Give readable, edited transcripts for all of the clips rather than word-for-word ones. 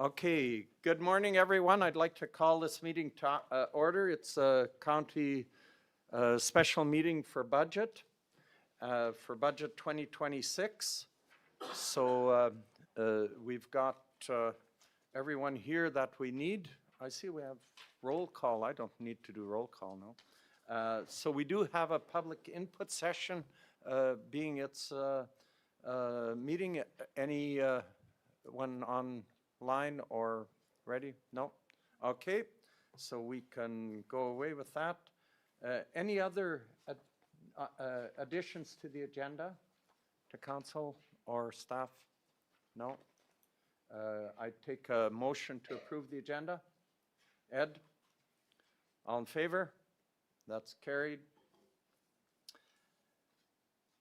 Okay, good morning, everyone. I'd like to call this meeting to order. It's a county special meeting for budget 2026. So we've got everyone here that we need. I see we have roll call. I don't need to do roll call now. So we do have a public input session being its meeting. Anyone online or ready? No? Okay, so we can go away with that. Any other additions to the agenda to council or staff? No? I take a motion to approve the agenda. Ed? All in favor? That's carried.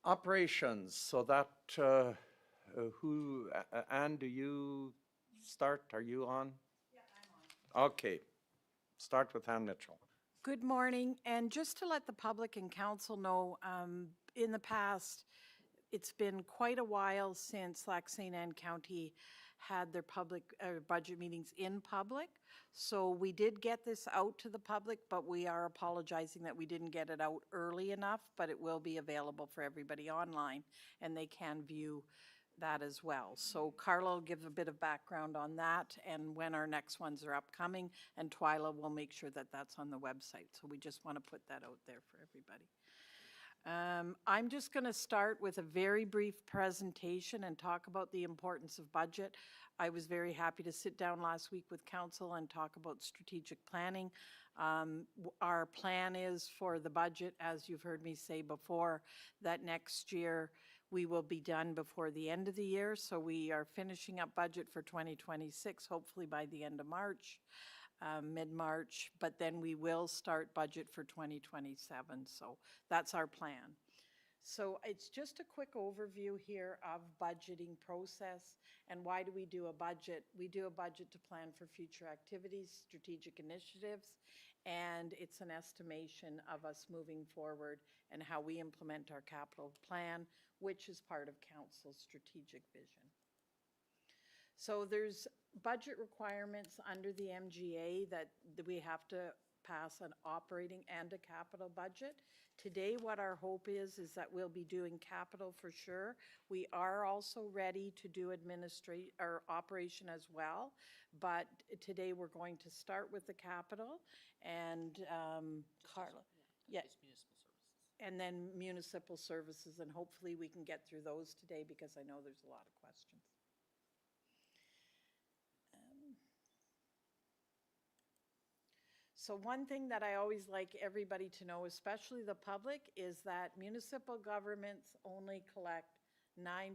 Operations, so that Ann, do you start? Are you on? Yeah, I'm on. Okay, start with Ann Mitchell. Good morning, and just to let the public and council know, in the past, it's been quite a while since Lac St. Anne County had their public budget meetings in public. So we did get this out to the public, but we are apologizing that we didn't get it out early enough, but it will be available for everybody online, and they can view that as well. So Carla will give a bit of background on that and when our next ones are upcoming, and Twyla will make sure that that's on the website. So we just want to put that out there for everybody. I'm just going to start with a very brief presentation and talk about the importance of budget. I was very happy to sit down last week with council and talk about strategic planning. Our plan is for the budget, as you've heard me say before, that next year we will be done before the end of the year. So we are finishing up budget for 2026, hopefully by the end of March. Mid-March, but then we will start budget for 2027. So that's our plan. So it's just a quick overview here of budgeting process and why do we do a budget? We do a budget to plan for future activities, strategic initiatives, and it's an estimation of us moving forward and how we implement our capital plan, which is part of council's strategic vision. So there's budget requirements under the MGA that we have to pass an operating and a capital budget. Today, what our hope is that we'll be doing capital for sure. We are also ready to do operation as well, but today we're going to start with the capital and Carla. Yeah. And then municipal services, and hopefully we can get through those today because I know there's a lot of questions. So one thing that I always like everybody to know, especially the public, is that municipal governments only collect 9%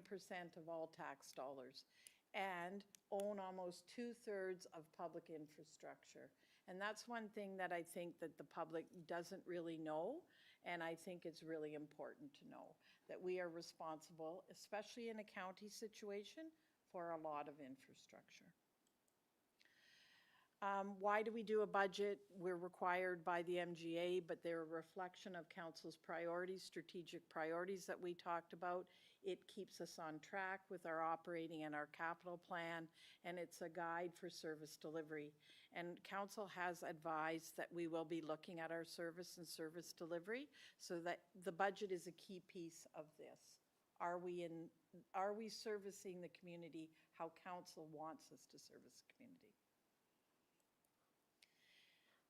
of all tax dollars and own almost 2/3 of public infrastructure. And that's one thing that I think that the public doesn't really know, and I think it's really important to know that we are responsible, especially in a county situation, for a lot of infrastructure. Why do we do a budget? We're required by the MGA, but they're a reflection of council's priorities, strategic priorities that we talked about. It keeps us on track with our operating and our capital plan, and it's a guide for service delivery. And council has advised that we will be looking at our service and service delivery, so that the budget is a key piece of this. Are we servicing the community how council wants us to service the community?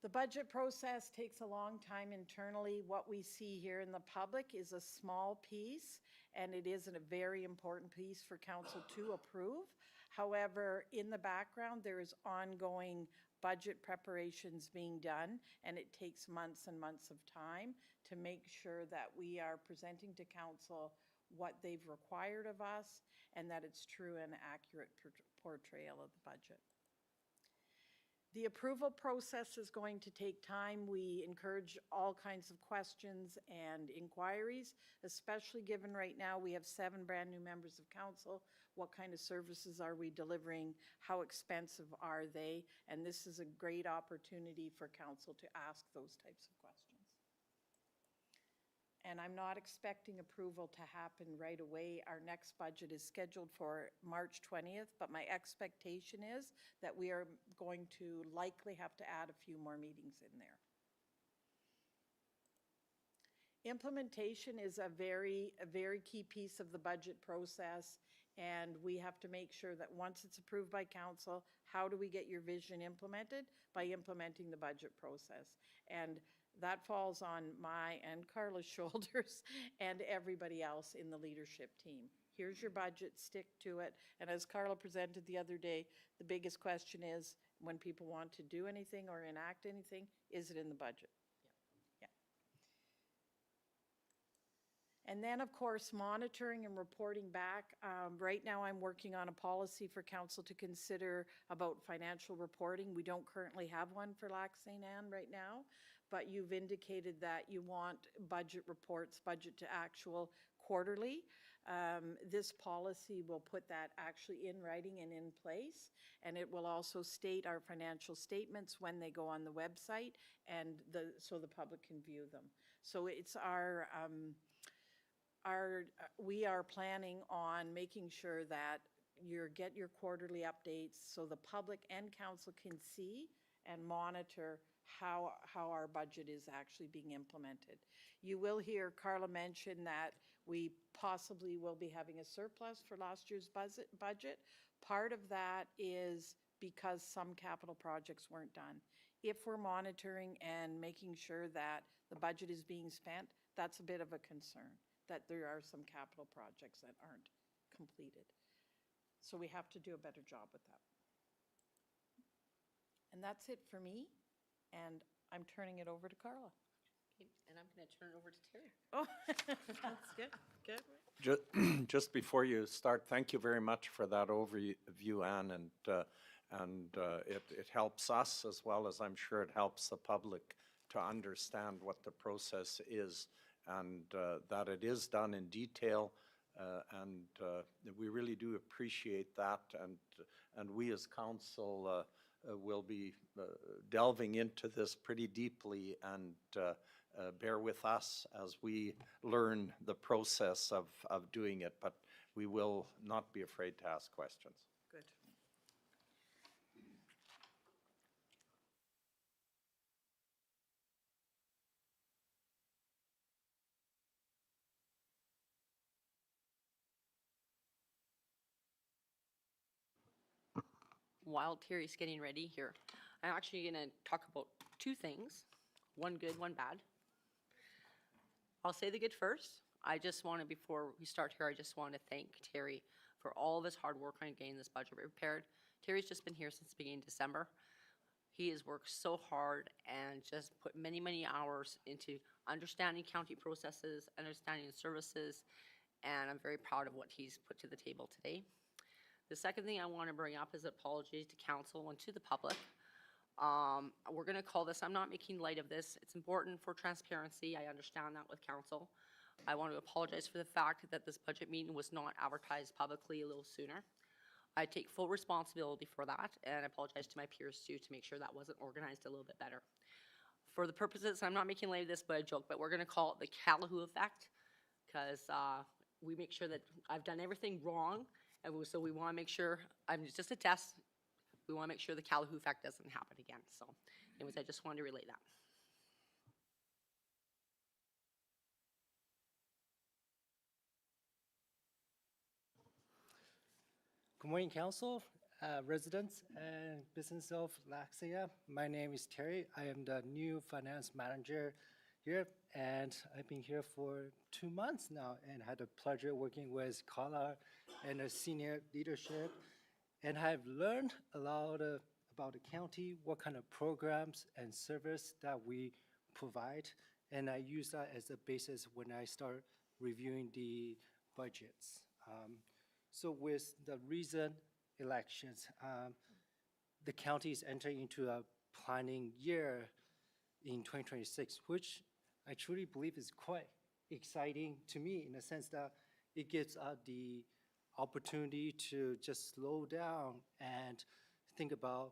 The budget process takes a long time internally. What we see here in the public is a small piece, and it is a very important piece for council to approve. However, in the background, there is ongoing budget preparations being done, and it takes months and months of time to make sure that we are presenting to council what they've required of us and that it's true and accurate portrayal of the budget. The approval process is going to take time. We encourage all kinds of questions and inquiries, especially given right now we have 7 brand new members of council. What kind of services are we delivering? How expensive are they? And this is a great opportunity for council to ask those types of questions. And I'm not expecting approval to happen right away. Our next budget is scheduled for March 20th, but my expectation is that we are going to likely have to add a few more meetings in there. Implementation is a very key piece of the budget process, and we have to make sure that once it's approved by council, how do we get your vision implemented? By implementing the budget process. And that falls on my and Carla's shoulders and everybody else in the leadership team. Here's your budget, stick to it. And as Carla presented the other day, the biggest question is when people want to do anything or enact anything, is it in the budget? Yeah. And then, of course, monitoring and reporting back. Right now, I'm working on a policy for council to consider about financial reporting. We don't currently have one for Lac St. Anne right now, but you've indicated that you want budget reports, budget to actual quarterly. This policy will put that actually in writing and in place, and it will also state our financial statements when they go on the website, and so the public can view them. So it's we are planning on making sure that you get your quarterly updates so the public and council can see and monitor how our budget is actually being implemented. You will hear Carla mention that we possibly will be having a surplus for last year's budget. Part of that is because some capital projects weren't done. If we're monitoring and making sure that the budget is being spent, that's a bit of a concern, that there are some capital projects that aren't completed. So we have to do a better job with that. And that's it for me, and I'm turning it over to Carla. Okay, and I'm going to turn it over to Terry. Oh, that's good. Just before you start, thank you very much for that overview, Anne, and it helps us as well as I'm sure it helps the public to understand what the process is, and that it is done in detail, and we really do appreciate that, and we as council will be delving into this pretty deeply, and bear with us as we learn the process of doing it, but we will not be afraid to ask questions. Good. While Terry's getting ready here, I'm actually going to talk about two things, one good, one bad. I'll say the good first. I just want to, before we start here, I just want to thank Terry for all of his hard work on getting this budget prepared. Terry's just been here since the beginning of December. He has worked so hard and just put many, many hours into understanding county processes, understanding services, and I'm very proud of what he's put to the table today. The second thing I want to bring up is apologies to council and to the public. We're going to call this, I'm not making light of this. It's important for transparency. I understand that with council. I want to apologize for the fact that this budget meeting was not advertised publicly a little sooner. I take full responsibility for that, and I apologize to my peers too to make sure that wasn't organized a little bit better. For the purposes, I'm not making light of this, but a joke, but we're going to call it the Calahoo effect, because we make sure that I've done everything wrong. And so we want to make sure, it's just a test, we want to make sure the Calahoo effect doesn't happen again. So anyways, I just wanted to relay that. Good morning, council, residents, and business of Lac St. Anne. My name is Terry. I am the new finance manager here, and I've been here for 2 months now and had the pleasure working with Carla and the senior leadership. And I've learned a lot about the county, what kind of programs and service that we provide, and I use that as a basis when I start reviewing the budgets. So with the recent elections, the county is entering into a planning year in 2026, which I truly believe is quite exciting to me in the sense that it gives us the opportunity to just slow down and think about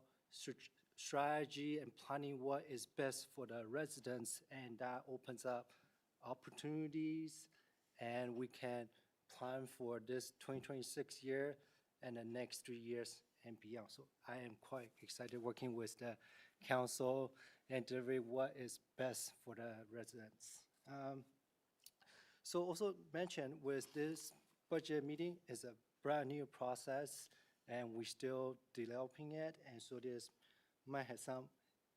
strategy and planning what is best for the residents, and that opens up opportunities, and we can plan for this 2026 year and the next 3 years and beyond. So I am quite excited working with the council and deliver what is best for the residents. So also mentioned with this budget meeting is a brand new process and we're still developing it. And so this might have some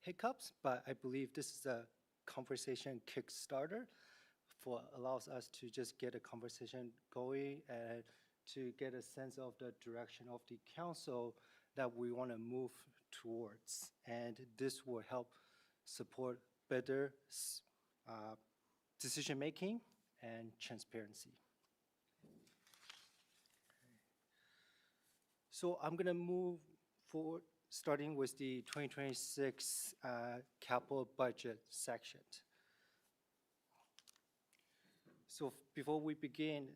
hiccups, but I believe this is a conversation kickstarter for allows us to just get a conversation going and to get a sense of the direction of the council that we want to move towards. And this will help support better decision-making and transparency. So I'm going to move forward, starting with the 2026 capital budget section. So before we begin,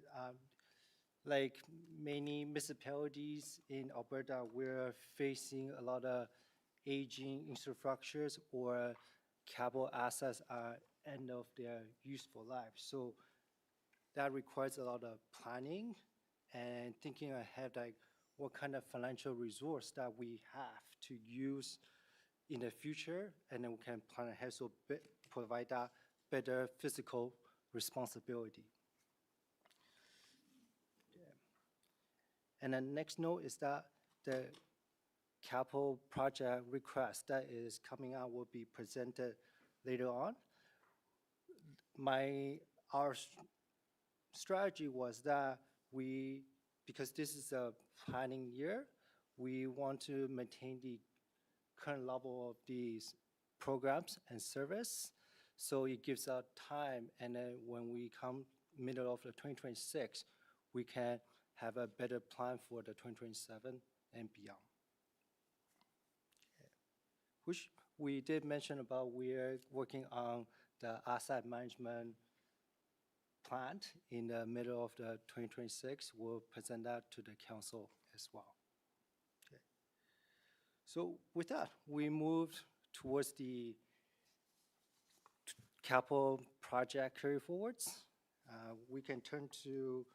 like many municipalities in Alberta, we're facing a lot of aging infrastructures or capital assets at end of their useful life. So that requires a lot of planning and thinking ahead, like what kind of financial resource that we have to use in the future, and then we can plan ahead, so provide that better physical responsibility. And the next note is that the capital project request that is coming out will be presented later on. Our strategy was that because this is a planning year, we want to maintain the current level of these programs and service. So it gives us time, and then when we come middle of the 2026, we can have a better plan for the 2027 and beyond. Okay. Which we did mention about, we're working on the asset management plan in the middle of the 2026. We'll present that to the council as well. Okay. So with that, we moved towards the capital project carry forwards. We can turn to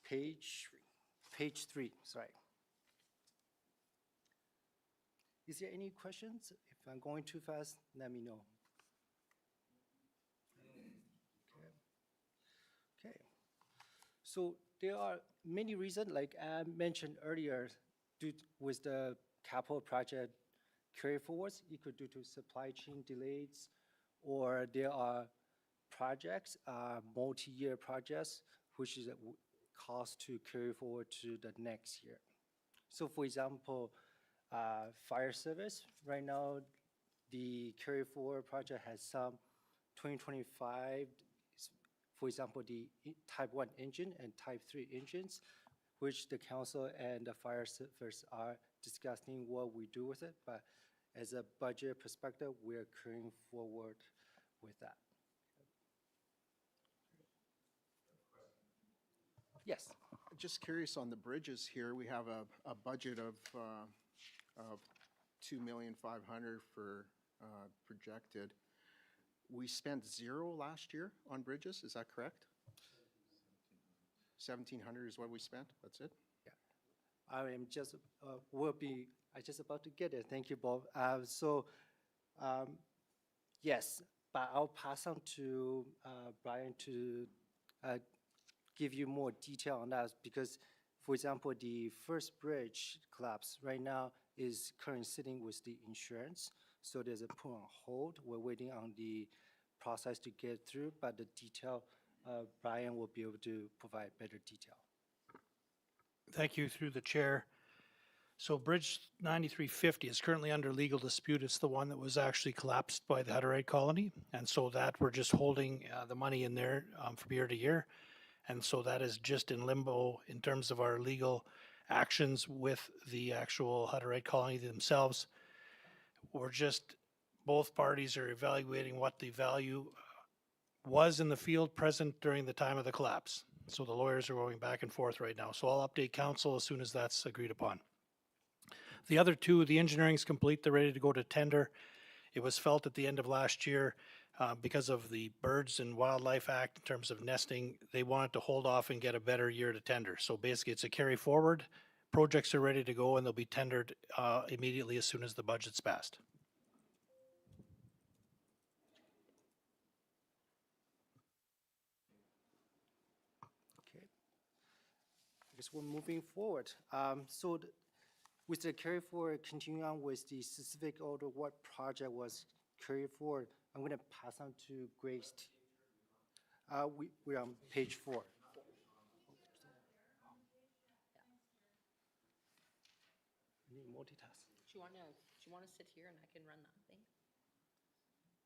page 3, sorry. Is there any questions? If I'm going too fast, let me know. Okay. So there are many reasons, like I mentioned earlier, with the capital project carry forwards, it could due to supply chain delays, or there are projects, multi-year projects, which is a cost to carry forward to the next year. So for example, fire service, right now, the carry forward project has some 2025, for example, the type 1 engine and type 3 engines, which the council and the fire service are discussing what we do with it. But as a budget perspective, we're carrying forward with that. Yes. Just curious on the bridges here, we have a budget of $2,500,000 for projected. We spent $0 last year on bridges, is that correct? 1,700 is what we spent, that's it? I am just, I just about to get it. Thank you, Bob. Yes, but I'll pass on to Brian to give you more detail on that, because, for example, the first bridge collapse right now is currently sitting with the insurance. So there's a put on hold. We're waiting on the process to get through, but the detail, Brian will be able to provide better detail. Thank you, through the chair. So Bridge 9350 is currently under legal dispute. It's the one that was actually collapsed by the Hutterite colony. And so that we're just holding the money in there from year to year. And so that is just in limbo in terms of our legal actions with the actual Hutterite colony themselves. We're just, both parties are evaluating what the value was in the field present during the time of the collapse. So the lawyers are going back and forth right now. So I'll update council as soon as that's agreed upon. The other two, the engineering's complete. They're ready to go to tender. It was felt at the end of last year Because of the Birds and Wildlife Act in terms of nesting, they wanted to hold off and get a better year to tender. So basically, it's a carry forward. Projects are ready to go and they'll be tendered immediately as soon as the budget's passed. Okay. I guess we're moving forward. With the carry forward, continuing on with the specific order, what project was carried forward, I'm going to pass on to Grace. We're on page 4. We need multitask. Do you wanna sit here and I can run that thing?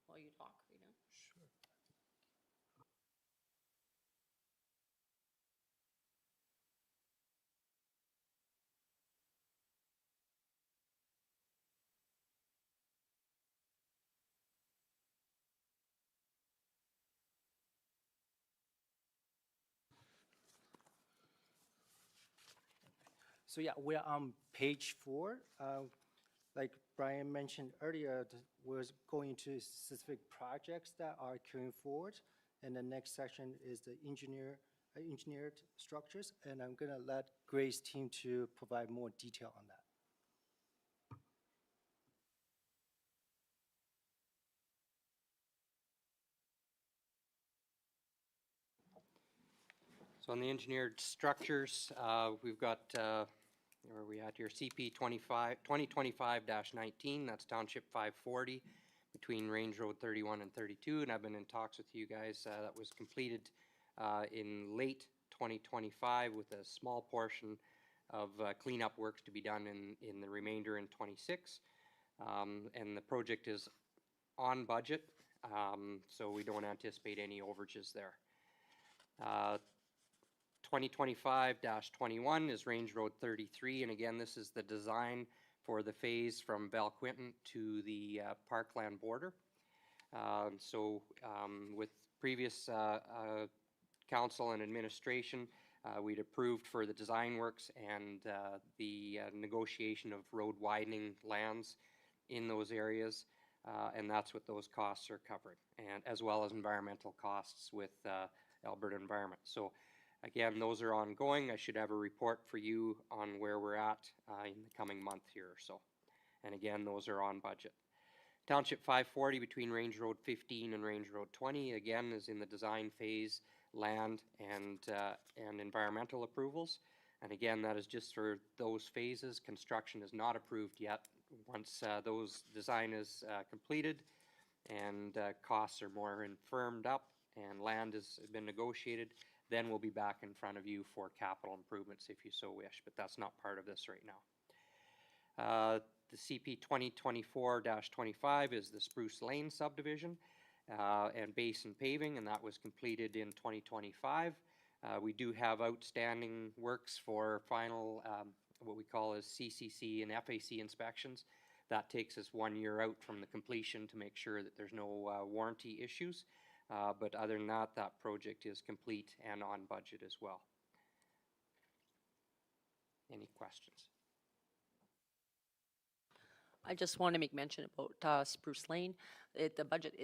While you talk right now? Sure. So yeah, we're on page 4. Like Brian mentioned earlier, we're going to specific projects that are carrying forward. And the next section is the engineered structures. And I'm gonna let Grace team to provide more detail on that. So on the engineered structures, we've got, where are we at here, CP 2025-19, that's Township 540, between Range Road 31 and 32, and I've been in talks with you guys. That was completed in late 2025 with a small portion of cleanup works to be done in the remainder in 26. And the project is on budget, so we don't anticipate any overages there. 2025-21 is Range Road 33, and again, this is the design for the phase from Valquinton to the parkland border. With previous council and administration, we'd approved for the design works and the negotiation of road widening lands in those areas, and that's what those costs are covering, and as well as environmental costs with Alberta Environment. So again, those are ongoing. I should have a report for you on where we're at in the coming month here or so. And again, those are on budget. Township 540 between Range Road 15 and Range Road 20, again, is in the design phase, land and environmental approvals. And again, that is just for those phases. Construction is not approved yet. Once those design is completed and costs are more firmed up and land has been negotiated, then we'll be back in front of you for capital improvements if you so wish, but that's not part of this right now. The CP 2024-25 is the Spruce Lane subdivision and basin paving, and that was completed in 2025. We do have outstanding works for final, what we call as CCC and FAC inspections. That takes us 1 year out from the completion to make sure that there's no warranty issues. But other than that, that project is complete and on budget as well. Any questions? I just want to make mention about Spruce Lane. The budget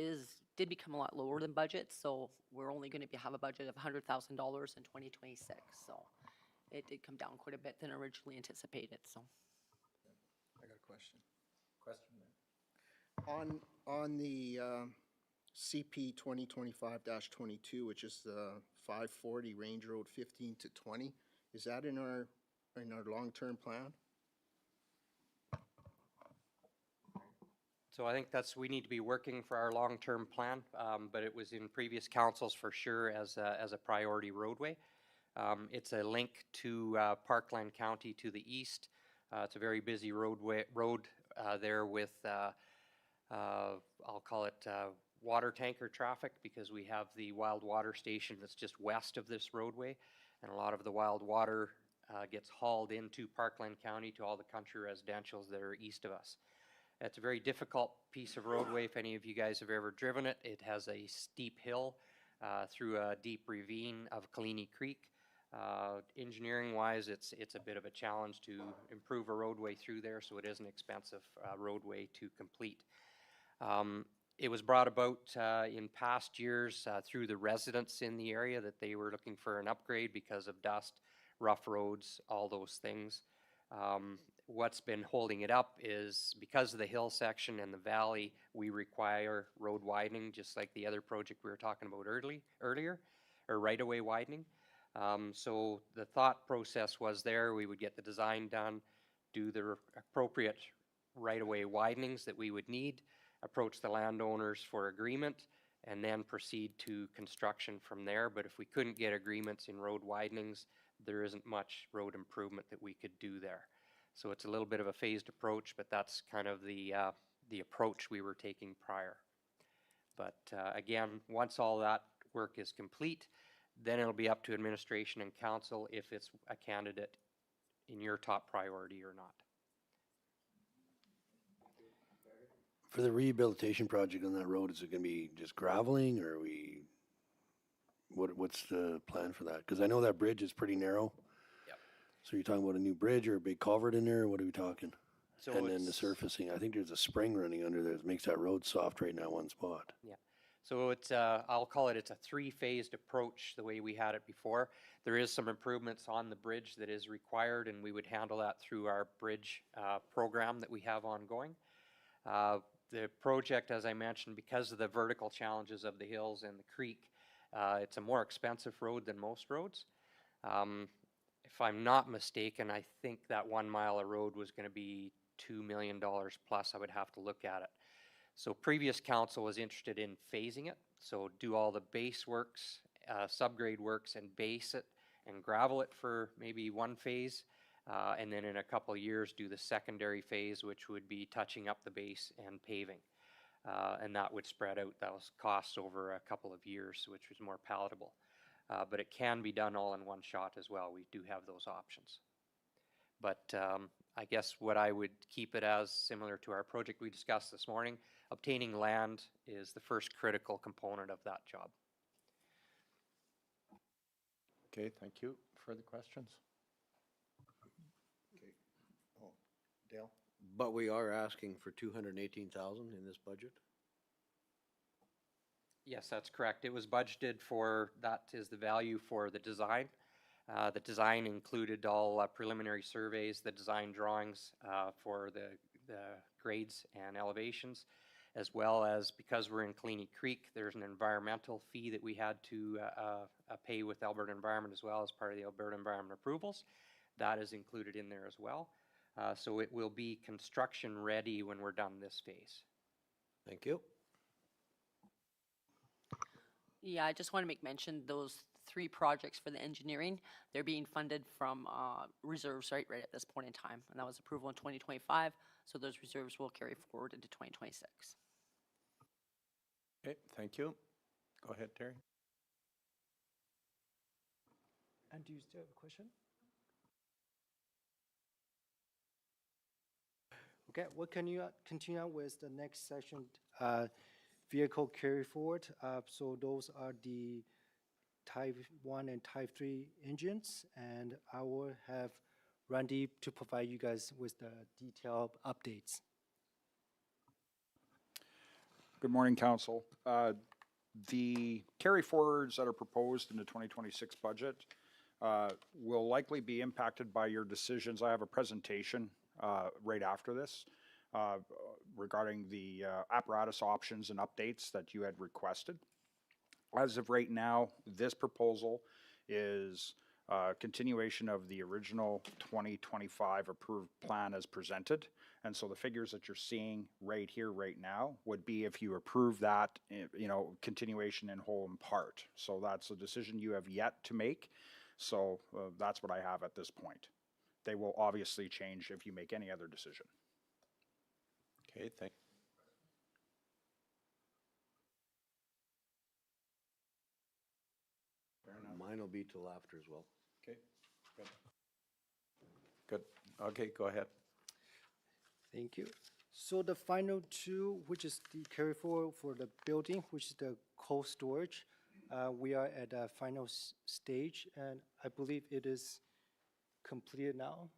did become a lot lower than budget, so we're only going to have a budget of $100,000 in 2026. So it did come down quite a bit than originally anticipated. So I got a question. Question there. On the CP 2025-22, which is the 540 Range Road 15 to 20, is that in our long-term plan? So I think we need to be working for our long-term plan, but it was in previous councils for sure as a priority roadway. It's a link to Parkland County to the east. It's a very busy road there with, I'll call it water tanker traffic, because we have the Wild Water Station that's just west of this roadway, and a lot of the wild water gets hauled into Parkland County to all the country residentials that are east of us. It's a very difficult piece of roadway. If any of you guys have ever driven it, it has a steep hill through a deep ravine of Kalini Creek. Engineering-wise, it's a bit of a challenge to improve a roadway through there, so it is an expensive roadway to complete. It was brought about in past years through the residents in the area that they were looking for an upgrade because of dust, rough roads, all those things. What's been holding it up is because of the hill section and the valley, we require road widening, just like the other project we were talking about earlier, or right-of-way widening. So the thought process was there, we would get the design done, do the appropriate right-of-way widenings that we would need, approach the landowners for agreement, and then proceed to construction from there. But if we couldn't get agreements in road widenings, there isn't much road improvement that we could do there. So it's a little bit of a phased approach, but that's kind of the approach we were taking prior. But again, once all that work is complete, then it'll be up to administration and council if it's a candidate in your top priority or not. For the rehabilitation project on that road, is it gonna be just graveling, or what's the plan for that? Cause I know that bridge is pretty narrow. Yep. So you're talking about a new bridge or a big culvert in there, or what are we talking? So And then the it's- surfacing, I think there's a spring running under there that makes that road soft right in that one spot. Yeah, so it's, I'll call it, it's a three-phased approach, the way we had it before. There is some improvements on the bridge that is required, and we would handle that through our bridge program that we have ongoing. The project, as I mentioned, because of the vertical challenges of the hills and the creek, it's a more expensive road than most roads. If I'm not mistaken, I think that 1 mile of road was gonna be $2 million plus. I would have to look at it. So previous council was interested in phasing it, so do all the base works, subgrade works, and base it and gravel it for maybe one phase, and then in a couple of years do the secondary phase, which would be touching up the base and paving. And that would spread out those costs over a couple of years, which was more palatable. But it can be done all in one shot as well. We do have those options. But I guess what I would keep it as, similar to our project we discussed this morning, obtaining land is the first critical component of that job. Okay, thank you. Further questions? Dale? But we are asking for 218,000 in this budget? Yes, that's correct. It was budgeted for, that is the value for the design. The design included all preliminary surveys, the design drawings for the grades and elevations, as well as, because we're in Cleany Creek, there's an environmental fee that we had to pay with Alberta Environment as well as part of the Alberta Environment approvals. That is included in there as well. So it will be construction ready when we're done this phase. Thank you. Yeah, I just want to make mention, those 3 projects for the engineering, they're being funded from reserves right at this point in time. And that was approval in 2025, so those reserves will carry forward into 2026. Okay, thank you. Go ahead, Terry. And do you still have a question? Okay, we'll continue on with the next section, vehicle carry forward. So those are the Type 1 and Type 3 engines, and I will have Randy to provide you guys with the detailed updates. Good morning, Council. The carry forwards that are proposed in the 2026 budget will likely be impacted by your decisions. I have a presentation right after this regarding the apparatus options and updates that you had requested. As of right now, this proposal is continuation of the original 2025 approved plan as presented. And so the figures that you're seeing right here, right now, would be if you approve that, you know, continuation in whole and part. So that's a decision you have yet to make. So that's what I have at this point. They will obviously change if you make any other decision. Okay, thank. Mine will be till after as well. Okay, good. Good. Okay, go ahead. Thank you. So the final 2, which is the carry forward for the building, which is the cold storage, we are at a final stage, and I believe it is completed now.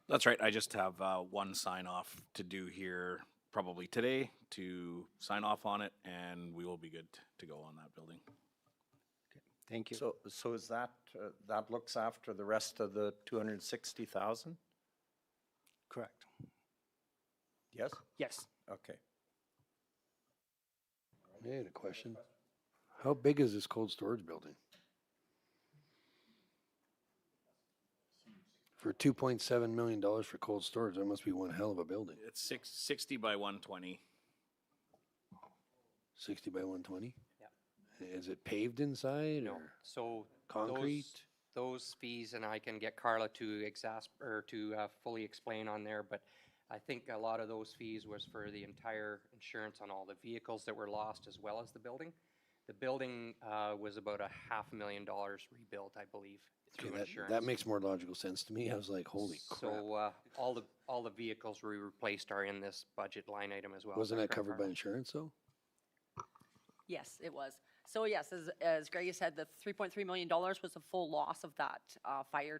That's right. I just have one sign off to do here probably today to sign off on it, and we will be good to go on that building. Thank you. So is that, that looks after the rest of the 260,000? Correct. Yes? Yes. Okay. I had a question. How big is this cold storage building? For $2.7 million for cold storage, that must be one hell of a building. It's 60 by 120. 60 by 120? Yeah. Is it paved inside No, or? so. Concrete? Those fees, and I can get Carla to fully explain on there, but I think a lot of those fees was for the entire insurance on all the vehicles that were lost as well as the building. The building was about $500,000 rebuilt, I believe, Okay, through insurance. that makes more logical sense to me. I was like, holy crap. So all the vehicles we replaced are in this budget line item as well. Is Wasn't that correct, covered by Carla? insurance though? Yes, it was. So yes, as Greg has said, the $3.3 million was the full loss of that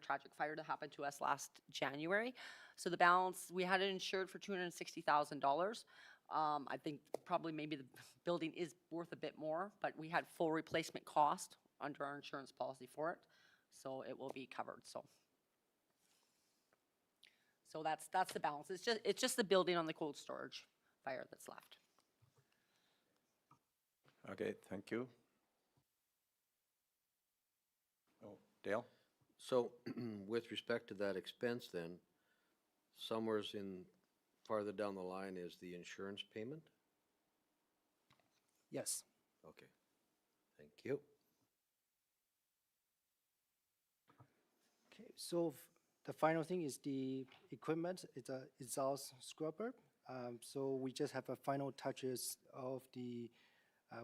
tragic fire that happened to us last January. So the balance, we had it insured for $260,000. I think probably maybe the building is worth a bit more, but we had full replacement cost under our insurance policy for it. So it will be covered, so. So that's the balance. It's just the building on the cold storage fire that's left. Okay, thank you. Oh, Dale? So with respect to that expense then, somewhere's farther down the line is the insurance payment? Yes. Okay, thank you. Okay, so the final thing is the equipment. It's a exhaust scrubber. So we just have a final touches of the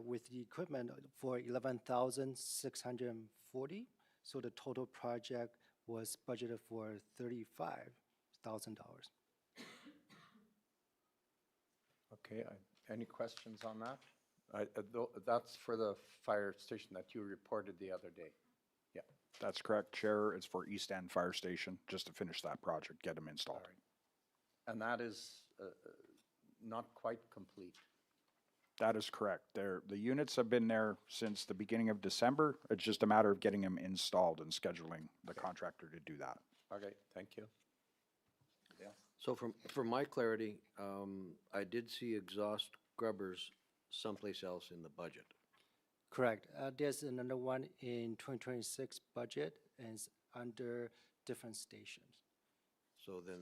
with the equipment for 11,640. So the total project was budgeted for $35,000. Okay, any questions on that? That's for the fire station that you reported the other day. Yeah, That's correct, Chair. It's for East End Fire Station, just to finish that project, get them installed. and that is not quite complete. That is correct. The units have been there since the beginning of December. It's just a matter of getting them installed and scheduling the contractor to do that. Okay, thank you. So for my clarity, I did see exhaust scrubbers someplace else in the budget. Correct. There's another one in 2026 budget and it's under different stations. So then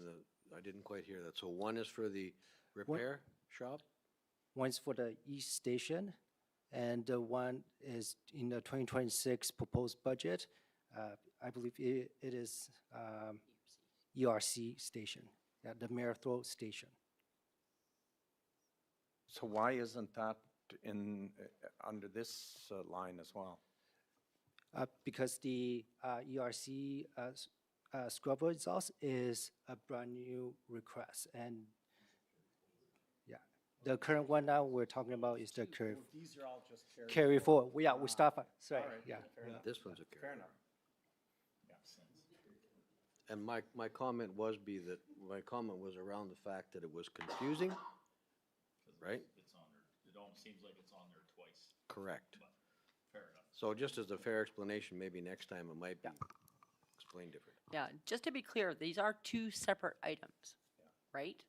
I didn't quite hear that. So one is for the repair shop? One's for the east station, and one is in the 2026 proposed budget. I believe it is ERC station, yeah, the Marathon station. So why isn't that in, under this line as well? Because the ERC scrubber exhaust is a brand new request, and yeah, the current one now we're talking about is the carry. These are all just Carry forward. Yeah, we start. Sorry. Yeah. This one's a carry. Fair enough. And my comment was around the fact that it was confusing, right? It's on there. It almost seems like it's on there twice. Correct. Fair enough. So just as a fair explanation, maybe next time it might be explained different. Yeah, just to be clear, these are two separate items, right?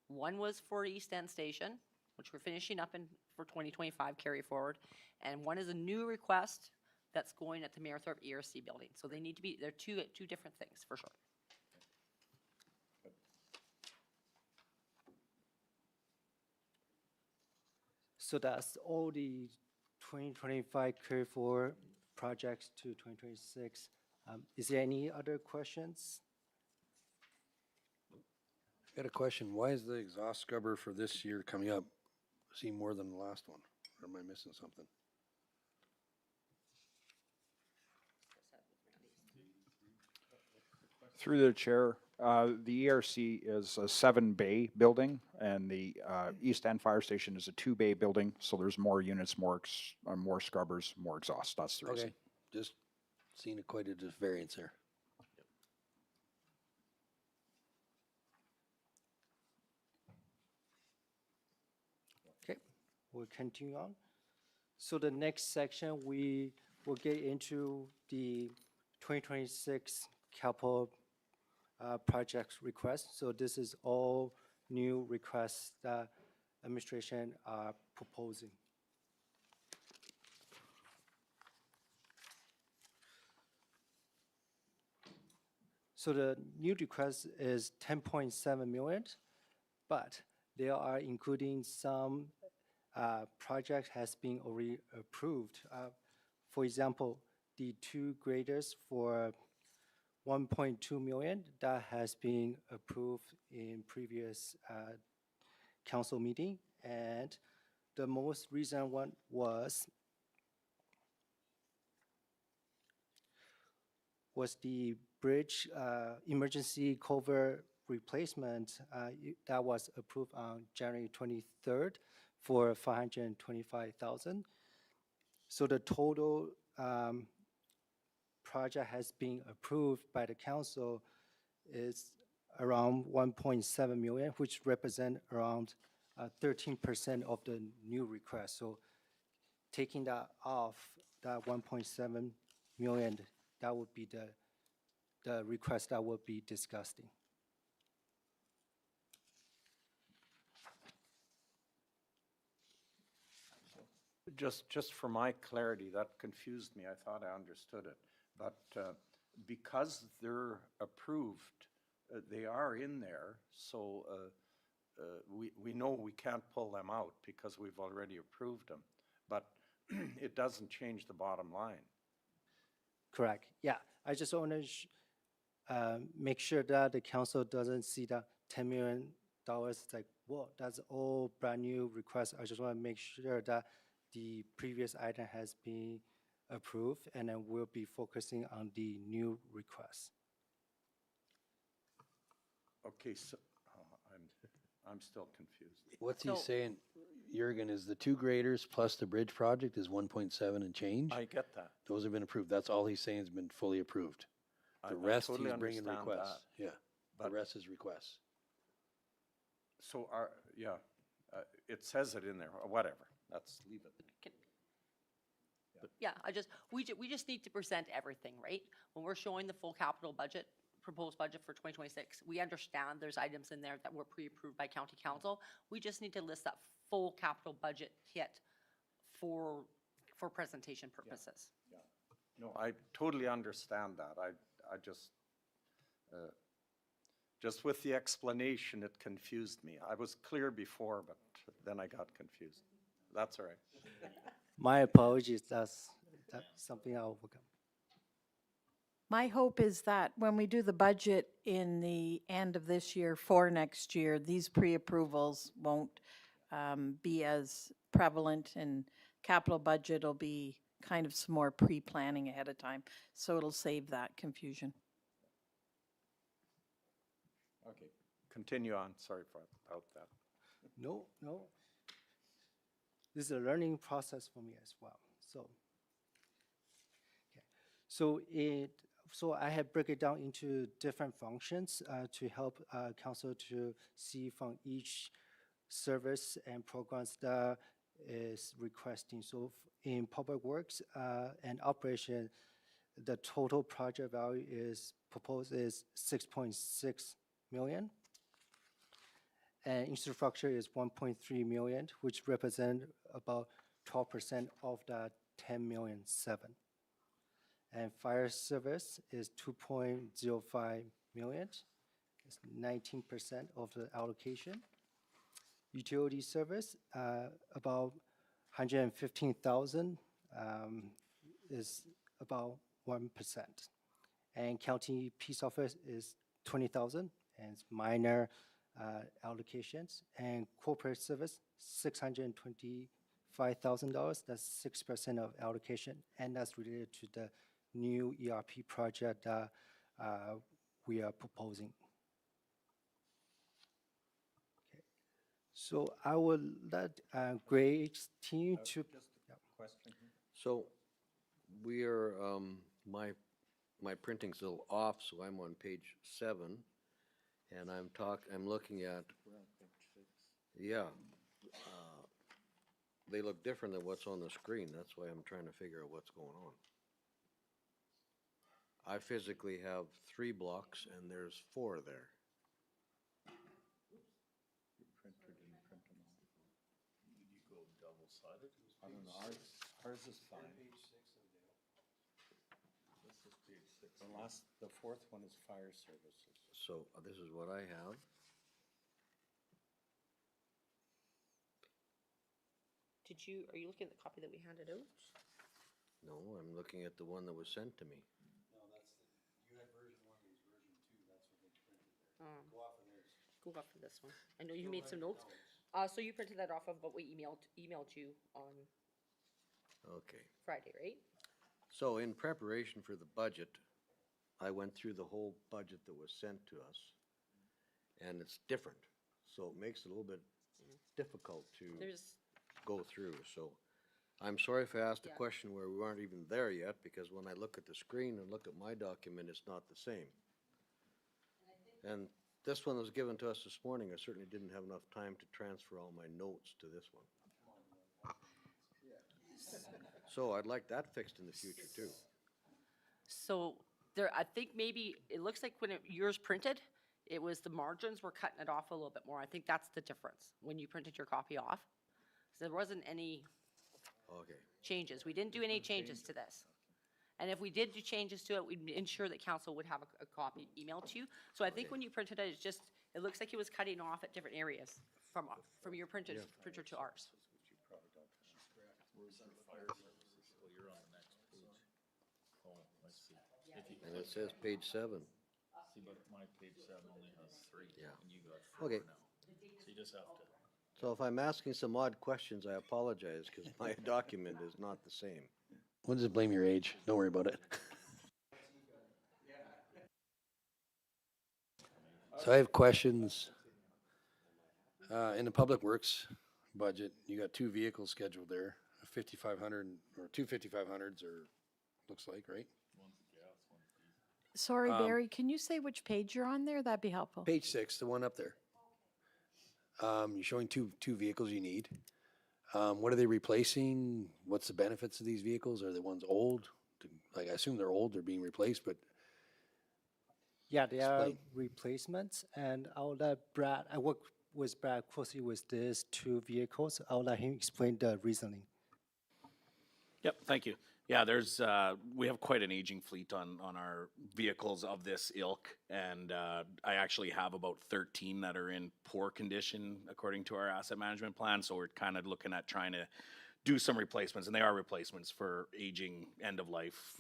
One was for East End Station, which we're finishing up for 2025 carry forward, and one is a new request that's going at the Mayerthorpe ERC building. So they need to be, they're two different things, for sure. So that's all the 2025 carry forward projects to 2026. Is there any other questions? I got a question. Why is the exhaust scrubber for this year coming up? Seem more than the last one? Or am I missing something? Through the chair, the ERC is a 7-bay building, and the East End Fire Station is a 2-bay building, so there's more units, more scrubbers, more exhaust. That's the reason. Okay, just seeing quite a variance there. we'll continue on. So the next section, we will get into the 2026 capital projects request. So this is all new requests that administration are proposing. So the new request is 10.7 million, but they are including some project has been already approved. For example, the 2 graders for 1.2 million that has been approved in previous council meeting, and the most recent one was the bridge emergency culvert replacement that was approved on January 23rd for 525,000. So the total project has been approved by the council is around 1.7 million, which represent around 13% of the new request. So taking that off, that 1.7 million, that would be the request that would be discussing. Just for my clarity, that confused me. I thought I understood it. But because they're approved, they are in there, so we know we can't pull them out because we've already approved them. But it doesn't change the bottom line. Correct. Yeah, I just want to make sure that the council doesn't see that $10 million. It's like, whoa, that's all brand new request. I just want to make sure that the previous item has been approved, and then we'll be focusing on the new request. Okay, so I'm still confused. What's he So- saying, Jurgen, is the 2 graders plus the bridge project is 1.7 and change? I get that. Those have been approved. That's all he's saying has been fully approved. I The rest, totally he's bringing understand requests. that. Yeah, the But- rest is requests. So it says it in there, whatever, let's leave it. Yeah, we just need to present everything, right? When we're showing the full capital budget, proposed budget for 2026, we understand there's items in there that were pre-approved by county council. We just need to list that full capital budget hit for presentation purposes. No, I totally understand that. I just with the explanation, it confused me. I was clear before, but then I got confused. That's all right. My apologies, that's something I'll overcome. My hope is that when we do the budget in the end of this year for next year, these pre-approvals won't be as prevalent, and capital budget will be kind of some more pre-planning ahead of time. So it'll save that confusion. Okay, continue on, sorry about that. No. This is a learning process for me as well. So I have broken it down into different functions to help council to see from each service and programs that is requesting. So in public works and operation, the total project value is proposed is 6.6 million. And infrastructure is 1.3 million, which represent about 12% of that 10.7 million. And fire service is 2.05 million. It's 19% of the allocation. Utility service, about 115,000, is about 1%. And county peace office is 20,000, and it's minor allocations. And corporate service, $625,000. That's 6% of allocation, and that's related to the new ERP project that we are proposing. Okay. So I will let Grace continue to. Question? So we are, my printing's a little off, so I'm on page 7. And I'm looking at, yeah, they look different than what's on the screen. That's why I'm trying to figure out what's going on. I physically have 3 blocks and there's 4 there. I don't know, ours is fine. The fourth one is fire services. So this is what I have. Are you looking at the copy that we handed out? No, I'm looking at the one that was sent to me. Go off of this one. I know you made some notes. So you printed that off of what we emailed you on Okay. Friday, right? So in preparation for the budget, I went through the whole budget that was sent to us, and it's different. So it makes it a little bit difficult to There's, go through. So I'm sorry if I asked a Yeah. question where we aren't even there yet, because when I look at the screen and look at my document, it's not the same. And this one that was given to us this morning, I certainly didn't have enough time to transfer all my notes to this one. So I'd like that fixed in the future too. so there, I think maybe, it looks like when yours printed, it was the margins were cutting it off a little bit more. I think that's the difference when you printed your copy off. So there wasn't any Okay. changes. We didn't do any changes to this. And if we did do changes to it, we'd ensure that council would have a copy emailed to you. So I think when you printed it, it looks like it was cutting off at different areas from your printer to ours. And it says page 7. See, but my page 7 only has 3. Yeah. And you got 4 Okay. now. So you just have to. So if I'm asking some odd questions, I apologize, because my document is not the same. We'll just blame your age. Don't worry about it. So I have questions. In the Public Works budget, you got 2 vehicles scheduled there, a 5500 or 2 5500s, or looks like, right? Sorry, Barry, can you say which page you're on there? That'd be helpful. Page 6, the one up there. You're showing two vehicles you need. What are they replacing? What's the benefits of these vehicles? Are the ones old? Like, I assume they're old, they're being replaced, but Yeah, they are Explain. replacements, and I'll let Brad, I work with Brad closely with these 2 vehicles. I'll let him explain the reasoning. Yep, thank you. Yeah, we have quite an aging fleet on our vehicles of this ilk, and I actually have about 13 that are in poor condition according to our asset management plan, so we're kind of looking at trying to do some replacements, and they are replacements for aging end-of-life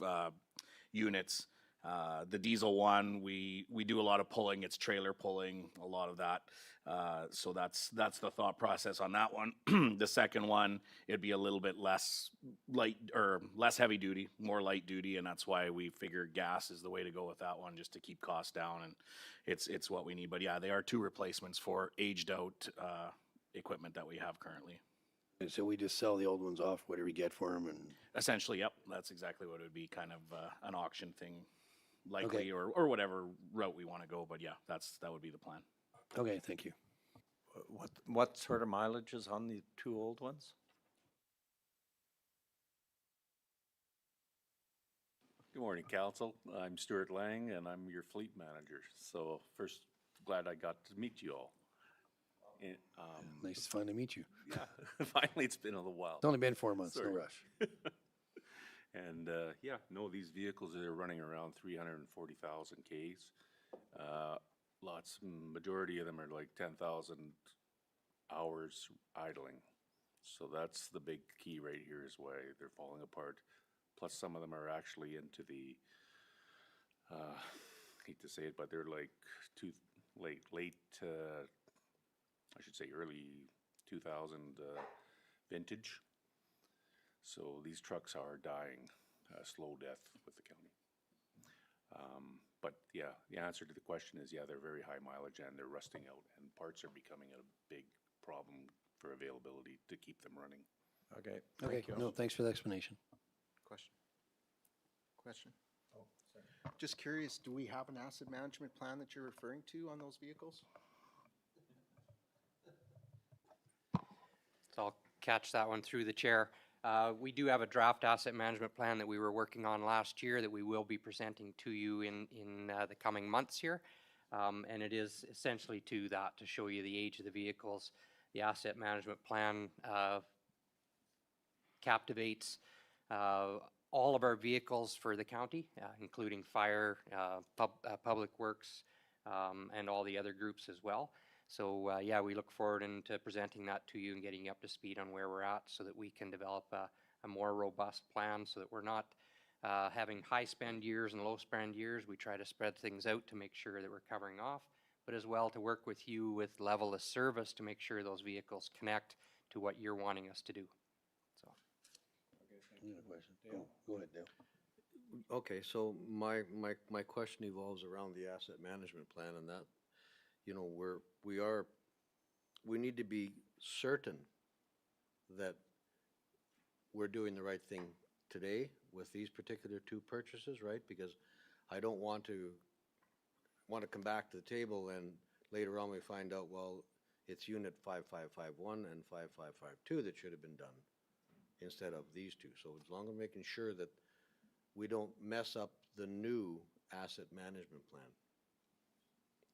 units. The diesel one, we do a lot of pulling, it's trailer pulling, a lot of that. So that's the thought process on that one. The second one, it'd be a little bit less light, or less heavy duty, more light duty, and that's why we figured gas is the way to go with that one, just to keep costs down, and it's what we need. But yeah, they are 2 replacements for aged out equipment that we have currently. so we just sell the old ones off, whatever we get for them, and Essentially, yep, that's exactly what it would be, kind of an auction thing, likely, Okay. or whatever route we want to go. But yeah, that would be the plan. okay, thank you. What sort of mileage is on the 2 old ones? Good morning, council. I'm Stuart Lang, and I'm your fleet manager. So first, glad I got to meet you all. And, Nice to finally meet you. yeah, finally, it's been a little while. It's only been 4 months, no Sorry. rush. And yeah, no, these vehicles are running around 340,000 Ks. Majority of them are like 10,000 hours idling. So that's the big key right here, is why they're falling apart. Plus, some of them are actually into the, hate to say it, but they're like I should say early 2000 vintage. So these trucks are dying a slow death with the county. But yeah, the answer to the question is, yeah, they're very high mileage and they're rusting out, and parts are becoming a big problem for availability to keep them running. Okay, Okay, thank you. no, thanks for the explanation. Question? Oh, sorry. Just curious, do we have an asset management plan that you're referring to on those vehicles? So I'll catch that one through the chair. We do have a draft asset management plan that we were working on last year that we will be presenting to you in the coming months here. And it is essentially to that, to show you the age of the vehicles. The asset management plan captivates all of our vehicles for the county, including fire, public works, and all the other groups as well. So yeah, we look forward into presenting that to you and getting you up to speed on where we're at so that we can develop a more robust plan so that we're not having high spend years and low spend years. We try to spread things out to make sure that we're covering off, but as well to work with you with level of service to make sure those vehicles connect to what you're wanting us to do. So. You have a question? Go ahead, Dale. Okay, so my question evolves around the asset management plan and that, you know, we need to be certain that we're doing the right thing today with these particular two purchases, right? Because I don't want to come back to the table and later on we find out, well, it's unit 5551 and 5552 that should have been done instead of these two. So as long as making sure that we don't mess up the new asset management plan.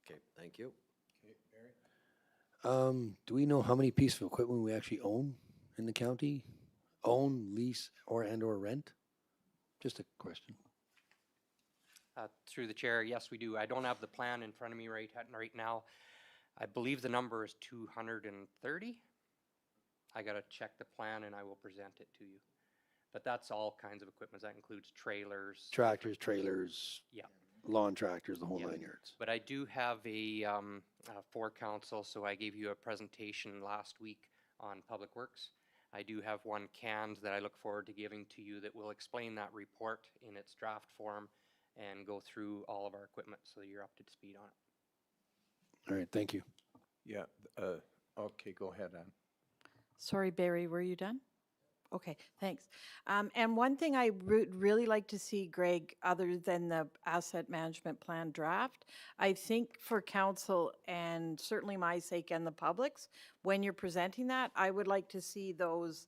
Okay, thank you. Do we know how many pieces of equipment we actually own in the county? Own, lease, or rent? Just a question. Through the chair, yes, we do. I don't have the plan in front of me right now. I believe the number is 230. I gotta check the plan and I will present it to you. But that's all kinds of equipment. That includes trailers. Tractors, trailers, Yeah. lawn tractors, the whole Yeah. 9 yards. But I do have for council, so I gave you a presentation last week on Public Works. I do have one canned that I look forward to giving to you that will explain that report in its draft form and go through all of our equipment so that you're up to speed on it. All right, thank you. Yeah, okay, go ahead, Ann. Sorry, Barry, were you done? Okay, thanks. And one thing I would really like to see, Greg, other than the asset management plan draft, I think for council and certainly my sake and the public's, when you're presenting that, I would like to see those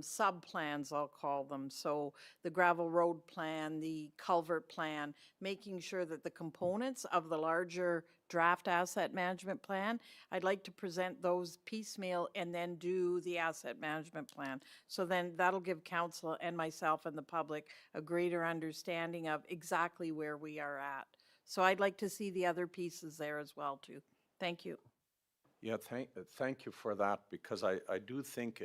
sub-plans, I'll call them. So the gravel road plan, the culvert plan, making sure that the components of the larger draft asset management plan, I'd like to present those piecemeal and then do the asset management plan. So then that'll give council and myself and the public a greater understanding of exactly where we are at. So I'd like to see the other pieces there as well too. Thank you. Yeah, thank you for that, because I do think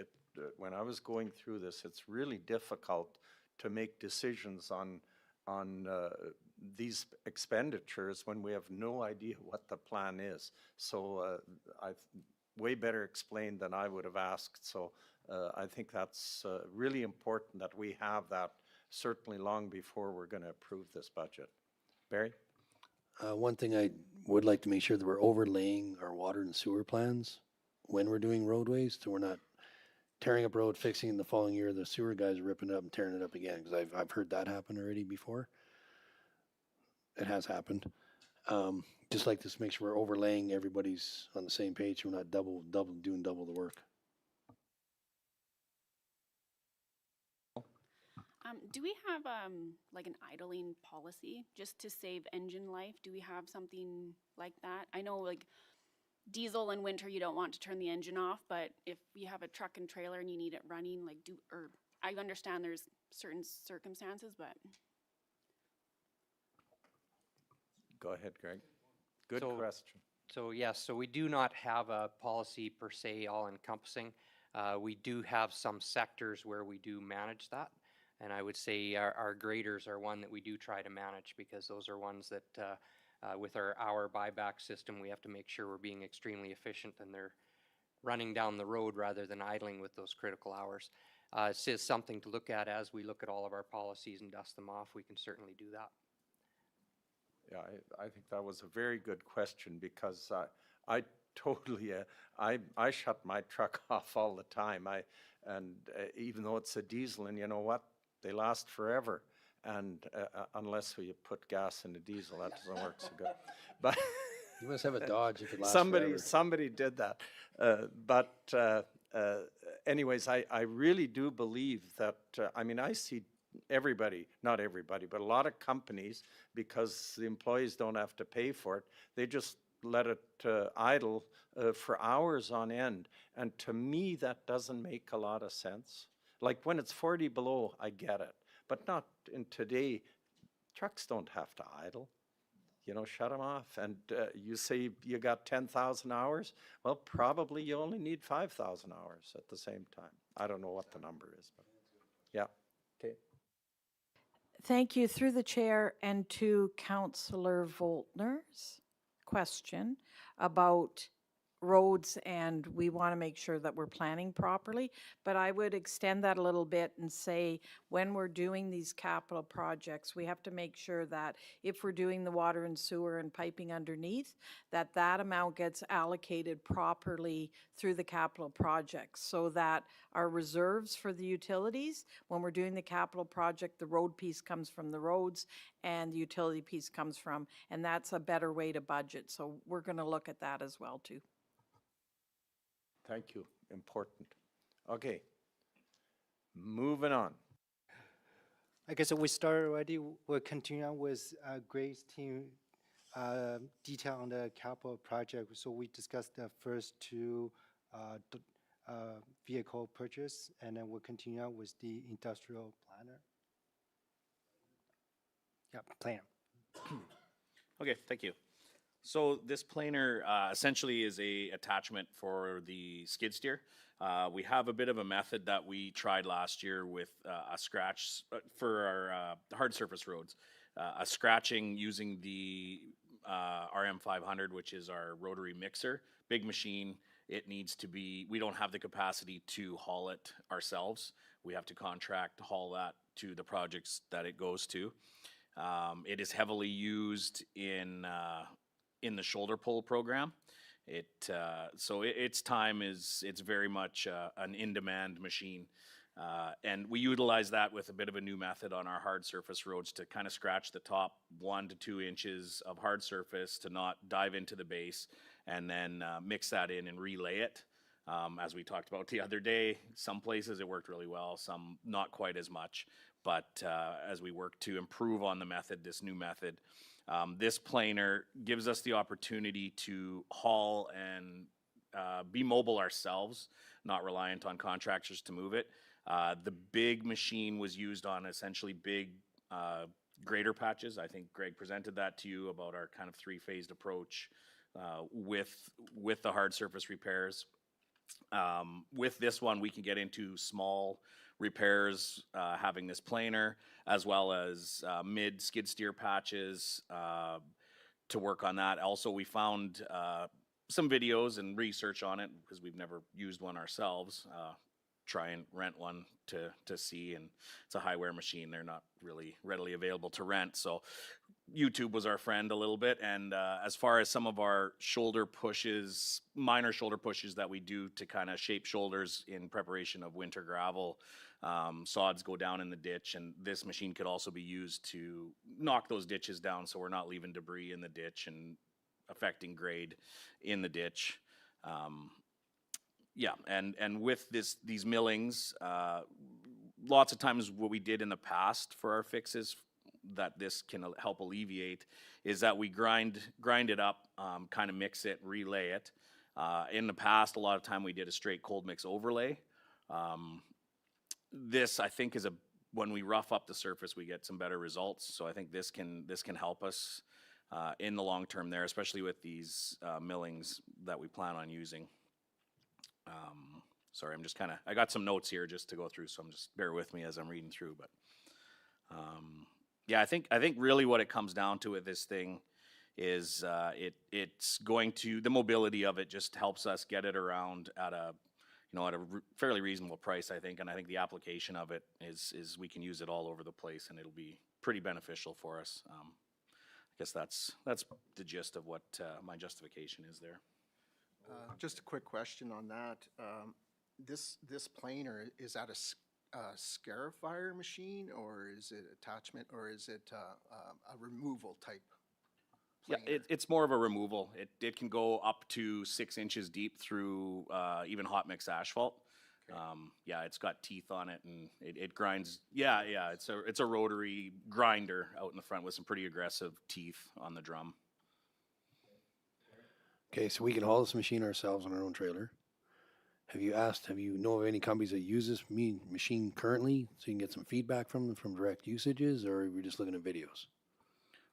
when I was going through this, it's really difficult to make decisions on these expenditures when we have no idea what the plan is. So I've way better explained than I would have asked. So I think that's really important that we have that certainly long before we're going to approve this budget. Barry? One thing I would like to make sure that we're overlaying our water and sewer plans when we're doing roadways, so we're not tearing up road, fixing it the following year, the sewer guys are ripping it up and tearing it up again, because I've heard that happen already before. It has happened. Just like this, make sure we're overlaying, everybody's on the same page, so we're not doing double the work. Do we have like an idling policy just to save engine life? Do we have something like that? I know like diesel in winter, you don't want to turn the engine off, but if you have a truck and trailer and you need it running, like I understand there's certain circumstances, but. Go ahead, Greg. Good question. So yes, so we do not have a policy per se all encompassing. We do have some sectors where we do manage that. And I would say our graders are one that we do try to manage, because those are ones that with our hour buyback system, we have to make sure we're being extremely efficient and they're running down the road rather than idling with those critical hours. It's just something to look at as we look at all of our policies and dust them off. We can certainly do that. Yeah, I think that was a very good question, because I totally, I shut my truck off all the time. Even though it's a diesel, and you know what? They last forever. And unless you put gas in a diesel, that doesn't work so good. But You must have a Dodge if it lasts somebody forever. somebody did that. anyways, I really do believe that, I mean, I see everybody, not everybody, but a lot of companies, because the employees don't have to pay for it, they just let it idle for hours on end. And to me, that doesn't make a lot of sense. Like when it's 40 below, I get it, but not in today. Trucks don't have to idle. You know, shut them off. And you say you got 10,000 hours? Well, probably you only need 5,000 hours at the same time. I don't know what the number is, but yeah. Okay. Thank you. Through the chair and to Councillor Voltner's question about roads, and we want to make sure that we're planning properly. But I would extend that a little bit and say, when we're doing these capital projects, we have to make sure that if we're doing the water and sewer and piping underneath, that that amount gets allocated properly through the capital projects, so that our reserves for the utilities, when we're doing the capital project, the road piece comes from the roads and the utility piece comes from, and that's a better way to budget. So we're going to look at that as well too. Thank you. Important. Okay. Moving on. I guess we started already. We'll continue on with Greg's team detail on the capital project. So we discussed the first two vehicle purchase, and then we'll continue on with the industrial planner. Yeah, plan. Okay, thank you. So this planer essentially is a attachment for the skid steer. We have a bit of a method that we tried last year with a scratch for our hard surface roads. A scratching using the RM500, which is our rotary mixer. Big machine. It needs to be, we don't have the capacity to haul it ourselves. We have to contract to haul that to the projects that it goes to. It is heavily used in the shoulder pull program. So its time it's very much an in-demand machine. And we utilize that with a bit of a new method on our hard surface roads to kind of scratch the top 1 to 2 inches of hard surface to not dive into the base, and then mix that in and relay it. As we talked about the other day, some places it worked really well, some not quite as much. But as we work to improve on the method, this new method, this planer gives us the opportunity to haul and be mobile ourselves, not reliant on contractors to move it. The big machine was used on essentially big grader patches. I think Greg presented that to you about our kind of 3-phased approach with the hard surface repairs. With this one, we can get into small repairs having this planer, as well as mid skid steer patches to work on that. Also, we found some videos and research on it because we've never used one ourselves. Try and rent one to see, and it's a high wear machine. They're not really readily available to rent. So YouTube was our friend a little bit. And as far as some of our shoulder pushes, minor shoulder pushes that we do to kind of shape shoulders in preparation of winter gravel, sods go down in the ditch, and this machine could also be used to knock those ditches down so we're not leaving debris in the ditch and affecting grade in the ditch. Yeah, and with these millings, lots of times what we did in the past for our fixes that this can help alleviate is that we grind it up, kind of mix it, relay it. In the past, a lot of time we did a straight cold mix overlay. This, I think, is when we rough up the surface, we get some better results. So I think this can help us in the long term there, especially with these millings that we plan on using. Sorry, I'm just I got some notes here just to go through, so just bear with me as I'm reading through. But yeah, I think really what it comes down to with this thing is it's going to, the mobility of it just helps us get it around at a fairly reasonable price, I think. And I think the application of it is we can use it all over the place, and it'll be pretty beneficial for us. I guess that's the gist of what my justification is there. Just a quick question on that. This planer, is that a scarifier machine, or is it attachment, or is it a removal type planer? Yeah, it's more of a removal. It can go up to 6 inches deep through even hot mix asphalt. Yeah, it's got teeth on it and it grinds. Yeah, it's a rotary grinder out in the front with some pretty aggressive teeth on the drum. Okay, so we can haul this machine ourselves on our own trailer. Have you know of any companies that use this machine currently, so you can get some feedback from them from direct usages, or are we just looking at videos?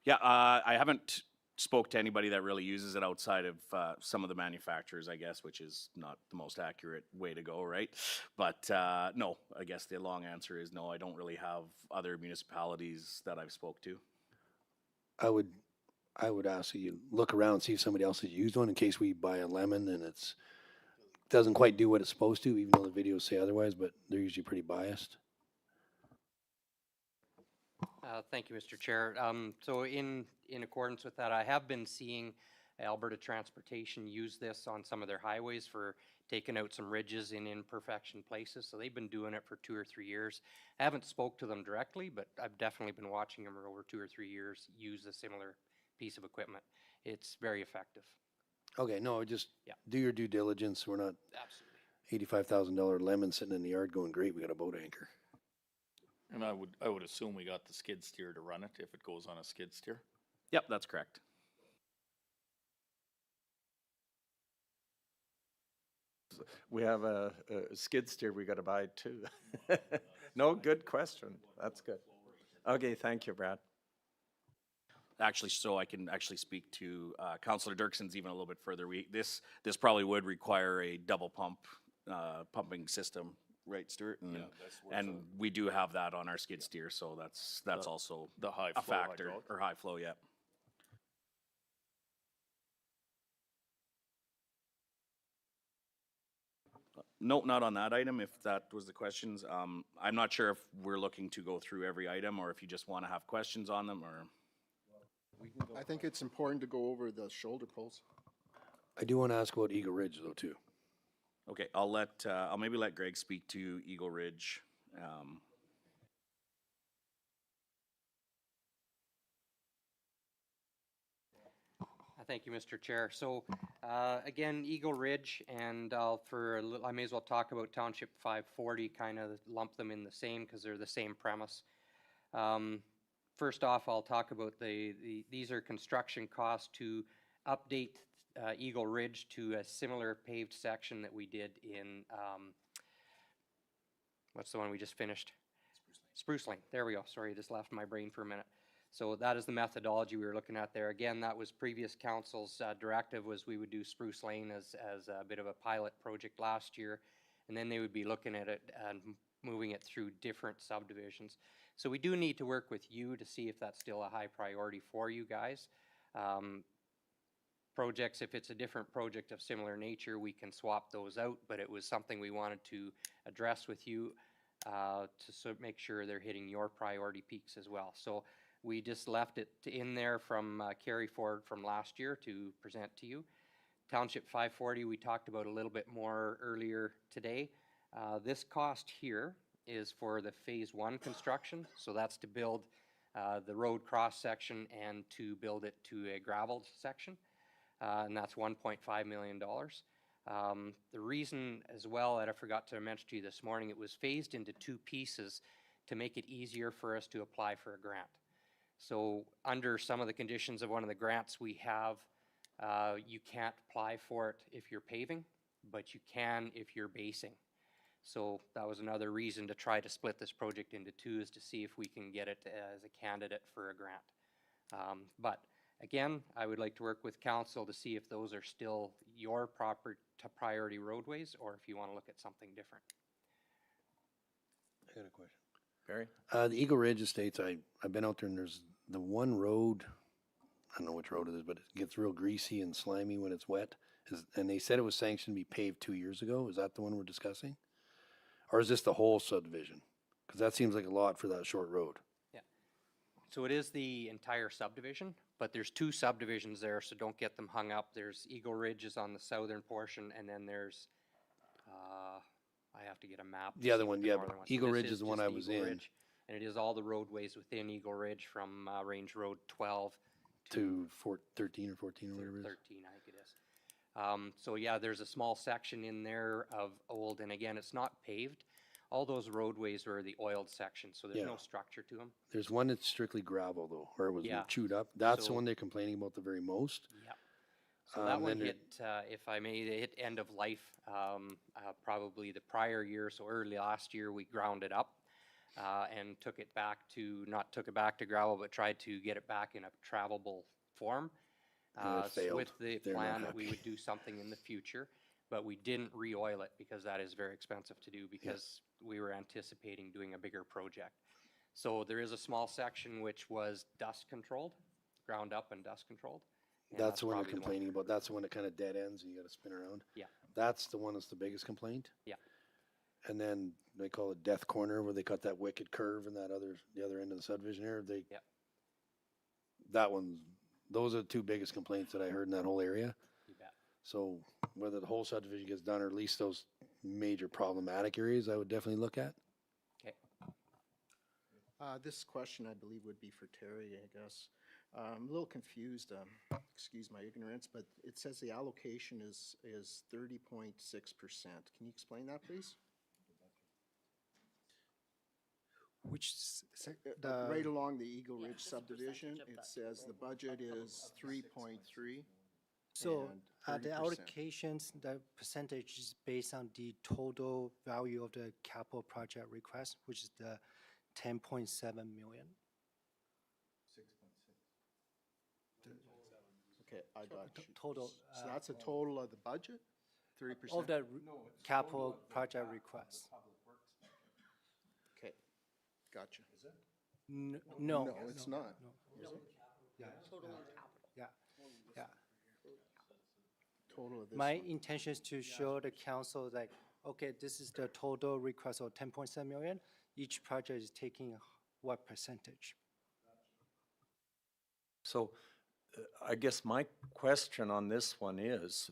Yeah, I haven't spoke to anybody that really uses it outside of some of the manufacturers, I guess, which is not the most accurate way to go, right? But no, I guess the long answer is no. I don't really have other municipalities that I've spoke to. I would ask that you look around and see if somebody else has used one in case we buy a lemon and it's doesn't quite do what it's supposed to, even though the videos say otherwise, but they're usually pretty biased. Thank you, Mr. Chair. So in accordance with that, I have been seeing Alberta Transportation use this on some of their highways for taking out some ridges in imperfection places. So they've been doing it for 2 or 3 years. I haven't spoke to them directly, but I've definitely been watching them over 2 or 3 years use a similar piece of equipment. It's very effective. Okay, no, just Yeah. do your due diligence. We're not Absolutely. $85,000 lemon sitting in the yard going, great, we got a boat anchor. And I would assume we got the skid steer to run it if it goes on a skid steer. Yep, that's correct. We have a skid steer we got to buy too. No, good question. That's good. Okay, thank you, Brad. Actually, so I can actually speak to Councillor Dirksen's even a little bit further. This probably would require a double pumping system, right, Stuart? And we do have that on our skid steer, so that's also The high a flow factor, hydraulic. or high flow, yeah. Nope, not on that item, if that was the questions. I'm not sure if we're looking to go through every item, or if you just want to have questions on them, or... I think it's important to go over the shoulder pulls. I do want to ask about Eagle Ridge though too. Okay, I'll maybe let Greg speak to Eagle Ridge. Thank you, Mr. Chair. So, again, Eagle Ridge, and I may as well talk about Township 540, kind of lump them in the same because they're the same premise. First off, I'll talk about these are construction costs to update Eagle Ridge to a similar paved section that we did in, what's the one we just finished? Spruce Lane. There we go. Sorry, this left my brain for a minute. So that is the methodology we were looking at there. Again, that was previous council's directive was we would do Spruce Lane as a bit of a pilot project last year, and then they would be looking at it and moving it through different subdivisions. So we do need to work with you to see if that's still a high priority for you guys. Projects, if it's a different project of similar nature, we can swap those out, but it was something we wanted to address with you to make sure they're hitting your priority peaks as well. So we just left it in there from carry forward from last year to present to you. Township 540 we talked about a little bit more earlier today. This cost here is for the phase 1 construction, so that's to build the road cross section and to build it to a gravel section, and that's $1.5 million. The reason as well that I forgot to mention to you this morning, it was phased into 2 pieces to make it easier for us to apply for a grant. So under some of the conditions of one of the grants we have, you can't apply for it if you're paving, but you can if you're basing. So that was another reason to try to split this project into 2, is to see if we can get it as a candidate for a grant. But again, I would like to work with council to see if those are still your proper priority roadways, or if you want to look at something different. I got a question. Barry? The Eagle Ridge Estates, I've been out there and there's the one road, I don't know which road it is, but it gets real greasy and slimy when it's wet. And they said it was sanctioned to be paved 2 years ago. Is that the one we're discussing? Or is this the whole subdivision? Because that seems like a lot for that short road. Yeah. So it is the entire subdivision, but there's 2 subdivisions there, so don't get them hung up. There's Eagle Ridge is on the southern portion, and then there's, I have to get a map. to The other see what one, the yeah, northern one- Eagle this Ridge is the one just I was Eagle in. Ridge, and it is all the roadways within Eagle Ridge from Range Road 12 To 13 or 14 or whatever it is. 13, I think it is. So yeah, there's a small section in there of old, and again, it's not paved. All those roadways are the oiled section, so there's Yeah. no structure to them. There's one that's strictly gravel though, or it was Yeah. chewed up. That's the So- one they're complaining about the very most. Yeah. So that one then hit, if I may, it hit end of life, probably the prior year, so early last year, we ground it up. And took it back to, not took it back to gravel, but tried to get it back in a travelable form. And it failed. With the They're not plan that we happy. would do something in the future, but we didn't re-oil it because that is very expensive to do because we were anticipating doing a bigger project. So there is a small section which was dust controlled, ground up and dust controlled. and That's the one they're probably complaining about. That's the one that kind of dead ends and you gotta spin around. Yeah. That's the one that's the biggest complaint. Yeah. And then they call it Death Corner where they cut that wicked curve and that the other end of the subdivision here. Yeah. That one, those are the two biggest complaints that I heard in that whole area. You bet. So whether the whole subdivision gets done or at least those major problematic areas, I would definitely look at. Okay. This question, I believe, would be for Terry, I guess. I'm a little confused, excuse my ignorance, but it says the allocation is 30.6%. Can you explain that, please? Which, Right along the Eagle Yeah, Ridge just a percentage subdivision, of it that says the budget is 3.3. so and the 30%. allocations, the percentage is based on the total value of the capital project request, which is the 10.7 million. Okay, I got you. Total, So that's a total of the budget? 30%? of the capital project request. Okay, gotcha. No. No, it's not. Yeah, Total and capital. yeah, yeah. Total of this My one. intention is to show the council like, okay, this is the total request of 10.7 million. Each project is taking what percentage? So I guess my question on this one is,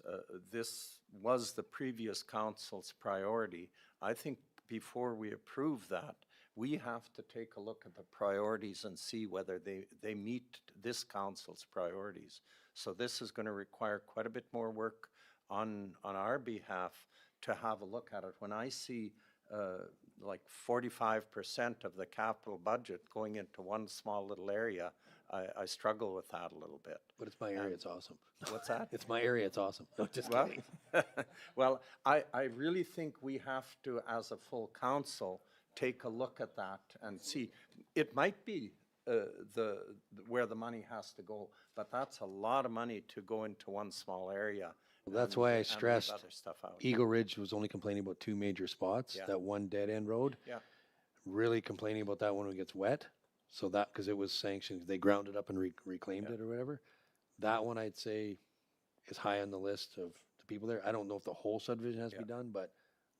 this was the previous council's priority. I think before we approve that, we have to take a look at the priorities and see whether they meet this council's priorities. So this is going to require quite a bit more work on our behalf to have a look at it. When I see like 45% of the capital budget going into one small little area, I struggle with that a little bit. But it's my area, it's awesome. What's that? It's my area, it's awesome. No, just Well, kidding. well, I really think we have to, as a full council, take a look at that and see. It might be where the money has to go, but that's a lot of money to go into one small area. That's and- why I and leave stressed other stuff out. Eagle Ridge was only complaining about two major spots, Yeah. that one dead end road. Yeah. Really complaining about that when it gets wet. So that, because it was sanctioned, they ground it up and reclaimed it or whatever. That one I'd say is high on the list of the people there. I don't know if the whole subdivision has to be done, but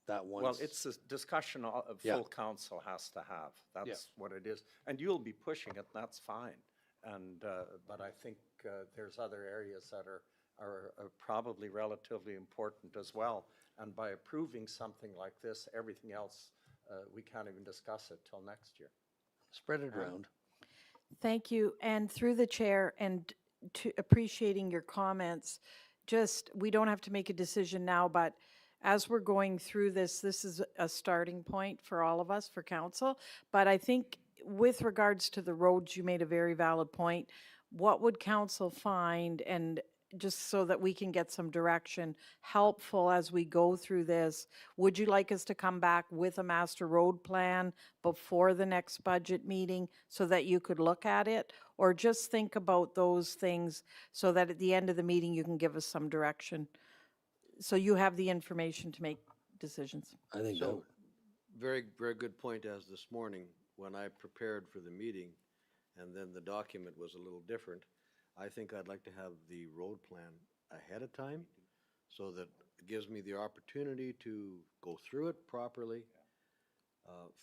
that one. Well, it's a discussion of Yeah. full council has to have. That's what it is. And you'll be pushing it, that's fine. And, but I think there's other areas that are probably relatively important as well. And by approving something like this, everything else, we can't even discuss it till next year. Spread it around. Thank you. And through the chair and to appreciating your comments, just, we don't have to make a decision now, but as we're going through this, this is a starting point for all of us, for council. But I think with regards to the roads, you made a very valid point. What would council find, and just so that we can get some direction, helpful as we go through this? Would you like us to come back with a master road plan before the next budget meeting so that you could look at it? Or just think about those things so that at the end of the meeting, you can give us some direction? So you have the information to make decisions. I think that, So, very, very good point as this morning, when I prepared for the meeting, and then the document was a little different, I think I'd like to have the road plan ahead of time, so that it gives me the opportunity to go through it properly,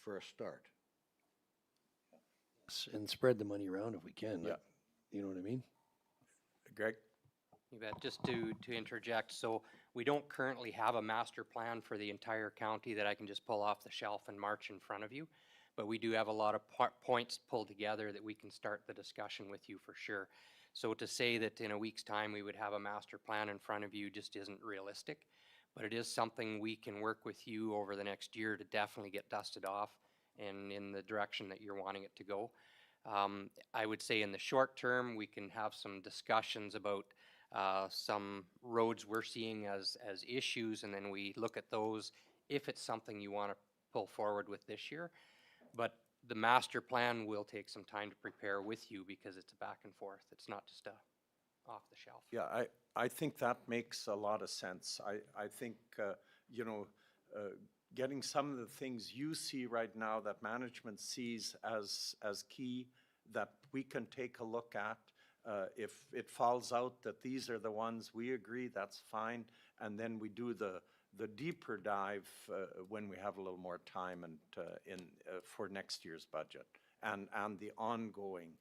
for a start. and spread the money around if we can. Yeah. You know what I mean? Greg? You bet. Just to interject, so we don't currently have a master plan for the entire county that I can just pull off the shelf and march in front of you. But we do have a lot of points pulled together that we can start the discussion with you for sure. So to say that in a week's time we would have a master plan in front of you just isn't realistic. But it is something we can work with you over the next year to definitely get dusted off and in the direction that you're wanting it to go. I would say in the short term, we can have some discussions about some roads we're seeing as issues, and then we look at those if it's something you want to pull forward with this year. But the master plan will take some time to prepare with you because it's a back and forth. It's not just a off the shelf. Yeah, I think that makes a lot of sense. I think, you know, getting some of the things you see right now that management sees as key that we can take a look at. If it falls out that these are the ones we agree, that's fine. And then we do the deeper dive when we have a little more time and for next year's budget and the ongoing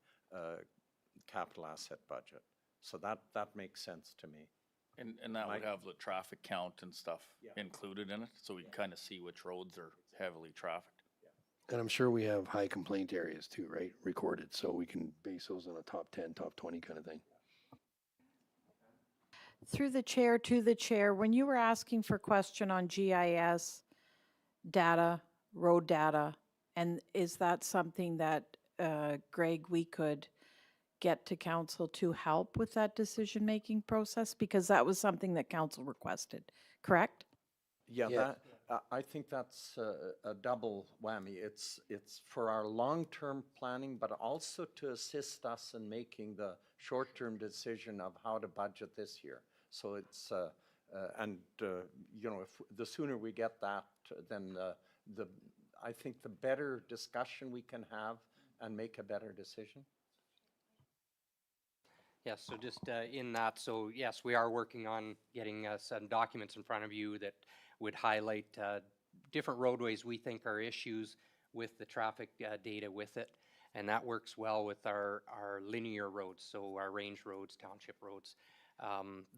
capital asset budget. So that makes sense to me. And that would have the traffic count and stuff included in it, so we can kind of see which roads are heavily trafficked. And I'm sure we have high complaint areas too, right? Recorded, so we can base those on a top 10, top 20 kind of thing. Through the chair to the chair, when you were asking for question on GIS data, road data, and is that something that, Greg, we could get to council to help with that decision-making process? Because that was something that council requested, correct? Yeah, Yeah. I think that's a double whammy. It's for our long-term planning, but also to assist us in making the short-term decision of how to budget this year. So it's, you know, if the sooner we get that, then I think the better discussion we can have and make a better decision. Yes, so just in that, so yes, we are working on getting some documents in front of you that would highlight different roadways we think are issues with the traffic data with it. And that works well with our linear roads, so our range roads, township roads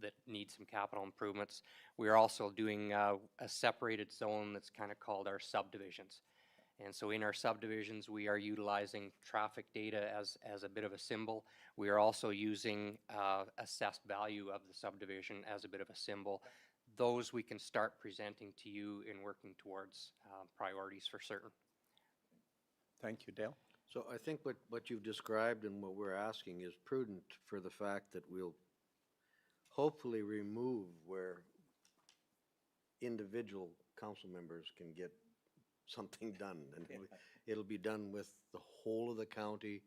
that need some capital improvements. We are also doing a separated zone that's kind of called our subdivisions. And so in our subdivisions, we are utilizing traffic data as a bit of a symbol. We are also using assessed value of the subdivision as a bit of a symbol. Those we can start presenting to you in working towards priorities for certain. Thank you, Dale. So I think what you've described and what we're asking is prudent for the fact that we'll hopefully remove where individual council members can get something done. And it'll be done with the whole of the county,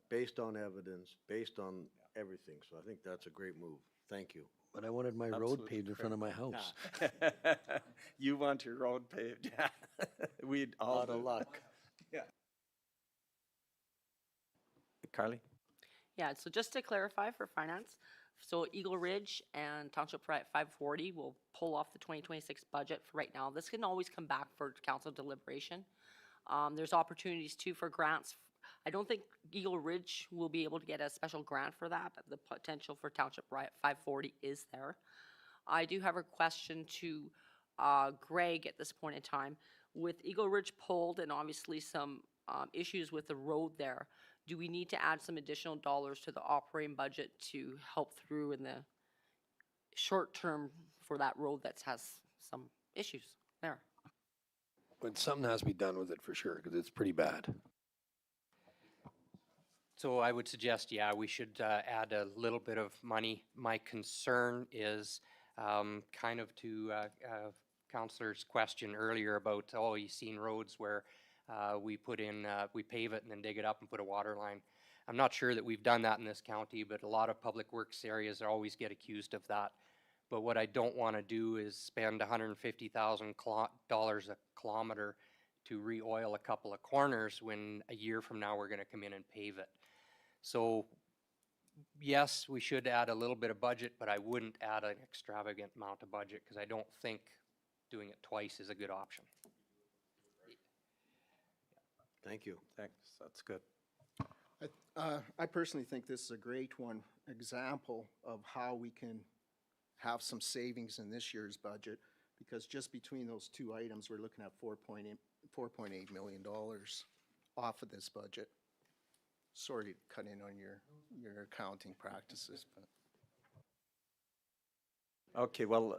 based on evidence, based on everything. So I think that's a great move. Thank you. But I wanted my road Absolutely paved in front of my house. You want your road paved, yeah. We'd all Out of do. luck. Yeah. Carly? Yeah, so just to clarify for finance, so Eagle Ridge and Township Right 540 will pull off the 2026 budget for right now. This can always come back for council deliberation. There's opportunities too for grants. I don't think Eagle Ridge will be able to get a special grant for that. The potential for Township Right 540 is there. I do have a question to Greg at this point in time. With Eagle Ridge pulled and obviously some issues with the road there, do we need to add some additional dollars to the operating budget to help through in the short term for that road that has some issues there? But something has to be done with it for sure, because it's pretty bad. So I would suggest, yeah, we should add a little bit of money. My concern is kind of to Councillor's question earlier about, oh, you've seen roads where we pave it and then dig it up and put a water line. I'm not sure that we've done that in this county, but a lot of public works areas always get accused of that. But what I don't want to do is spend $150,000 a kilometer to re-oil a couple of corners when a year from now we're going to come in and pave it. So yes, we should add a little bit of budget, but I wouldn't add an extravagant amount of budget because I don't think doing it twice is a good option. Thank you. Thanks, that's good. I personally think this is a great example of how we can have some savings in this year's budget, because just between those two items, we're looking at $4.8 million off of this budget. Sorry to cut in on your accounting practices, but. Okay, well,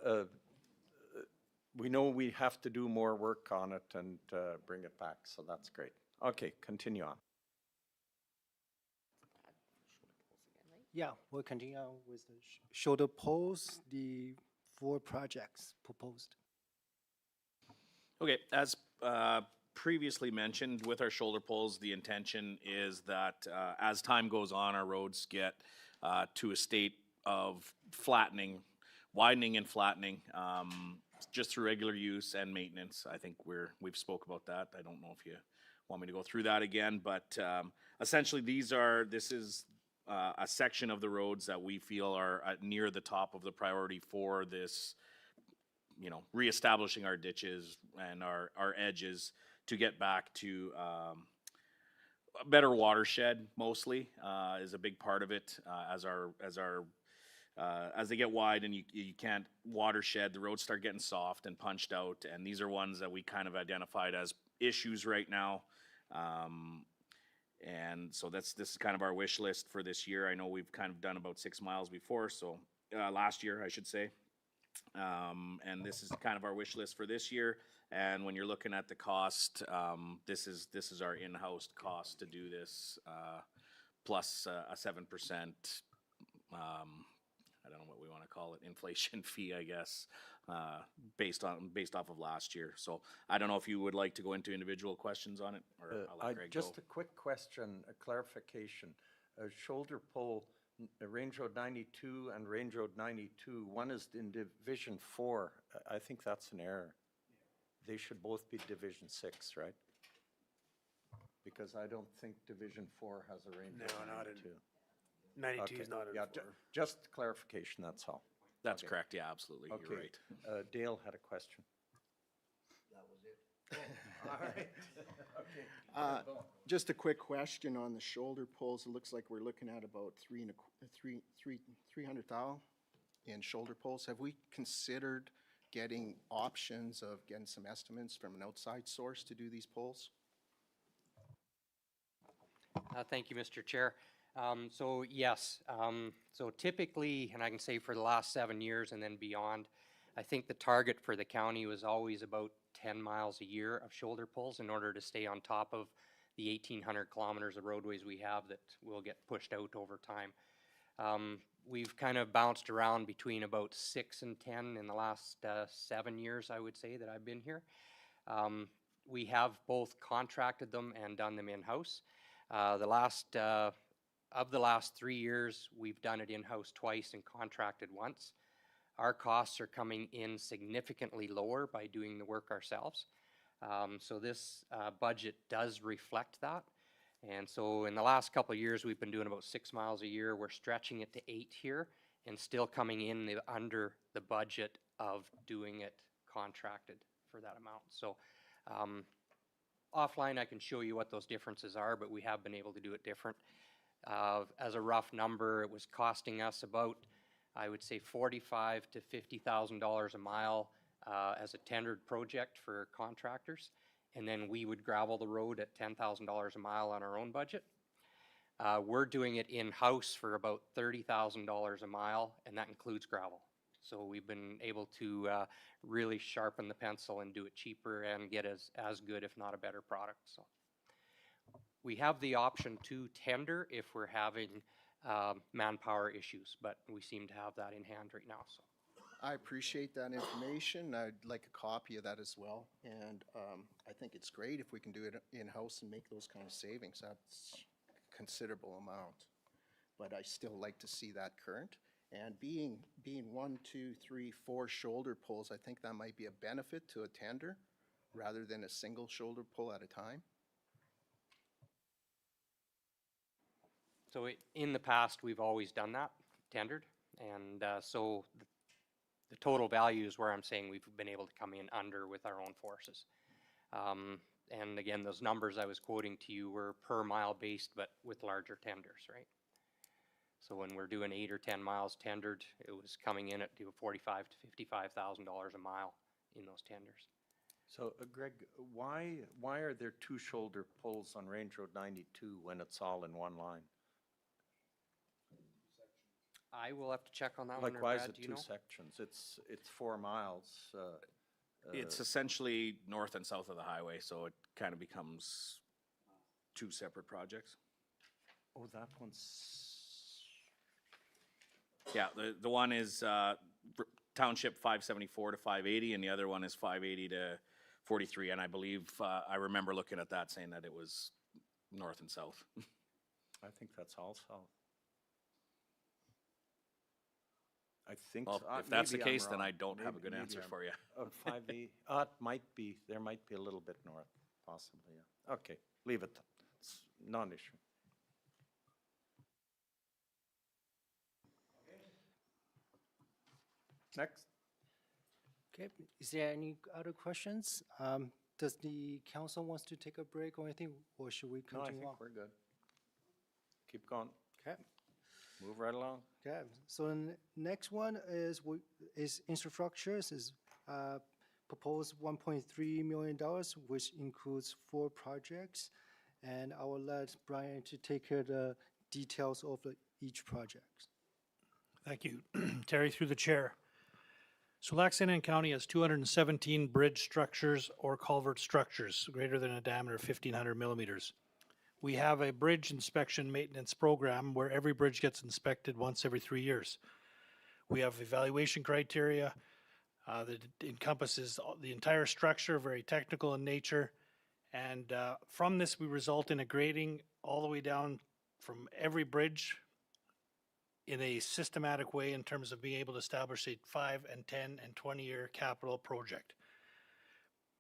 we know we have to do more work on it and bring it back, so that's great. Okay, continue on. Yeah, we'll continue on with the shoulder poles, the 4 projects proposed. Okay, as previously mentioned, with our shoulder poles, the intention is that as time goes on, our roads get to a state of flattening, widening and flattening, just through regular use and maintenance. I think we've spoke about that. I don't know if you want me to go through that again, but essentially this is a section of the roads that we feel are near the top of the priority for this, you know, reestablishing our ditches and our edges to get back to a better watershed. Mostly is a big part of it. As they get wide and you can't watershed, the roads start getting soft and punched out, and these are ones that we kind of identified as issues right now. And so this is kind of our wish list for this year. I know we've kind of done about 6 miles before, so last year I should say. And this is kind of our wish list for this year. And when you're looking at the cost, this is our in-house cost to do this, plus a 7%. I don't know what we want to call it, inflation fee, I guess, based off of last year. So I don't know if you would like to go into individual questions on it, or I'll let Greg go. Just a quick question, a clarification. Shoulder pole, Range Road 92 and Range Road 92, one is in Division 4. I think that's an error. They should both be Division 6, right? Because I don't think Division 4 has a Range Road 92. 92 is not in Yeah, 4. just clarification, that's all. That's correct, yeah, absolutely, you're Okay. right. Dale had a question. Just a quick question on the shoulder poles. It looks like we're looking at about 300,000 in shoulder poles. Have we considered getting options of getting some estimates from an outside source to do these poles? Thank you, Mr. Chair. So yes, so typically, and I can say for the last 7 years and then beyond, I think the target for the county was always about 10 miles a year of shoulder poles in order to stay on top of the 1,800 kilometers of roadways we have that will get pushed out over time. We've kind of bounced around between about 6 and 10 in the last 7 years, I would say, that I've been here. We have both contracted them and done them in-house. Of the last 3 years, we've done it in-house twice and contracted once. Our costs are coming in significantly lower by doing the work ourselves. So this budget does reflect that. And so in the last couple of years, we've been doing about 6 miles a year. We're stretching it to 8 here and still coming in under the budget of doing it contracted for that amount. So offline, I can show you what those differences are, but we have been able to do it different. As a rough number, it was costing us about, I would say, $45,000 to $50,000 a mile as a tendered project for contractors. And then we would gravel the road at $10,000 a mile on our own budget. We're doing it in-house for about $30,000 a mile, and that includes gravel. So we've been able to really sharpen the pencil and do it cheaper and get as good, if not a better product. So we have the option to tender if we're having manpower issues, but we seem to have that in hand right now. So I appreciate that information. I'd like a copy of that as well. And I think it's great if we can do it in-house and make those kind of savings. That's a considerable amount. But I still like to see that current. And being 1, 2, 3, 4 shoulder poles, I think that might be a benefit to a tender rather than a single shoulder pole at a time. So in the past, we've always done that, tendered. And so the total value is where I'm saying we've been able to come in under with our own forces. And again, those numbers I was quoting to you were per mile based, but with larger tenders, right? So when we're doing 8 or 10 miles tendered, it was coming in at $45,000 to $55,000 a mile in those tenders. So Greg, why are there two shoulder pulls on Range Road 92 when it's all in one line? I will have to check on that one, Like, or why is Brad, it do you two know? sections? It's 4 miles. It's essentially north and south of the highway, so it kind of becomes two separate projects. Oh, that one's, Yeah, the one is Township 574 to 580, and the other one is 580 to 43, and I believe, I remember looking at that saying that it was north and south. I think that's all south. I think, Well, so. if that's the Maybe I'm case, then I wrong. don't have a good Maybe answer I'm- for you. 580, it might be, there might be a little bit north, possibly, yeah. Okay, leave it. It's non-issue. Next. Okay, is there any other questions? Does the council wants to take a break or anything, or should we No, I continue think on? we're good. Keep going. Okay. Move right along. Okay, so the next one is infrastructures is proposed $1.3 million, which includes 4 projects. And I will let Brian to take care of the details of each project. Thank you. Terry, through the chair. So Lac Saint Anne County has 217 bridge structures or culvert structures greater than a diameter of 1,500 millimeters. We have a bridge inspection maintenance program where every bridge gets inspected once every 3 years. We have evaluation criteria that encompasses the entire structure, very technical in nature. And from this, we result in a grading all the way down from every bridge in a systematic way in terms of being able to establish a 5 and 10 and 20-year capital project.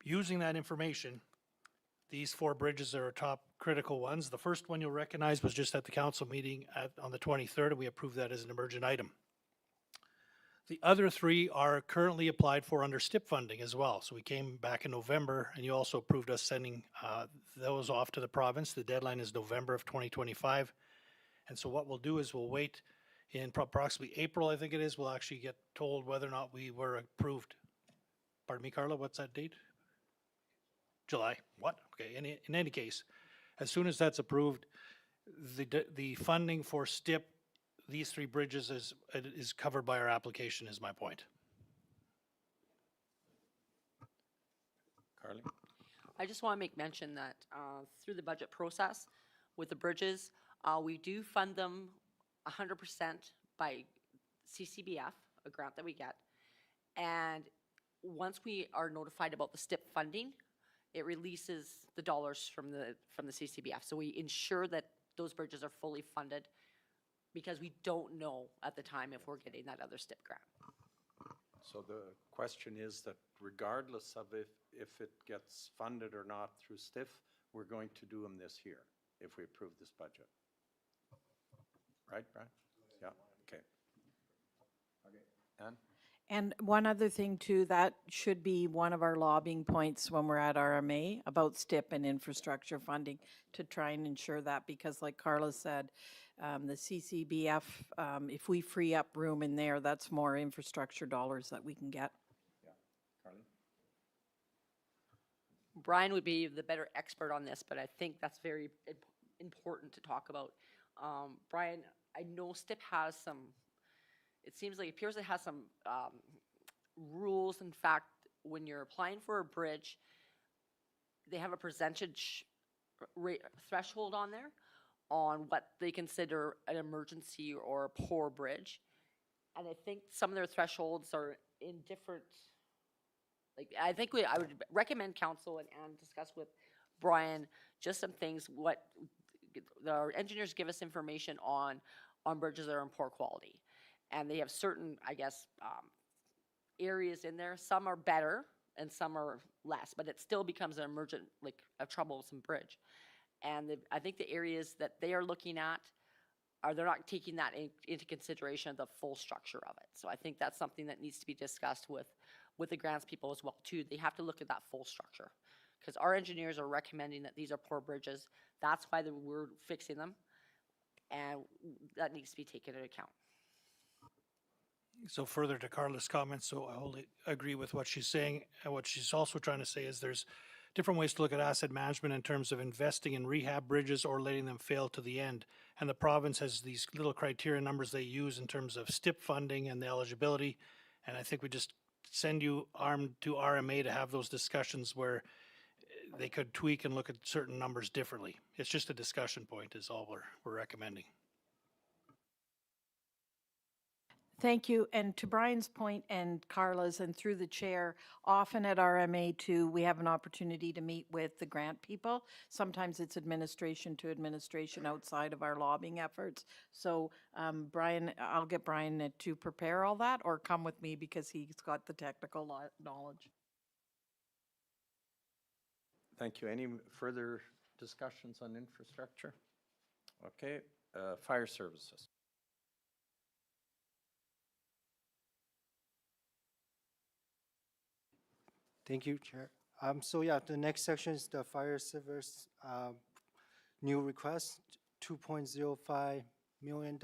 Using that information, these 4 bridges are our top critical ones. The first one you'll recognize was just at the council meeting on the 23rd, and we approved that as an emergent item. The other 3 are currently applied for under STIP funding as well. So we came back in November, and you also approved us sending those off to the province. The deadline is November of 2025. And so what we'll do is we'll wait in approximately April, I think it is, we'll actually get told whether or not we were approved. Pardon me, Carla, what's that date? July, what? Okay, in any case, as soon as that's approved, the funding for STIP, these 3 bridges is covered by our application, is my point. Carly? I just want to make mention that through the budget process with the bridges, we do fund them 100% by CCBF, a grant that we get. And once we are notified about the STIP funding, it releases the dollars from the CCBF. So we ensure that those bridges are fully funded because we don't know at the time if we're getting that other STIP grant. So the question is that regardless of if it gets funded or not through STIF, we're going to do them this year if we approve this budget. Right, Brian? Yeah, okay. Okay, Ann? And one other thing too, that should be one of our lobbying points when we're at RMA about STIP and infrastructure funding to try and ensure that, because like Carla said, the CCBF, if we free up room in there, that's more infrastructure dollars that we can get. Yeah, Carly? Brian would be the better expert on this, but I think that's very important to talk about. Brian, I know STIP has some, it appears it has some rules. In fact, when you're applying for a bridge, they have a percentage threshold on there on what they consider an emergency or a poor bridge. And I think some of their thresholds are in different, like, I think I would recommend council and discuss with Brian just some things, what our engineers give us information on bridges that are in poor quality. And they have certain, I guess, areas in there. Some are better and some are less, but it still becomes an emergent, like a troublesome bridge. And I think the areas that they are looking at they're not taking that into consideration, the full structure of it. So I think that's something that needs to be discussed with the grants people as well too. They have to look at that full structure, because our engineers are recommending that these are poor bridges. That's why we're fixing them, and that needs to be taken into account. So further to Carla's comments, so I wholly agree with what she's saying. And what she's also trying to say is there's different ways to look at asset management in terms of investing in rehab bridges or letting them fail to the end. And the province has these little criteria numbers they use in terms of STIP funding and the eligibility. And I think we just send you armed to RMA to have those discussions where they could tweak and look at certain numbers differently. It's just a discussion point is all we're recommending. Thank you. And to Brian's point and Carla's and through the chair, often at RMA too, we have an opportunity to meet with the grant people. Sometimes it's administration to administration outside of our lobbying efforts. So Brian, I'll get Brian to prepare all that or come with me because he's got the technical knowledge. Thank you. Any further discussions on infrastructure? Okay, fire services. Thank you, Chair. So yeah, the next section is the fire service new request, $2.05 million,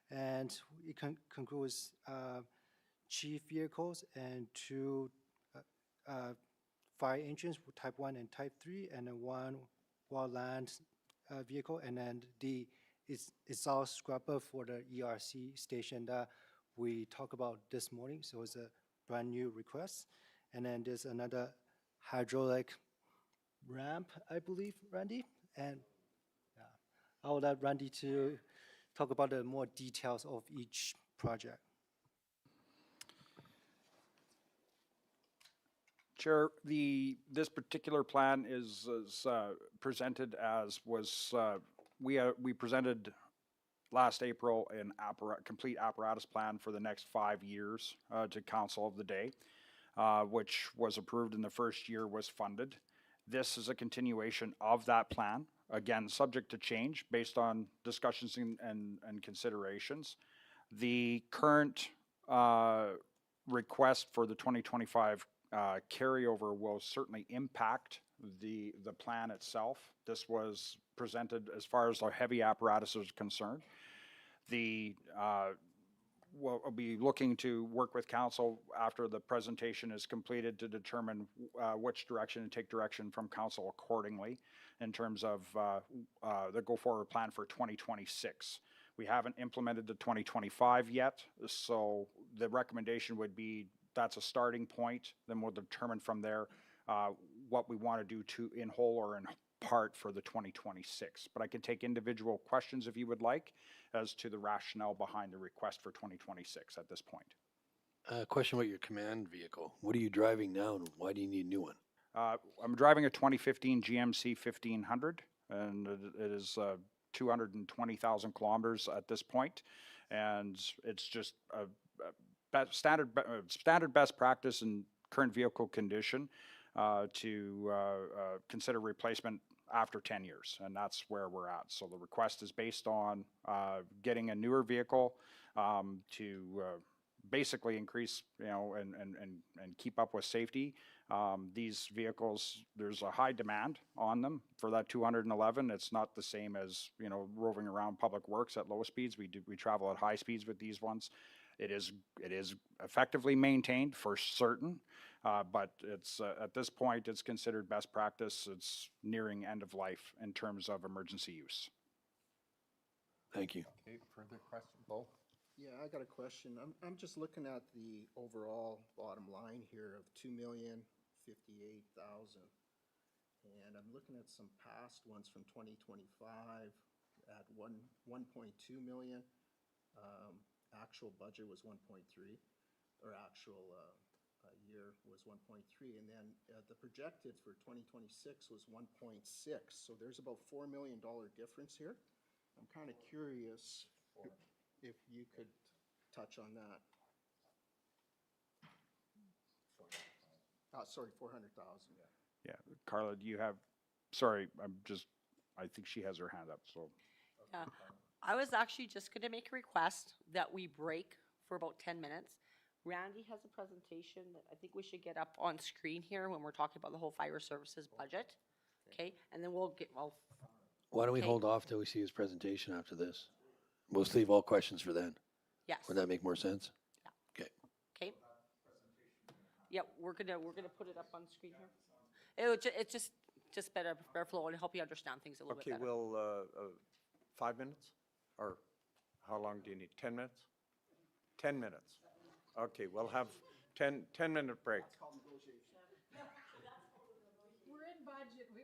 and it concludes chief vehicles and 2 fire engines, type 1 and type 3, and then 1 wildland vehicle, and then it's all scrubber for the ERC station that we talked about this morning. So it's a brand new request. And then there's another hydraulic ramp, I believe, Randy. And yeah, I will let Randy to talk about the more details of each project. Chair, this particular plan is presented as we presented last April an complete apparatus plan for the next 5 years to Council of the Day, which was approved in the first year, was funded. This is a continuation of that plan, again, subject to change based on discussions and considerations. The current request for the 2025 carryover will certainly impact the plan itself. This was presented as far as our heavy apparatus is concerned. We'll be looking to work with council after the presentation is completed to determine which direction and take direction from council accordingly in terms of the go-forward plan for 2026. We haven't implemented the 2025 yet, so the recommendation would be that's a starting point. Then we'll determine from there what we want to do in whole or in part for the 2026. But I can take individual questions if you would like as to the rationale behind the request for 2026 at this point. Question about your command vehicle. What are you driving now and why do you need a new one? I'm driving a 2015 GMC 1500 and it is 220,000 kilometers at this point, and it's just a standard best practice in current vehicle condition to consider replacement after 10 years, and that's where we're at. So the request is based on getting a newer vehicle to basically increase, and keep up with safety. These vehicles, there's a high demand on them for that 211. It's not the same as, roving around public works at low speeds. We travel at high speeds with these ones. It is effectively maintained for certain, but it's at this point it's considered best practice. It's nearing end of life in terms of emergency use. Thank you. Okay, further question, Bo? Yeah, I got a question. I'm just looking at the overall bottom line here of $2,058,000. And I'm looking at some past ones from 2025 at 1.2 million. Actual budget was 1.3, or actual year was 1.3, and then the projected for 2026 was 1.6. So there's about $4 million difference here. I'm kind of curious if you could touch on that. Sorry, 400,000. Yeah, Carla, do you have? Sorry, I think she has her hand up. So. Yeah. I was actually just going to make a request that we break for about 10 minutes. Randy has a presentation that I think we should get up on screen here when we're talking about the whole fire services budget. Okay, and then Why don't we hold off till we see his presentation after this? We'll leave all questions for then. Yes. Would that make more sense? Yep, we're gonna put it up on the screen here. It's just better flow and help you understand things a little bit Okay, better. will, 5 minutes? Or how long do you need? 10 minutes? 10 minutes. Okay, we'll have 10-minute break. We're in budget, we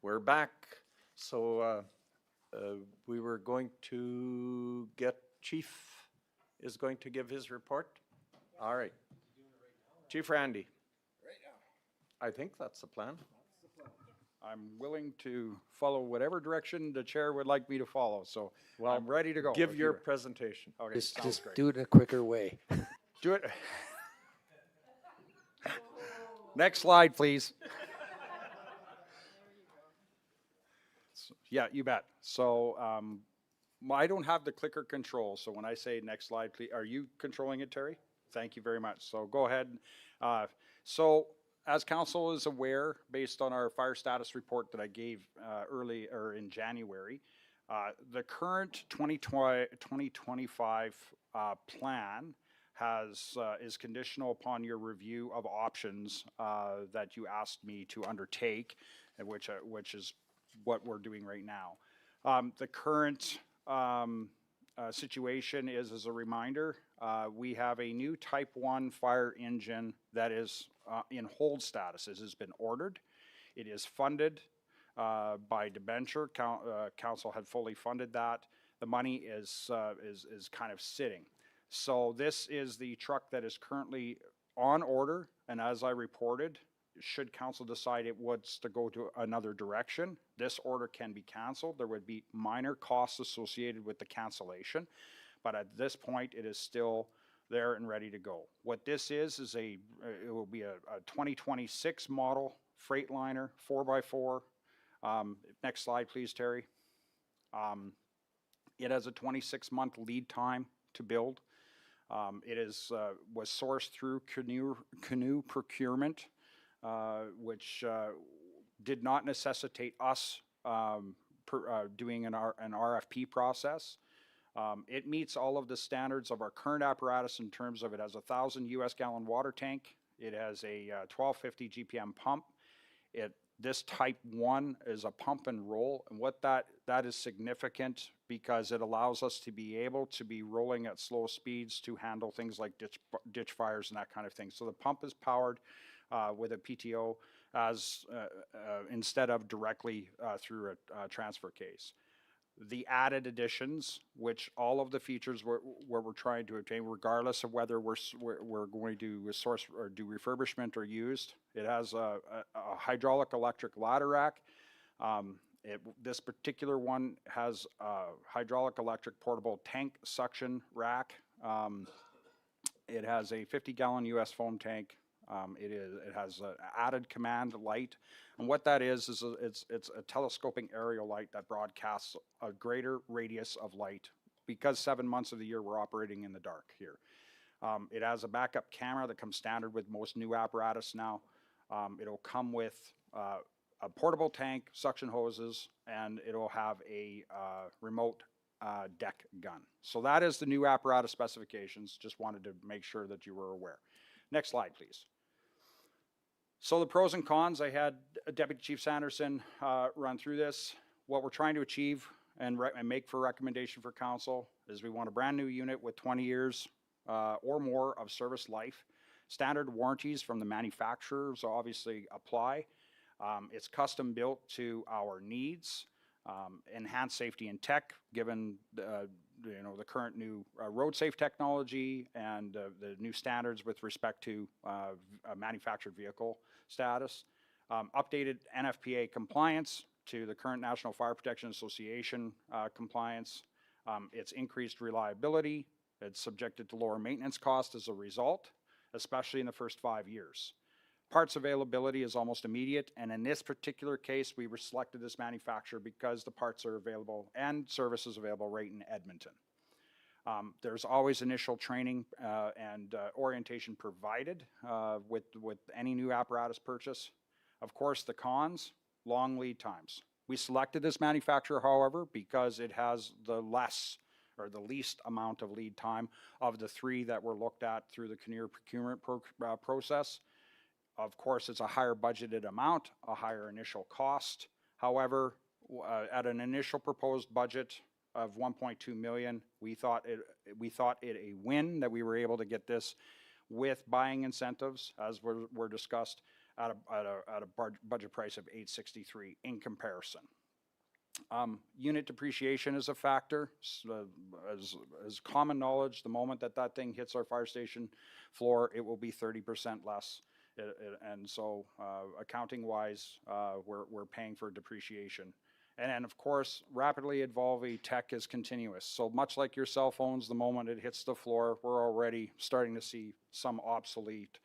We're back. So we were going to get, Chief is going to give his report? All right. Chief Randy. I think that's the plan. I'm willing to follow whatever direction the chair would like me to follow, so Well, I'm ready to go. Give if your you're- presentation. Okay, Just, sounds just great. do it in a quicker way. Do it. Next slide, please. Yeah, you bet. So I don't have the clicker control, so when I say next slide, please, are you controlling it, Terry? Thank you very much. So go ahead. So as council is aware, based on our fire status report that I gave earlier in January, the current 2025 plan is conditional upon your review of options that you asked me to undertake, and which is what we're doing right now. The current situation is, as a reminder, we have a new Type 1 fire engine that is in hold status. It has been ordered. It is funded by debenture. Council had fully funded that. The money is kind of sitting. So this is the truck that is currently on order, and as I reported, should council decide it wants to go to another direction, this order can be canceled. There would be minor costs associated with the cancellation, but at this point, it is still there and ready to go. What this is it will be a 2026 model Freightliner 4x4. Next slide, please, Terry. It has a 26-month lead time to build. It was sourced through Canoe Procurement, which did not necessitate us doing an RFP process. It meets all of the standards of our current apparatus in terms of it has a 1,000 US gallon water tank. It has a 1250 GPM pump. This Type 1 is a pump and roll, and what that is significant because it allows us to be able to be rolling at slow speeds to handle things like ditch fires and that kind of thing. So the pump is powered with a PTO instead of directly through a transfer case. The added additions, which all of the features we're trying to obtain, regardless of whether we're going to source or do refurbishment or used. It has a hydraulic electric ladder rack. This particular one has a hydraulic electric portable tank suction rack. It has a 50-gallon US foam tank. It has an added command light. And what that is it's a telescoping aerial light that broadcasts a greater radius of light because 7 months of the year we're operating in the dark here. It has a backup camera that comes standard with most new apparatus now. It'll come with a portable tank, suction hoses, and it'll have a remote deck gun. So that is the new apparatus specifications. Just wanted to make sure that you were aware. Next slide, please. So the pros and cons, I had Deputy Chief Sanderson run through this. What we're trying to achieve and make for recommendation for council is we want a brand new unit with 20 years or more of service life. Standard warranties from the manufacturers obviously apply. It's custom built to our needs. Enhanced safety and tech, given the current new road safe technology and the new standards with respect to manufactured vehicle status. Updated NFPA compliance to the current National Fire Protection Association compliance. It's increased reliability. It's subjected to lower maintenance costs as a result, especially in the first 5 years. Parts availability is almost immediate, and in this particular case, we selected this manufacturer because the parts are available and services available right in Edmonton. There's always initial training and orientation provided with any new apparatus purchase. Of course, the cons, long lead times. We selected this manufacturer, however, because it has the least amount of lead time of the three that were looked at through the Kinnear procurement process. Of course, it's a higher budgeted amount, a higher initial cost. However, at an initial proposed budget of 1.2 million, we thought it a win that we were able to get this with buying incentives, as were discussed, at a budget price of 863 in comparison. Unit depreciation is a factor. As common knowledge, the moment that thing hits our fire station floor, it will be 30% less. And so accounting-wise, we're paying for depreciation. And then, of course, rapidly evolving tech is continuous. So much like your cell phones, the moment it hits the floor, we're already starting to see some obsolete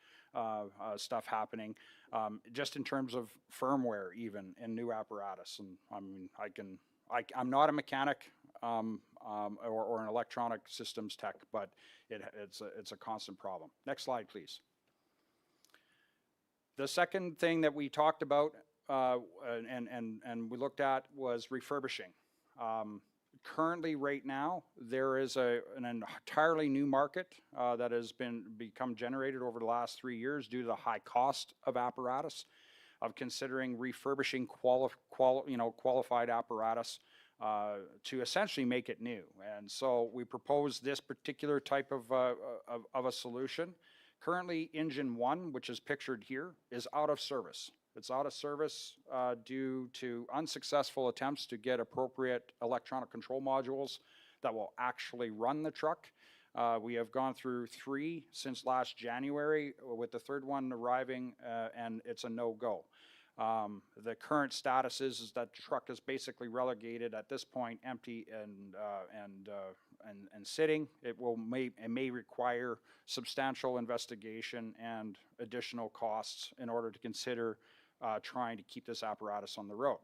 stuff happening, just in terms of firmware even in new apparatus. And I mean, I'm not a mechanic or an electronic systems tech, but it's a constant problem. Next slide, please. The second thing that we talked about and we looked at was refurbishing. Currently, right now, there is an entirely new market that has become generated over the last 3 years due to the high cost of apparatus, of considering refurbishing qualified apparatus to essentially make it new. And so we proposed this particular type of a solution. Currently, Engine 1, which is pictured here, is out of service. It's out of service due to unsuccessful attempts to get appropriate electronic control modules that will actually run the truck. We have gone through 3 since last January, with the third one arriving, and it's a no-go. The current status is that the truck is basically relegated at this point, empty and sitting. It may require substantial investigation and additional costs in order to consider trying to keep this apparatus on the road.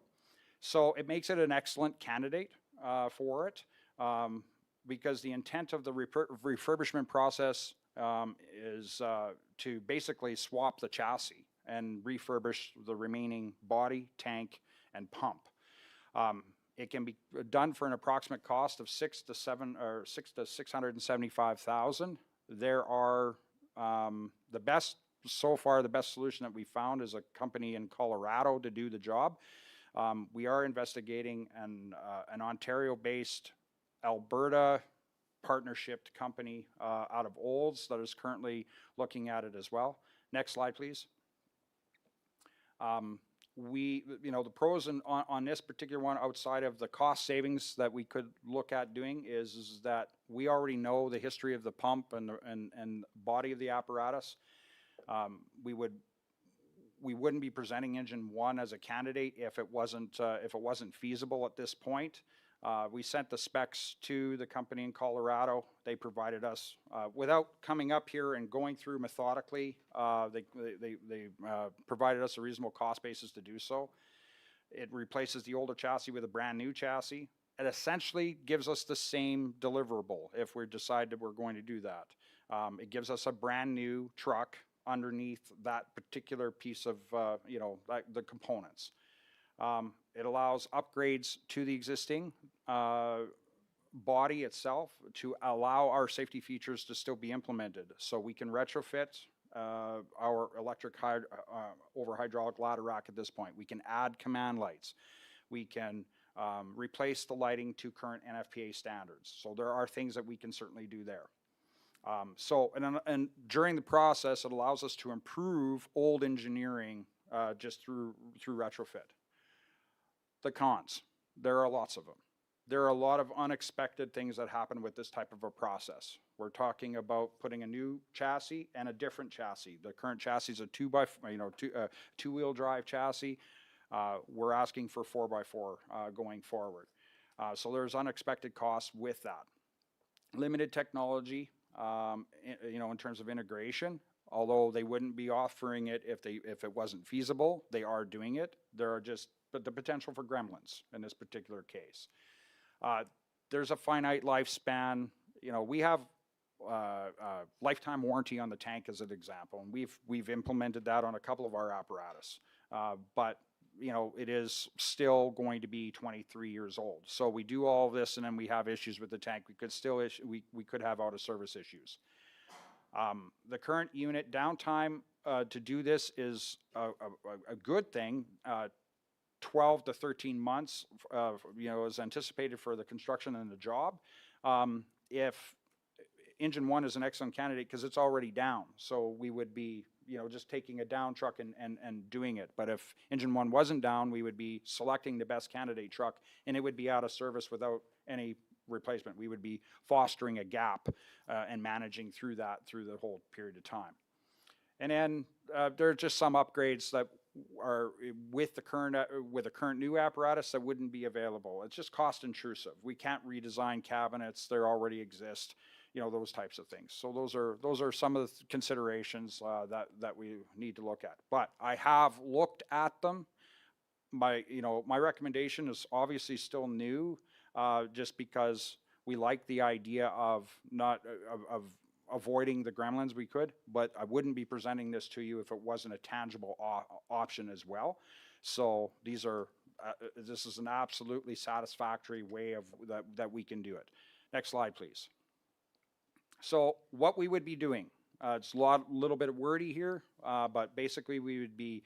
So it makes it an excellent candidate for it, because the intent of the refurbishment process is to basically swap the chassis and refurbish the remaining body, tank, and pump. It can be done for an approximate cost of $600,000 to $675,000. There are the best solution that we found is a company in Colorado to do the job. We are investigating an Ontario-based Alberta partnership company out of Olds that is currently looking at it as well. Next slide, please. The pros on this particular one, outside of the cost savings that we could look at doing, is that we already know the history of the pump and body of the apparatus. We wouldn't be presenting Engine 1 as a candidate if it wasn't feasible at this point. We sent the specs to the company in Colorado. They provided us, without coming up here and going through methodically, they provided us a reasonable cost basis to do so. It replaces the older chassis with a brand new chassis. It essentially gives us the same deliverable if we decide that we're going to do that. It gives us a brand new truck underneath that particular piece of, the components. It allows upgrades to the existing body itself to allow our safety features to still be implemented. So we can retrofit our electric over hydraulic ladder rack at this point. We can add command lights. We can replace the lighting to current NFPA standards. So there are things that we can certainly do there. And during the process, it allows us to improve old engineering just through retrofit. The cons, there are lots of them. There are a lot of unexpected things that happen with this type of a process. We're talking about putting a new chassis and a different chassis. The current chassis is a two-wheel drive chassis. We're asking for 4x4 going forward. So there's unexpected costs with that. Limited technology, in terms of integration. Although they wouldn't be offering it if it wasn't feasible, they are doing it. There are just the potential for gremlins in this particular case. There's a finite lifespan. We have lifetime warranty on the tank as an example, and we've implemented that on a couple of our apparatus. But it is still going to be 23 years old. So we do all of this, and then we have issues with the tank. We could still we could have out of service issues. The current unit downtime to do this is a good thing. 12 to 13 months, is anticipated for the construction and the job. If engine one is an excellent candidate because it's already down, so we would be, just taking a down truck and doing it. But if engine one wasn't down, we would be selecting the best candidate truck, and it would be out of service without any replacement. We would be fostering a gap and managing through the whole period of time. And then there are just some upgrades that are with the current new apparatus that wouldn't be available. It's just cost intrusive. We can't redesign cabinets; they already exist. Those types of things. So those are some of the considerations that we need to look at. But I have looked at them. My recommendation is obviously still new, just because we like the idea of avoiding the gremlins we could, but I wouldn't be presenting this to you if it wasn't a tangible option as well. So this is an absolutely satisfactory way of that we can do it. Next slide, please. So what we would be doing, it's a little bit wordy here, but basically we would be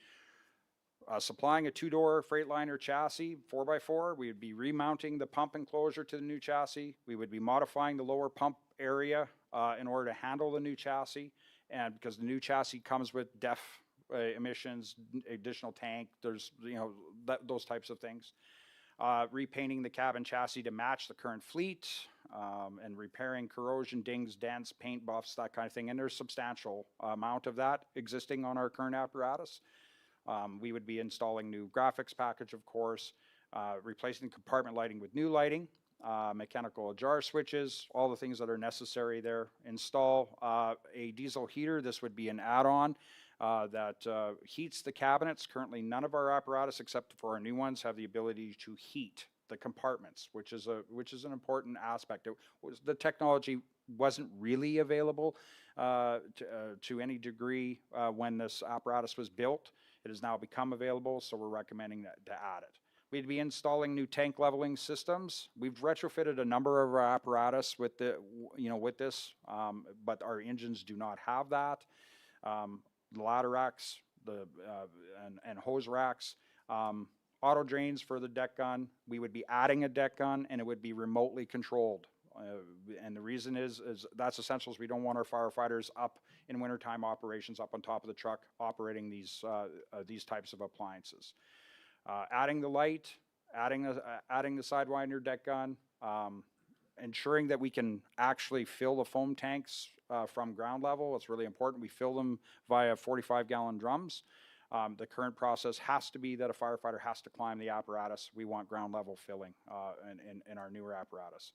supplying a two-door Freightliner chassis, 4x4. We would be remounting the pump enclosure to the new chassis. We would be modifying the lower pump area in order to handle the new chassis, and because the new chassis comes with DEF emissions, additional tank, there's those types of things. Repainting the cabin chassis to match the current fleet, and repairing corrosion, dings, dents, paint buffs, that kind of thing. And there's substantial amount of that existing on our current apparatus. We would be installing new graphics package, of course, replacing compartment lighting with new lighting, mechanical ajar switches, all the things that are necessary there. Install a diesel heater. This would be an add-on that heats the cabinets. Currently, none of our apparatus, except for our new ones, have the ability to heat the compartments, which is an important aspect. The technology wasn't really available to any degree when this apparatus was built. It has now become available, so we're recommending to add it. We'd be installing new tank leveling systems. We've retrofitted a number of our apparatus with this, but our engines do not have that. The ladder racks, and hose racks, auto drains for the deck gun. We would be adding a deck gun, and it would be remotely controlled. And the reason is that's essential. We don't want our firefighters up in wintertime operations up on top of the truck operating these types of appliances. Adding the light, adding the Sidewinder deck gun, ensuring that we can actually fill the foam tanks from ground level. It's really important. We fill them via 45-gallon drums. The current process has to be that a firefighter has to climb the apparatus. We want ground level filling in our newer apparatus.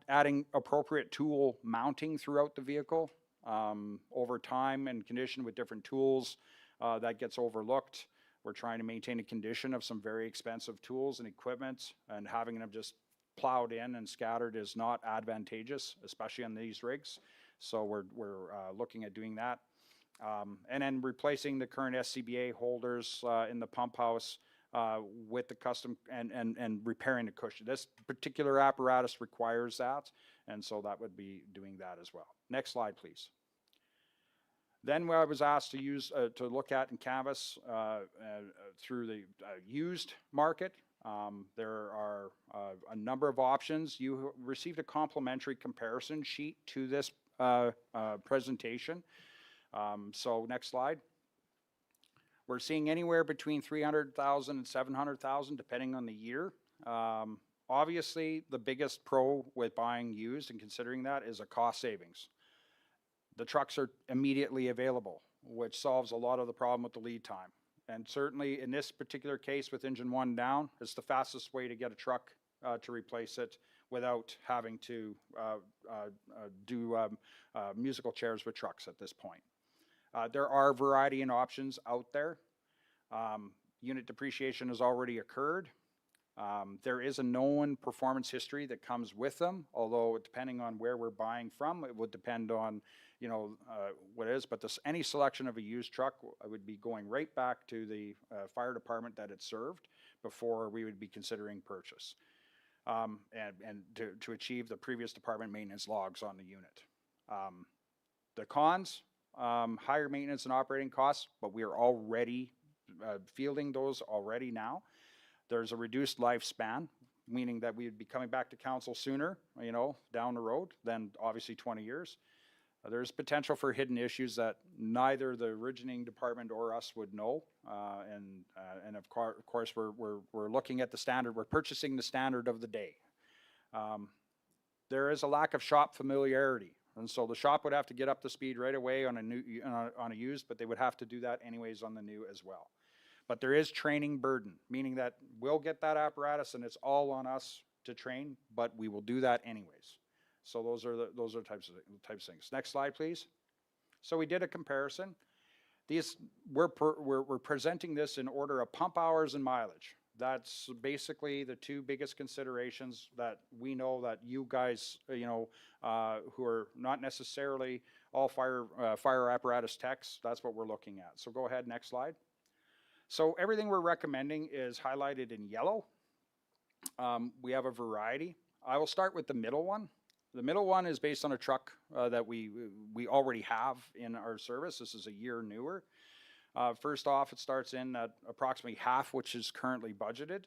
Adding appropriate tool mounting throughout the vehicle over time and condition with different tools, that gets overlooked. We're trying to maintain a condition of some very expensive tools and equipment, and having them just plowed in and scattered is not advantageous, especially on these rigs. So we're looking at doing that. And then replacing the current SCBA holders in the pump house with the custom and repairing the cushion. This particular apparatus requires that, and so that would be doing that as well. Next slide, please. Then I was asked to use to look at and canvass through the used market. There are a number of options. You received a complimentary comparison sheet to this presentation. So next slide. We're seeing anywhere between 300,000 and 700,000 depending on the year. Obviously, the biggest pro with buying used and considering that is a cost savings. The trucks are immediately available, which solves a lot of the problem with the lead time. And certainly in this particular case with engine one down, it's the fastest way to get a truck to replace it without having to do musical chairs with trucks at this point. There are a variety and options out there. Unit depreciation has already occurred. There is a known performance history that comes with them, although depending on where we're buying from, it would depend on, you know, what it is. But any selection of a used truck would be going right back to the fire department that it served before we would be considering purchase, and to achieve the previous department maintenance logs on the unit. The cons, higher maintenance and operating costs, but we are already fielding those already now. There's a reduced lifespan, meaning that we would be coming back to council sooner, you know, down the road than obviously 20 years. There's potential for hidden issues that neither the originating department or us would know. And of course, we're looking at the standard, we're purchasing the standard of the day. There is a lack of shop familiarity. And so the shop would have to get up to speed right away on a new, on a used, but they would have to do that anyways on the new as well. But there is training burden, meaning that we'll get that apparatus and it's all on us to train, but we will do that anyways. So those are types of things. Next slide, please. So we did a comparison. These we're presenting this in order of pump hours and mileage. That's basically the two biggest considerations that we know that you guys, you know, who are not necessarily all fire apparatus techs, that's what we're looking at. So go ahead, next slide. So everything we're recommending is highlighted in yellow. We have a variety. I will start with the middle one. The middle one is based on a truck that we already have in our service. This is a year newer. First off, it starts in at approximately half, which is currently budgeted.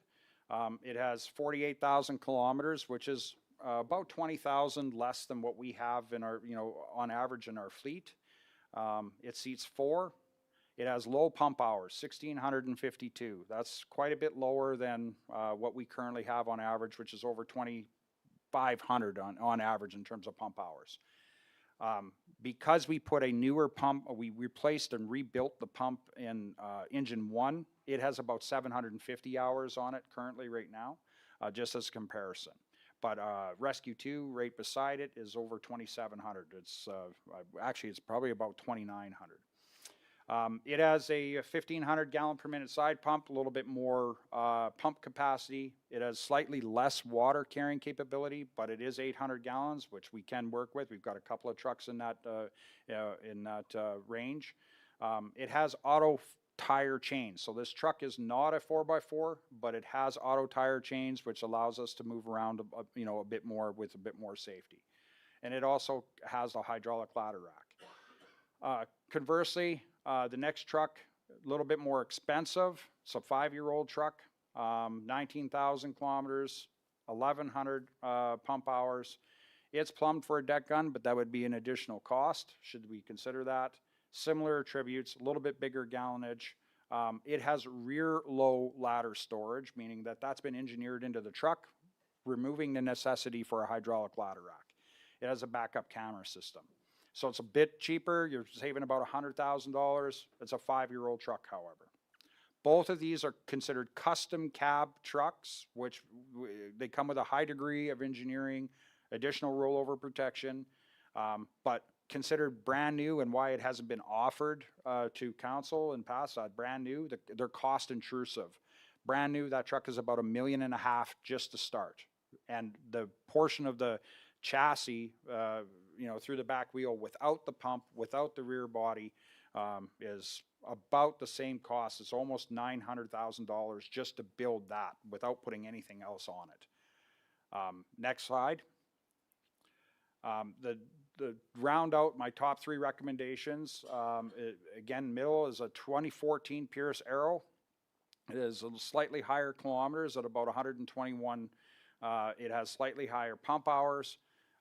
It has 48,000 kilometers, which is about 20,000 less than what we have in our, you know, on average in our fleet. It seats 4. It has low pump hours, 1,652. That's quite a bit lower than what we currently have on average, which is over 2,500 on average in terms of pump hours. Because we put a newer pump, we replaced and rebuilt the pump in engine 1, it has about 750 hours on it currently right now, just as a comparison. But Rescue 2 right beside it is over 2,700. It's actually, it's probably about 2,900. It has a 1,500 gallon per minute side pump, a little bit more pump capacity. It has slightly less water carrying capability, but it is 800 gallons, which we can work with. We've got a couple of trucks in that range. It has auto tire chains. So this truck is not a 4x4, but it has auto tire chains, which allows us to move around, a bit more with a bit more safety. And it also has a hydraulic ladder rack. Conversely, the next truck, a little bit more expensive. It's a 5-year-old truck, 19,000 kilometers, 1,100 pump hours. It's plumbed for a deck gun, but that would be an additional cost, should we consider that. Similar attributes, a little bit bigger gallonage. It has rear low ladder storage, meaning that that's been engineered into the truck, removing the necessity for a hydraulic ladder rack. It has a backup camera system. So it's a bit cheaper. You're saving about $100,000. It's a 5-year-old truck, however. Both of these are considered custom cab trucks, which they come with a high degree of engineering, additional rollover protection, but considered brand new, and why it hasn't been offered to council in past, brand new, they're cost intrusive. Brand new, that truck is about $1.5 million just to start. And the portion of the chassis, through the back wheel without the pump, without the rear body, is about the same cost. It's almost $900,000 just to build that without putting anything else on it. Next slide. The round out my top 3 recommendations, again, middle is a 2014 Pierce Arrow. It is a slightly higher kilometers at about 121. It has slightly higher pump hours.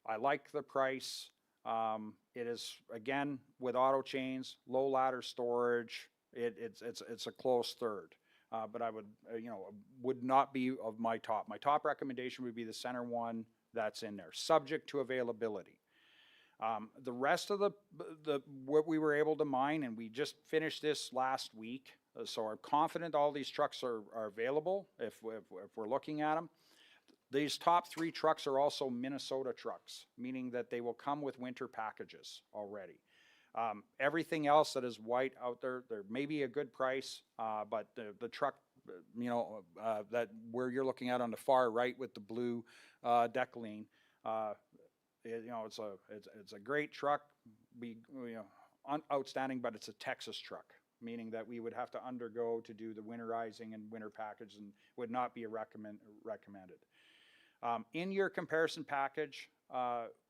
I like the price. It is, again, with auto chains, low ladder storage. It's a close third. But I would not be of my top. My top recommendation would be the center one that's in there, subject to availability. The rest of what we were able to mine, and we just finished this last week, so I'm confident all these trucks are available if we're looking at them. These top 3 trucks are also Minnesota trucks, meaning that they will come with winter packages already. Everything else that is white out there may be a good price, but the truck, that where you're looking at on the far right with the blue decaline, it's a great truck, outstanding, but it's a Texas truck, meaning that we would have to undergo to do the winterizing and winter package, and would not be recommended. In your comparison package,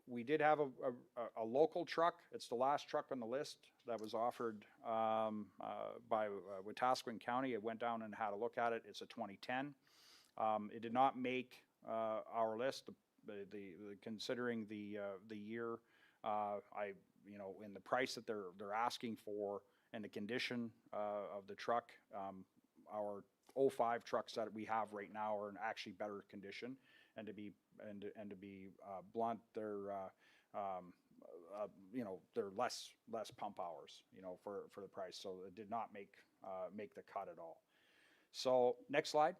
we did have a local truck. It's the last truck on the list that was offered by Wetaskiwin County. I went down and had a look at it. It's a 2010. It did not make our list. Considering the year, in the price that they're asking for and the condition of the truck, our 05 trucks that we have right now are in actually better condition. And to be blunt, they're less pump hours, for the price. So it did not make the cut at all. So next slide.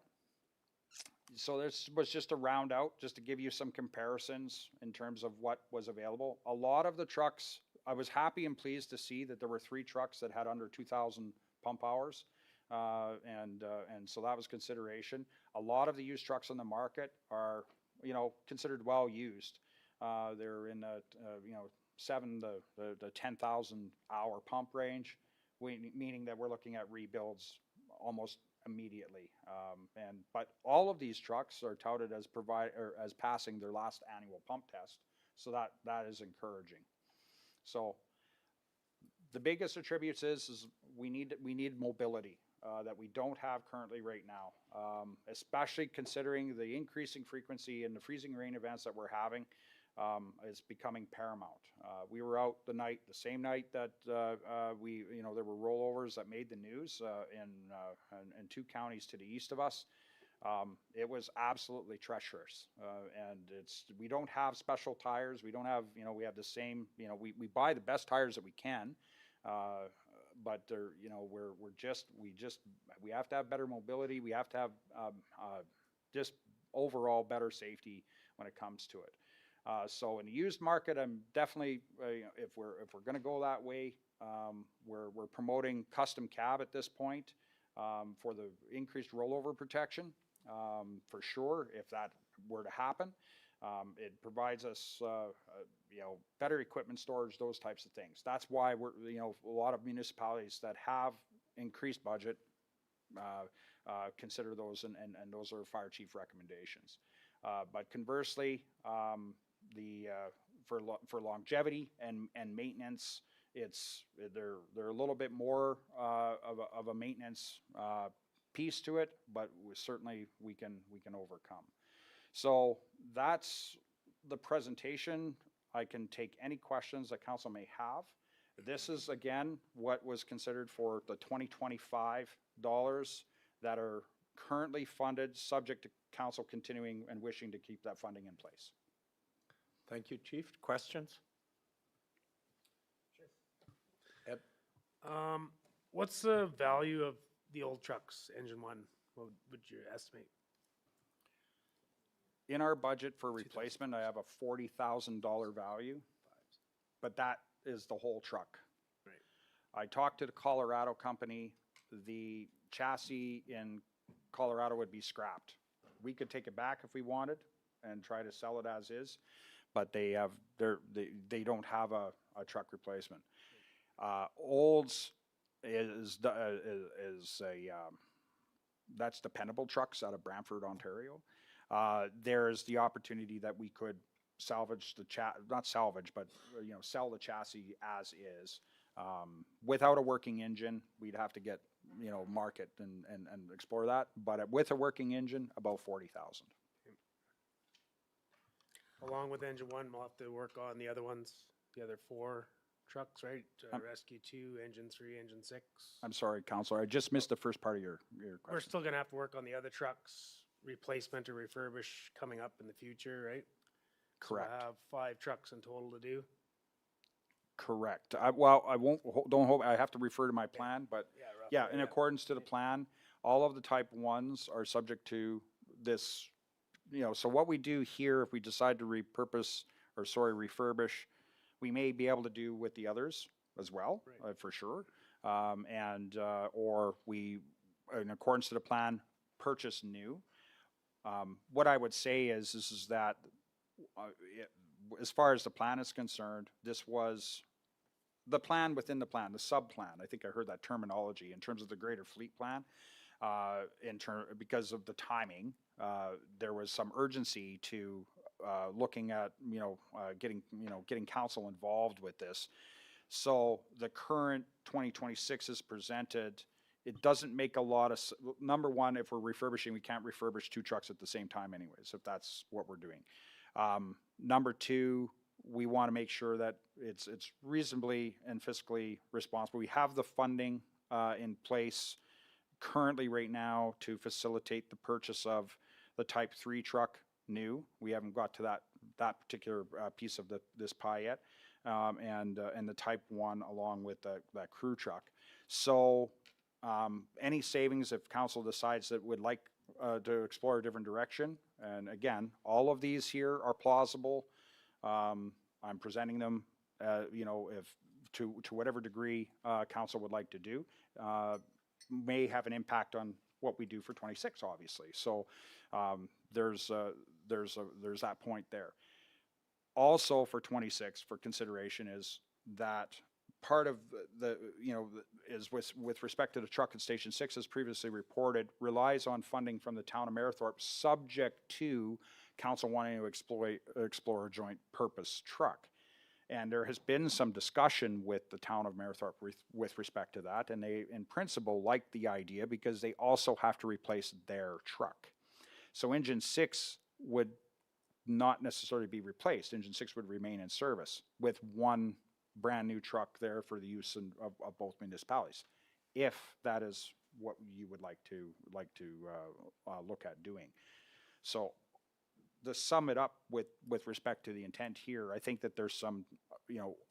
So this was just a round out, just to give you some comparisons in terms of what was available. A lot of the trucks, I was happy and pleased to see that there were 3 trucks that had under 2,000 pump hours. And so that was consideration. A lot of the used trucks on the market are, considered well used. They're in the, 7 to 10,000 hour pump range, meaning that we're looking at rebuilds almost immediately. But all of these trucks are touted as as passing their last annual pump test. So that is encouraging. So the biggest attributes is we need mobility that we don't have currently right now, especially considering the increasing frequency and the freezing rain events that we're having. Is becoming paramount. We were out the same night that there were rollovers that made the news in 2 counties to the east of us. It was absolutely treacherous, and we don't have special tires. We don't have, we have the same, we buy the best tires that we can, but they're, we have to have better mobility. We have to have just overall better safety when it comes to it. So in the used market, I'm definitely, if we're going to go that way, we're promoting custom cab at this point for the increased rollover protection, for sure. If that were to happen, it provides us, better equipment storage, those types of things. That's why we're, a lot of municipalities that have increased budget consider those, and those are fire chief recommendations. But conversely, for longevity and maintenance, they're a little bit more of a maintenance piece to it, but certainly we can overcome. So that's the presentation. I can take any questions that council may have. This is again what was considered for the 2025 dollars that are currently funded, subject to council continuing and wishing to keep that funding in place. Thank you, Chief. Questions? What's the value of the old trucks, engine one? What would you estimate? In our budget for replacement, I have a $40,000 value, but that is the whole truck. Right. I talked to the Colorado company. The chassis in Colorado would be scrapped. We could take it back if we wanted and try to sell it as is, but they don't have a truck replacement. Olds is that's dependable trucks out of Brantford, Ontario. There's the opportunity that we could salvage not salvage, but sell the chassis as is. Without a working engine, we'd have to get, market and explore that. But with a working engine, about 40,000. Along with engine one, we'll have to work on the other ones, the other 4 trucks, right? Rescue 2, engine 3, engine 6. I'm sorry, Counselor, I just missed the first part of your We're question. still gonna have to work on the other trucks, replacement or refurbish coming up in the future, right? Correct. So we'll have 5 trucks in total to do. Correct. I won't, I have to refer to my plan, but yeah, in accordance to the plan, all of the type 1s are subject to this, so what we do here, if we decide to refurbish, we may be able to do with the others as well, for sure. Or we, in accordance to the plan, purchase new. What I would say is that as far as the plan is concerned, this was the plan within the plan, the sub-plan. I think I heard that terminology in terms of the greater fleet plan. Because of the timing, there was some urgency to looking at getting council involved with this. So the current 2026 is presented. It doesn't make a lot of number one, if we're refurbishing, we can't refurbish 2 trucks at the same time anyways, if that's what we're doing. Number 2, we want to make sure that it's reasonably and fiscally responsible. We have the funding in place currently right now to facilitate the purchase of the Type 3 truck new. We haven't got to that particular piece of this pie yet, and the Type 1 along with that crew truck. So any savings, if council decides that would like to explore a different direction, and again, all of these here are plausible. I'm presenting them, if to whatever degree council would like to do, may have an impact on what we do for 26, obviously. So there's that point there. Also for 26, for consideration, is that part of is with respect to the truck at Station 6, as previously reported, relies on funding from the town of Mayerthorpe, subject to council wanting to explore a joint purpose truck. And there has been some discussion with the town of Mayerthorpe with respect to that, and they, in principle, like the idea because they also have to replace their truck. So Engine 6 would not necessarily be replaced. Engine 6 would remain in service with one brand new truck there for the use of both municipalities, if that is what you would like to look at doing. So to sum it up with respect to the intent here, I think that there's some,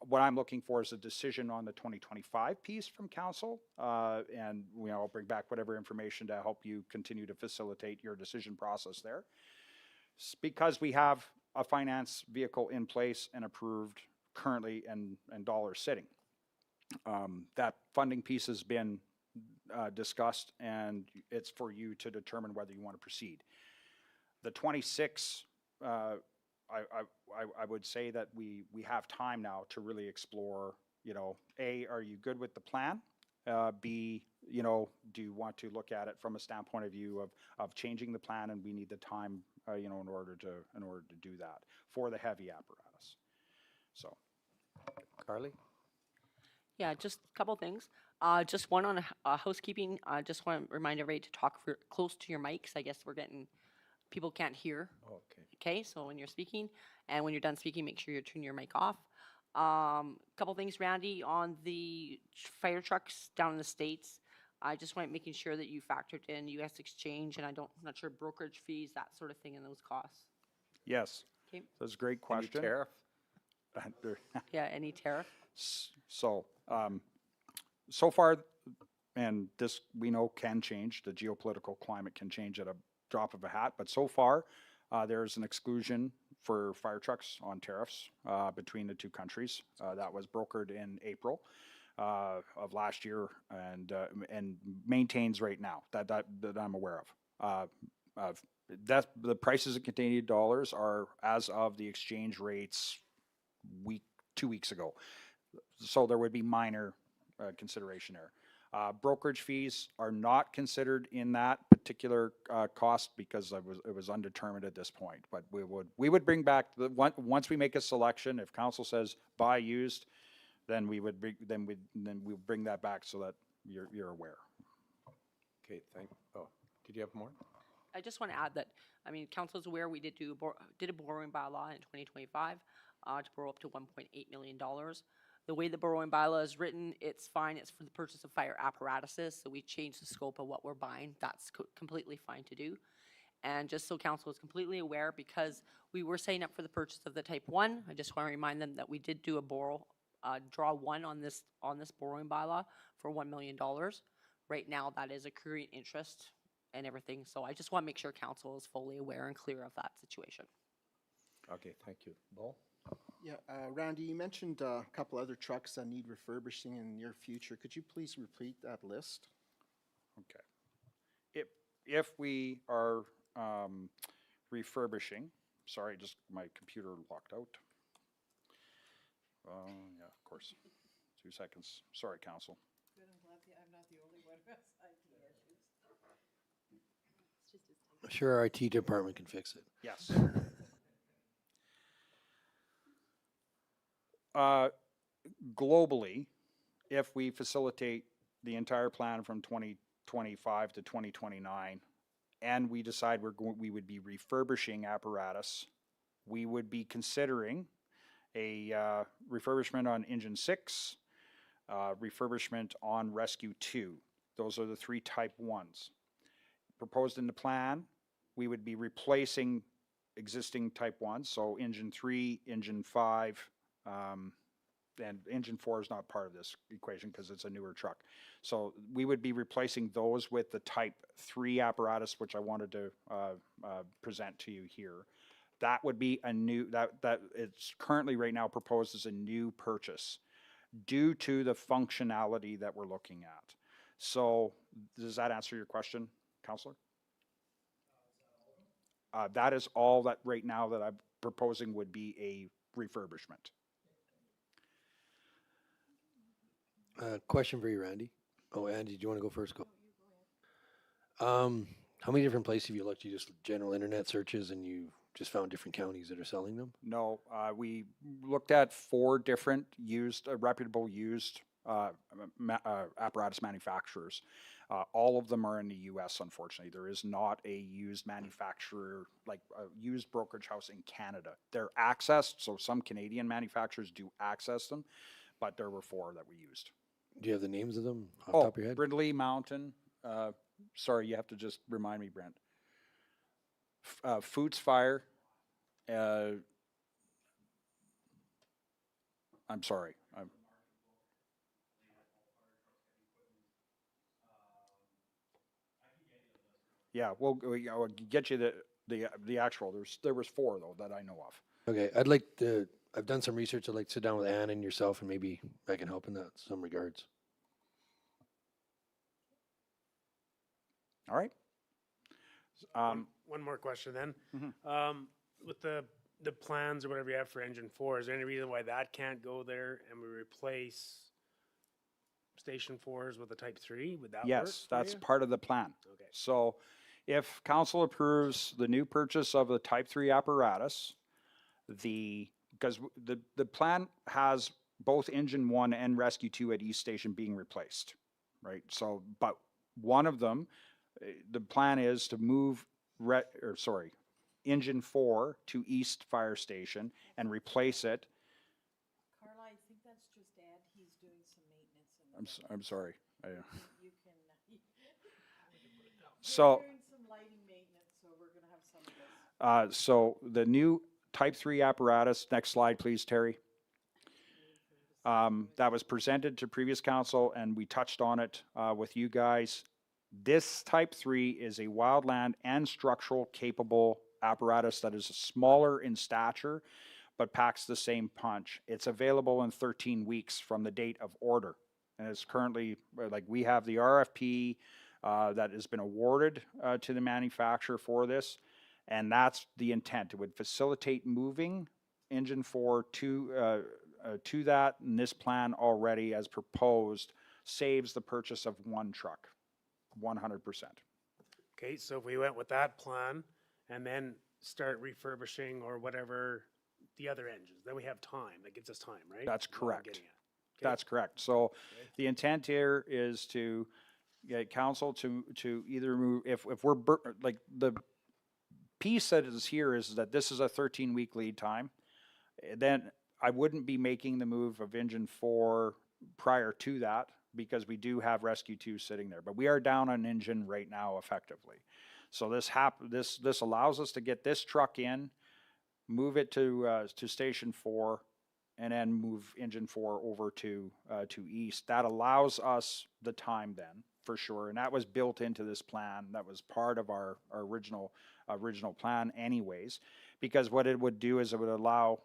what I'm looking for is a decision on the 2025 piece from council, and I'll bring back whatever information to help you continue to facilitate your decision process there. Because we have a finance vehicle in place and approved currently and dollars sitting. That funding piece has been discussed, and it's for you to determine whether you want to proceed. The 26, I would say that we have time now to really explore, A, are you good with the plan? B, do you want to look at it from a standpoint of view of changing the plan, and we need the time, in order to do that for the heavy apparatus. So. Carly? Yeah, just a couple things. Just one on housekeeping. I just want to remind everybody to talk close to your mics. I guess people can't hear. Okay. Okay, so when you're speaking, and when you're done speaking, make sure you turn your mic off. Couple things, Randy, on the fire trucks down in the States. I just want making sure that you factored in U.S. exchange, and I'm not sure brokerage fees, that sort of thing, and those costs. Yes. Okay. That's a great question. Any tariff? Yeah, any tariff? So, so far, and this we know can change, the geopolitical climate can change at a drop of a hat, but so far, there's an exclusion for fire trucks on tariffs between the two countries. That was brokered in April of last year and maintains right now that I'm aware of. That the prices of Canadian dollars are as of the exchange rates 2 weeks ago. So there would be minor consideration there. Brokerage fees are not considered in that particular cost because it was undetermined at this point. But we would bring back once we make a selection. If council says buy used, then we'll bring that back so that you're aware. Okay, did you have more? I just want to add that, I mean, council is aware we did a borrowing bylaw in 2025 to borrow up to $1.8 million. The way the borrowing bylaw is written, it's fine. It's for the purchase of fire apparatuses. So we changed the scope of what we're buying. That's completely fine to do. And just so council is completely aware, because we were signing up for the purchase of the type 1, I just want to remind them that we did do a draw 1 on this borrowing bylaw for $1 million. Right now, that is accruing interest and everything. So I just want to make sure council is fully aware and clear of that situation. Okay, thank you. Paul? Yeah, Randy, you mentioned a couple other trucks that need refurbishing in the near future. Could you please repeat that list? Okay. If we are refurbishing, sorry, just my computer locked out. Yeah, of course. 2 seconds. Sorry, council. Good, I'm not the only one who has IT issues. Sure, our IT department can fix it. Yes. Globally, if we facilitate the entire plan from 2025 to 2029, and we decide we would be refurbishing apparatus, we would be considering a refurbishment on Engine 6, refurbishment on Rescue 2. Those are the 3 type 1s. Proposed in the plan, we would be replacing existing type 1s, so Engine 3, Engine 5, and Engine 4 is not part of this equation because it's a newer truck. So we would be replacing those with the type 3 apparatus, which I wanted to present to you here. That would be a new, that it's currently right now proposed as a new purchase due to the functionality that we're looking at. So does that answer your question, Councillor? That is all that right now that I'm proposing would be a refurbishment. Question for you, Randy. Oh, Andy, do you want to go first? Go. How many different places have you looked? You just general internet searches and you just found different counties that are selling them? No, we looked at 4 different reputable used apparatus manufacturers. All of them are in the U.S., unfortunately. There is not a used manufacturer, like a used brokerage house in Canada. They're accessed, so some Canadian manufacturers do access them, but there were 4 that we used. Do you have the names of them off the top of your head? Brindley Mountain. Sorry, you have to just remind me, Brent. Foots Fire. I'm sorry. Yeah, we'll get you the actual. There was 4 though that I know of. Okay, I've done some research. I'd like to sit down with Ann and yourself, and maybe I can help in that some regards. All right. One more question then. With the plans or whatever you have for Engine 4, is there any reason why that can't go there and we replace Station 4s with a Type 3? Would that work? Yes, for that's you? part of the plan. Okay. So if council approves the new purchase of the Type 3 apparatus, because the plan has both Engine 1 and Rescue 2 at East Station being replaced, right? So, but one of them, the plan is to move, Engine 4 to East Fire Station and replace it. Carla, I think that's just Ed. He's doing some maintenance. I'm sorry. You can. So. We're doing some lighting maintenance, so we're going to have some of this. So the new Type 3 apparatus, next slide please, Terry. that was presented to previous council, and we touched on it with you guys. This type 3 is a wildland and structural capable apparatus that is smaller in stature, but packs the same punch. It's available in 13 weeks from the date of order. And it's currently, like, we have the RFP that has been awarded to the manufacturer for this. And that's the intent. It would facilitate moving Engine 4 to that. And this plan already, as proposed, saves the purchase of one truck, 100%. Okay, so if we went with that plan and then start refurbishing or whatever the other engines, then we have time. That gives us time, right? That's That's what I'm correct. getting at. That's correct. So the intent here is to get council to either move, if we're, like, the piece that is here is that this is a 13-week lead time. Then I wouldn't be making the move of Engine 4 prior to that, because we do have Rescue 2 sitting there. But we are down an engine right now effectively. So this allows us to get this truck in, move it to Station 4, and then move Engine 4 over to East. That allows us the time then, for sure. And that was built into this plan. That was part of our original plan anyways, because what it would do is it would allow,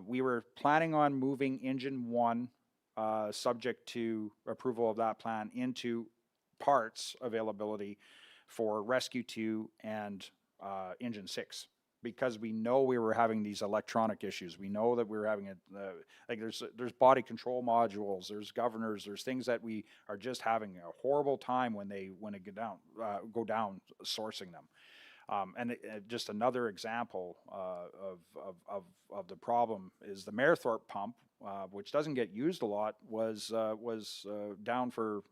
we were planning on moving Engine 1, subject to approval of that plan, into parts availability for Rescue 2 and Engine 6. Because we know we were having these electronic issues. We know that we were having like there's body control modules, there's governors, there's things that we are just having a horrible time when they go down sourcing them. And just another example of the problem is the Mayerthorpe pump, which doesn't get used a lot, was down for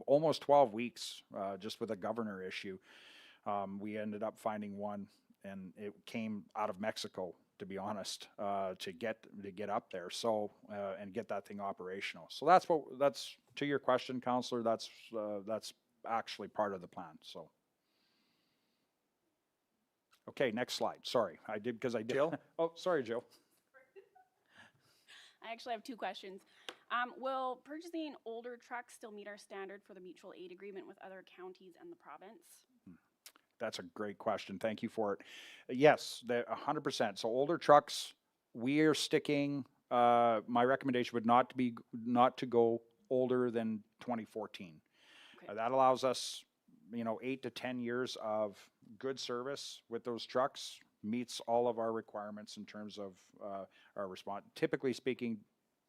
almost 12 weeks just with a governor issue. We ended up finding one, and it came out of Mexico, to be honest, to get up there, so and get that thing operational. So that's to your question, Councillor. That's actually part of the plan. So, okay, next slide. Sorry, I did because I did. Jill? Oh, sorry, Jill. I actually have two questions. Will purchasing older trucks still meet our standard for the mutual aid agreement with other counties and the province? That's a great question. Thank you for it. Yes, 100%. So older trucks, we are sticking. My recommendation would not to go older than 2014. Okay. That allows us, 8 to 10 years of good service with those trucks. Meets all of our requirements in terms of our response. Typically speaking,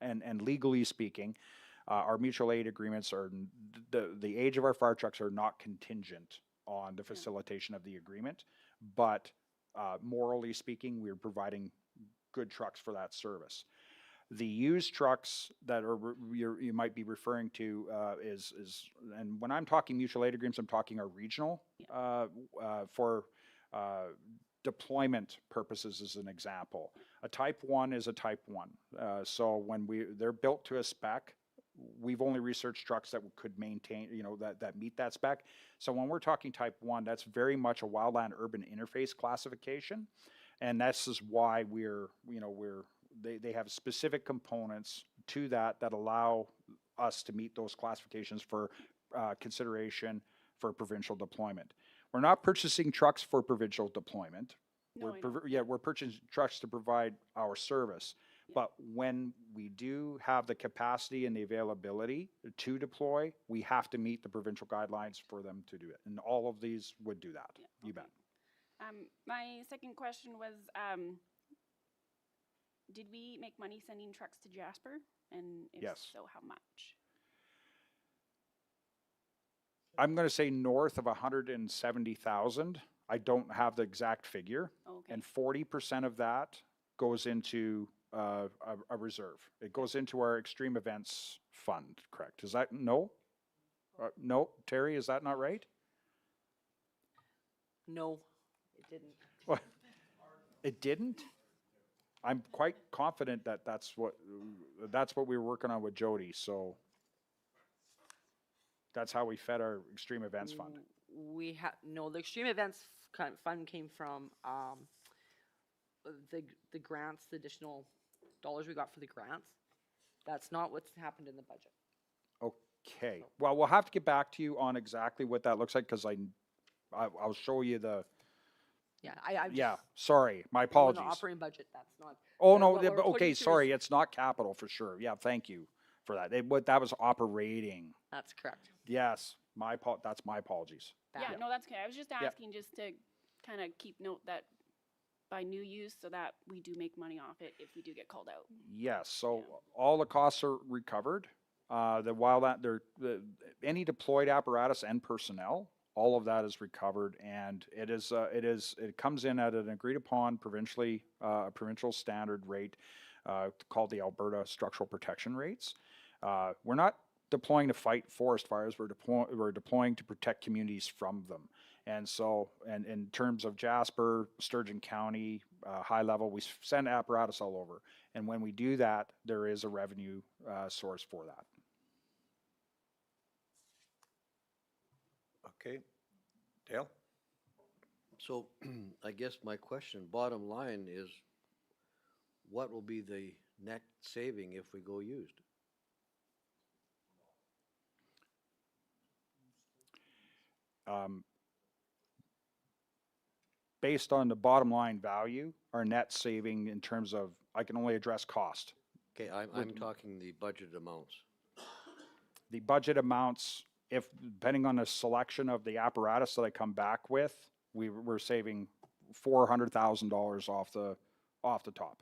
and legally speaking, our mutual aid agreements are the age of our fire trucks are not contingent on the facilitation of the agreement, but morally speaking, we're providing good trucks for that service. The used trucks that you might be referring to is, and when I'm talking mutual aid agreements, I'm talking our regional for deployment purposes as an example. A Type 1 is a Type 1. So when they're built to a spec, we've only researched trucks that could maintain, that meet that spec. So when we're talking Type 1, that's very much a wildland urban interface classification. And this is why they have specific components to that allow us to meet those classifications for consideration for provincial deployment. We're not purchasing trucks for provincial deployment. No, We're purchasing trucks to provide our service. But when we do have the capacity and the availability to deploy, we have to meet the provincial guidelines for them to do it. And all of these would do that. Yeah, You bet. My second question was, did we make money sending trucks to Jasper? And if Yes. so, how much? I'm going to say north of 170,000. I don't have the exact figure. Okay. And 40% of that goes into a reserve. It goes into our extreme events fund, correct? Is that, no? No, Terry, is that not right? No, it didn't. What? It didn't? I'm quite confident that that's what we were working on with Jody, so that's how we fed our extreme events fund. The extreme events fund came from the grants, the additional dollars we got for the grants. That's not what's happened in the budget. Okay, well, we'll have to get back to you on exactly what that looks like, because I'll show you the, Yeah, I just. yeah, sorry, my On the apologies. operating budget, that's not. Oh, the- no, what we're putting okay, through sorry, is- it's not capital for sure. Yeah, thank you for that. That was operating. That's correct. Yes, that's my apologies. Yeah, no, that's okay. I was just Yep. asking just to kind of keep note that by new use so that we do make money off it if we do get called out. Yes, so all the costs are recovered. Any deployed apparatus and personnel, all of that is recovered, and it comes in at an agreed upon provincial standard rate called the Alberta Structural Protection Rates. We're not deploying to fight forest fires, we're deploying to protect communities from them. And so, and in terms of Jasper, Sturgeon County, high level, we send apparatus all over. And when we do that, there is a revenue source for that. Okay. Dale? So I guess my question, bottom line is, what will be the net saving if we go used? Based on the bottom line value, our net saving in terms of, I can only address cost. Okay, I'm talking the budget amounts. The budget amounts, depending on the selection of the apparatus that I come back with, we're saving $400,000 off the top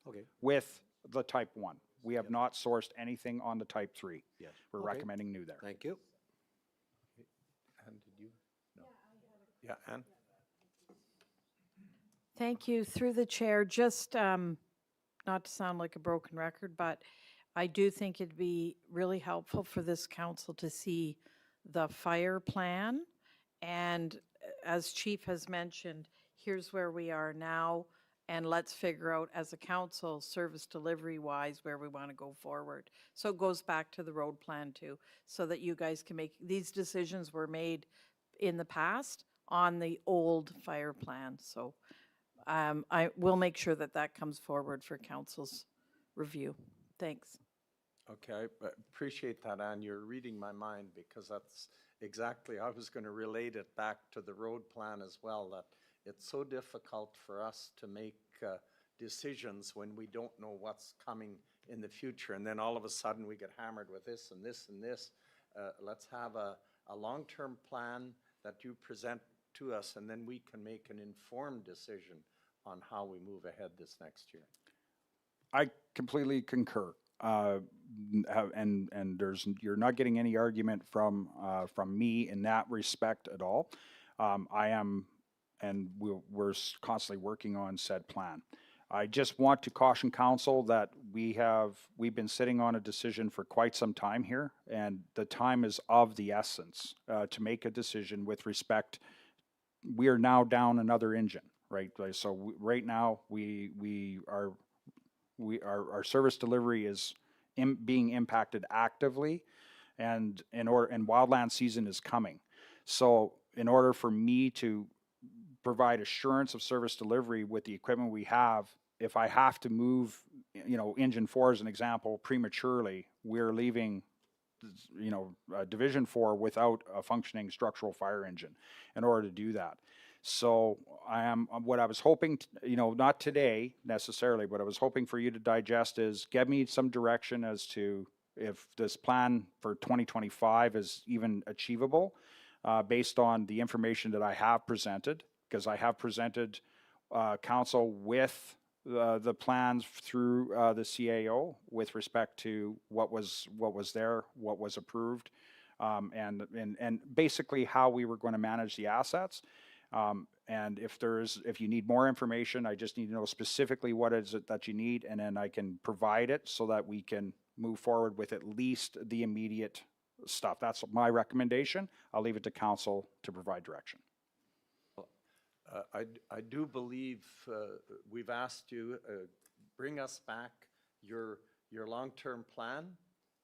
Okay. with the type 1. We have not sourced anything on the type 3. Yes. We're Okay. recommending new there. Thank you. Ann, did you? No. Yeah, Ann? Thank you. Through the chair, just not to sound like a broken record, but I do think it'd be really helpful for this council to see the fire plan. And as Chief has mentioned, here's where we are now, and let's figure out as a council, service delivery wise, where we want to go forward. So it goes back to the road plan too, so that you guys can make, these decisions were made in the past on the old fire plan. So I will make sure that that comes forward for council's review. Thanks. Okay, I appreciate that, Ann. You're reading my mind, because that's exactly, I was going to relate it back to the road plan as well, that it's so difficult for us to make decisions when we don't know what's coming in the future. And then all of a sudden we get hammered with this and this and this. Let's have a long-term plan that you present to us, and then we can make an informed decision on how we move ahead this next year. I completely concur. And you're not getting any argument from me in that respect at all. I am, and we're constantly working on said plan. I just want to caution council that we've been sitting on a decision for quite some time here, and the time is of the essence to make a decision with respect. We are now down another engine, right? So right now our service delivery is being impacted actively, and wildland season is coming. So in order for me to provide assurance of service delivery with the equipment we have, if I have to move, Engine 4 as an example, prematurely, we're leaving, Division 4 without a functioning structural fire engine in order to do that. So what I was hoping, not today necessarily, but I was hoping for you to digest is give me some direction as to if this plan for 2025 is even achievable based on the information that I have presented, because I have presented council with the plans through the CAO with respect to what was there, what was approved, and basically how we were going to manage the assets. And if you need more information, I just need to know specifically what is it that you need, and then I can provide it so that we can move forward with at least the immediate stuff. That's my recommendation. I'll leave it to council to provide direction. I do believe we've asked you, bring us back your long-term plan,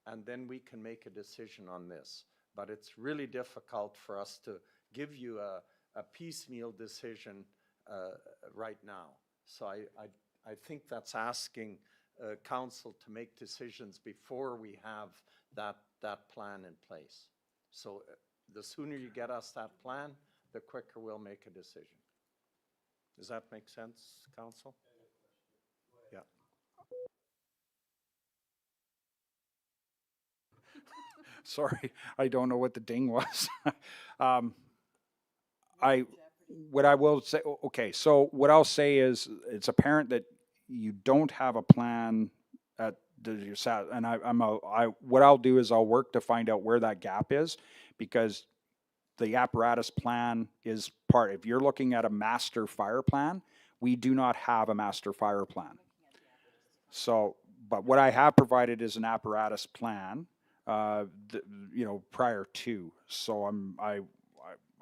and then we can make a decision on this. But it's really difficult for us to give you a piecemeal decision right now. So I think that's asking council to make decisions before we have that plan in place. So the sooner you get us that plan, the quicker we'll make a decision. Does that make sense, council? Yeah. Sorry, I don't know what the ding was. What I will say, okay, so what I'll say is, it's apparent that you don't have a plan at your and what I'll do is I'll work to find out where that gap is, because the apparatus plan is part, if you're looking at a master fire plan, we do not have a master fire plan. So, but what I have provided is an apparatus plan, prior to, so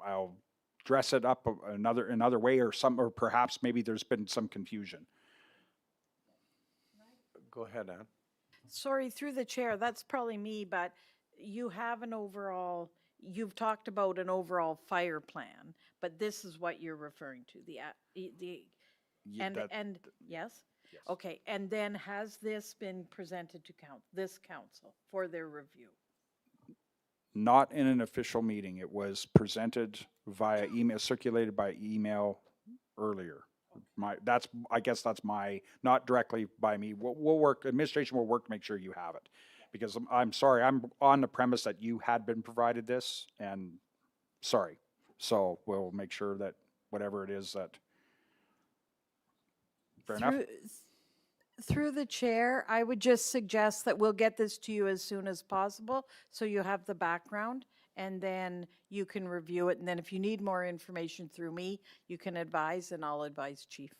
I'll dress it up another way, or perhaps maybe there's been some confusion. Go ahead, Ann. Sorry, through the chair, that's probably me, but you have an overall, you've talked about an overall fire plan, but this is what you're referring to, yes? Okay, and then has this been presented to this council for their review? Not in an official meeting. It was presented via email, circulated by email earlier. I guess that's not directly by me. We'll work, administration will work to make sure you have it. Because I'm sorry, I'm on the premise that you had been provided this, and sorry. So we'll make sure that whatever it is that, fair enough? Through the chair, I would just suggest that we'll get this to you as soon as possible, so you have the background, and then you can review it, and then if you need more information through me, you can advise, and I'll advise Chief.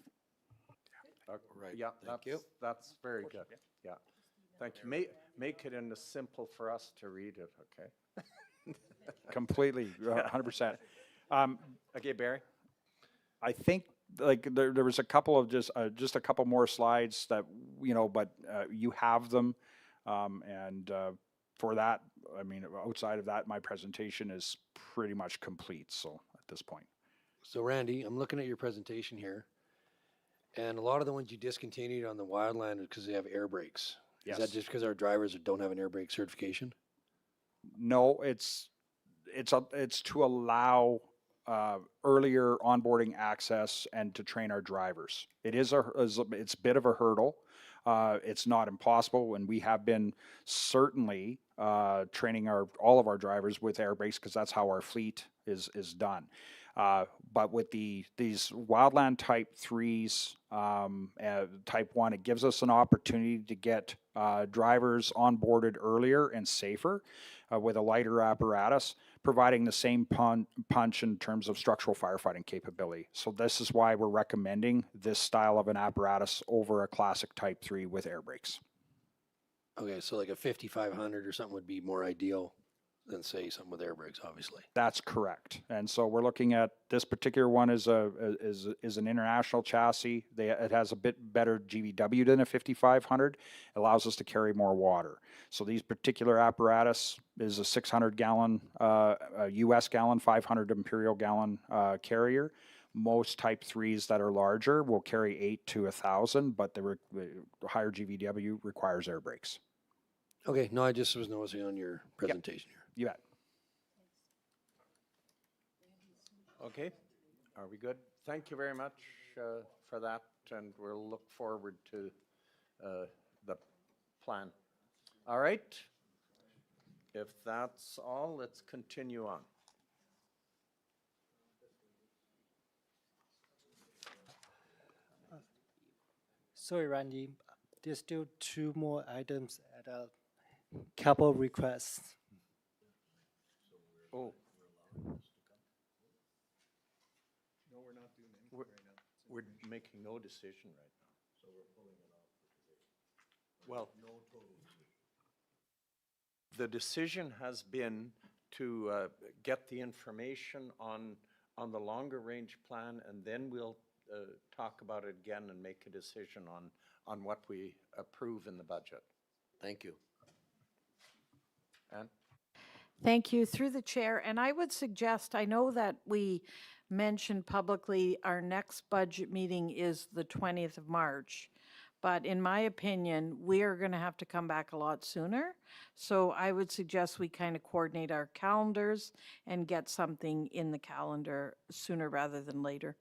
Right, Yeah, thank you. that's very good. Yeah, thank you. Make it in the simple for us to read it, okay? Completely, 100%. Okay, Barry? I think like there was a couple of just a couple more slides that, but you have them. For that, I mean, outside of that, my presentation is pretty much complete. So at this point. So Randy, I'm looking at your presentation here, and a lot of the ones you discontinued on the wildland is because they have air brakes. Yes. Is that just because our drivers don't have an air brake certification? No, it's to allow earlier onboarding access and to train our drivers. It's a bit of a hurdle. It's not impossible, and we have been certainly training all of our drivers with air brakes, because that's how our fleet is done. But with these wildland type 3s, type 1, it gives us an opportunity to get drivers onboarded earlier and safer with a lighter apparatus, providing the same punch in terms of structural firefighting capability. So this is why we're recommending this style of an apparatus over a classic type 3 with air brakes. Okay, so like a 5500 or something would be more ideal than, say, something with air brakes, obviously. That's correct. And so we're looking at this particular one is an international chassis. It has a bit better GVW than a 5500. It allows us to carry more water. So these particular apparatus is a 600 gallon US gallon, 500 imperial gallon carrier. Most type 3s that are larger will carry 8 to 1,000, but the higher GVW requires air brakes. Okay, no, I just was noticing on your presentation here. You bet. Okay, are we good? Thank you very much for that, and we'll look forward to the plan. All right, if that's all, let's continue on. Sorry, Randy, there's still 2 more items at a couple requests. Oh. No, we're not doing anything right now. We're making no decision right now. So we're pulling it off for today. Well, no total. The decision has been to get the information on the longer range plan, and then we'll talk about it again and make a decision on what we approve in the budget. Thank you. Ann? Thank you. Through the chair, and I would suggest, I know that we mentioned publicly our next budget meeting is the 20th of March, But in my opinion, we are going to have to come back a lot sooner. So I would suggest we kind of coordinate our calendars and get something in the calendar sooner rather than later.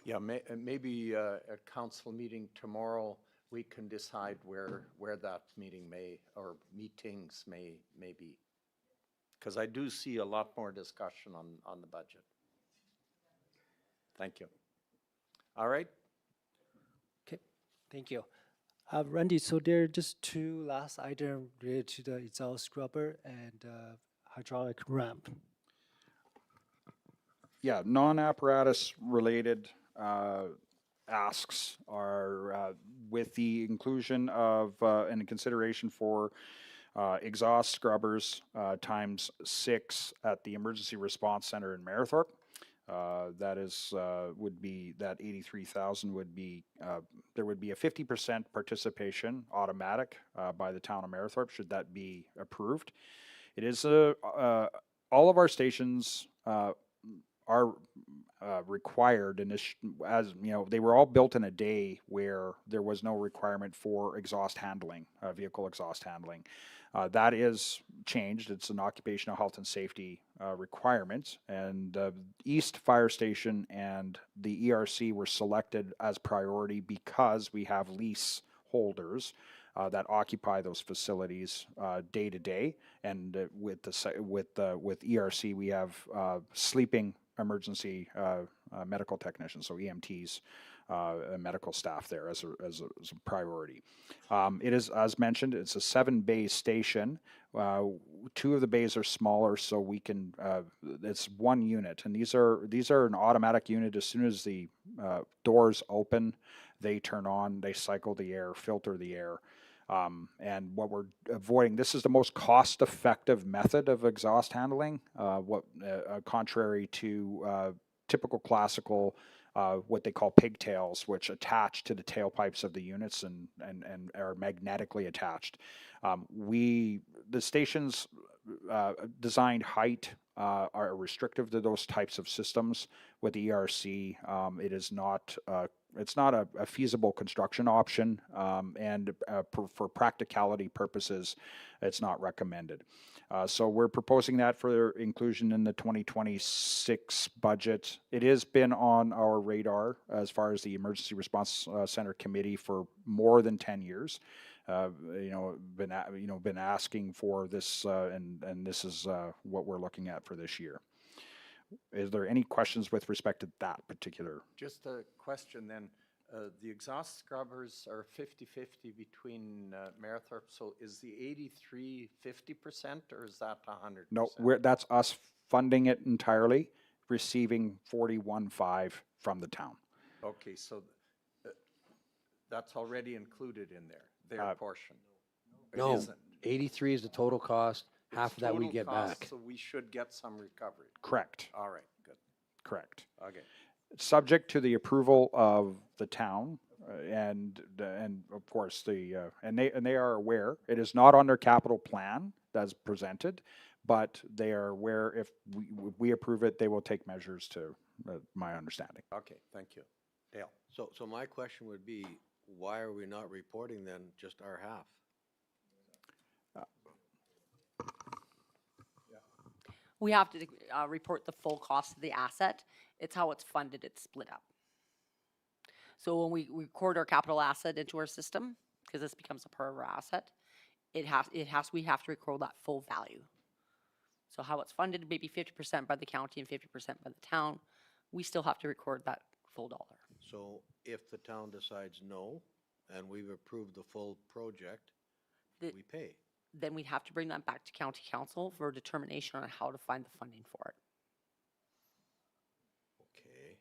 Yeah, maybe a council meeting tomorrow, we can decide where that meeting may, or meetings may be. Because I do see a lot more discussion on the budget. Thank you. All right, Okay, thank you. Randy, so there are just two last items related to the exhaust scrubber and hydraulic ramp. Yeah, non-apparatus related asks are with the inclusion of and consideration for exhaust scrubbers times 6 at the Emergency Response Center in Marathorpe. That is would be that 83,000 would be there would be a 50% participation automatic by the town of Marathorpe should that be approved. It is all of our stations are required, and as you know, they were all built in a day where there was no requirement for exhaust handling, vehicle exhaust handling. That is changed. It's an occupational health and safety requirement, and East Fire Station and the ERC were selected as priority because we have lease holders that occupy those facilities day to day, and with ERC we have sleeping emergency medical technicians, so EMTs, medical staff there as a priority. It is, as mentioned, it's a 7-bay station. 2 of the bays are smaller, so we can. It's 1 unit, and these are an automatic unit. As soon as the doors open, they turn on. They cycle the air, filter the air. And what we're avoiding, this is the most cost-effective method of exhaust handling, contrary to typical classical, what they call pigtails, which attach to the tailpipes of the units and are magnetically attached. The station's designed height are restrictive to those types of systems. With the ERC, it is not. It's not a feasible construction option, and for practicality purposes, it's not recommended. So we're proposing that for inclusion in the 2026 budget. It has been on our radar as far as the Emergency Response Center Committee for more than 10 years. Been asking for this, and this is what we're looking at for this year. Is there any questions with respect to that particular? just a question then. The exhaust scrubbers are 50-50 between Marathorpe, so is the 83 50% or is that 100%? No, that's us funding it entirely, receiving 41.5 from the town. Okay, so that's already included in there, their portion? It No, isn't. 83 is the total cost. Half It's of that we total get cost, back. So we should get some recovery. Correct. All right, good. Correct. Okay. Subject to the approval of the town, and of course and they are aware it is not on their capital plan that's presented, but they are aware if we approve it, they will take measures to my understanding. Okay, thank you. Dale? So my question would be, why are we not reporting then just our half? We have to report the full cost of the asset. It's how it's funded, it's split up. So when we record our capital asset into our system, because this becomes a part of our asset, we have to record that full value. So how it's funded, maybe 50% by the county and 50% by the town, we still have to record that full dollar. So if the town decides no, and we've approved the full project, we pay. Then we'd have to bring that back to county council for a determination on how to find the funding for it. Okay.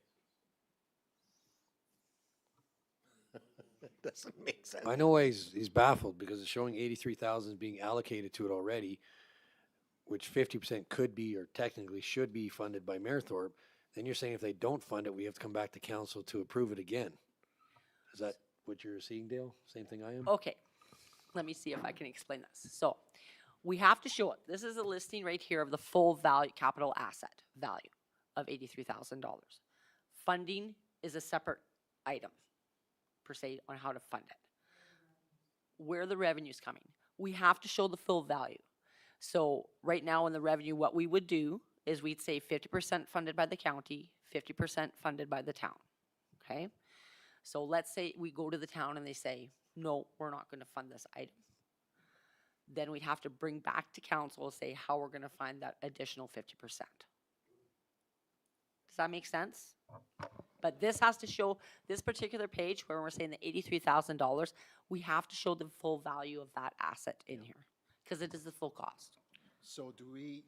Doesn't make sense. I know why he's baffled, because it's showing 83,000 is being allocated to it already, which 50% could be, or technically should be, funded by Marathorpe. Then you're saying if they don't fund it, we have to come back to council to approve it again. Is that what you're seeing, Dale? Same thing I am? Okay, let me see if I can explain this. So we have to show it. This is a listing right here of the full value, capital asset value of $83,000. Funding is a separate item. per se, on how to fund it. Where the revenue's coming. We have to show the full value. So right now in the revenue, what we would do is we'd say 50% funded by the county, 50% funded by the town, okay? So let's say we go to the town and they say, no, we're not gonna fund this item. Then we'd have to bring back to council and say how we're gonna find that additional 50%. Does that make sense? But this has to show, this particular page where we're saying the $83,000, we have to show the full value of that asset in here, because it is the full cost. So do we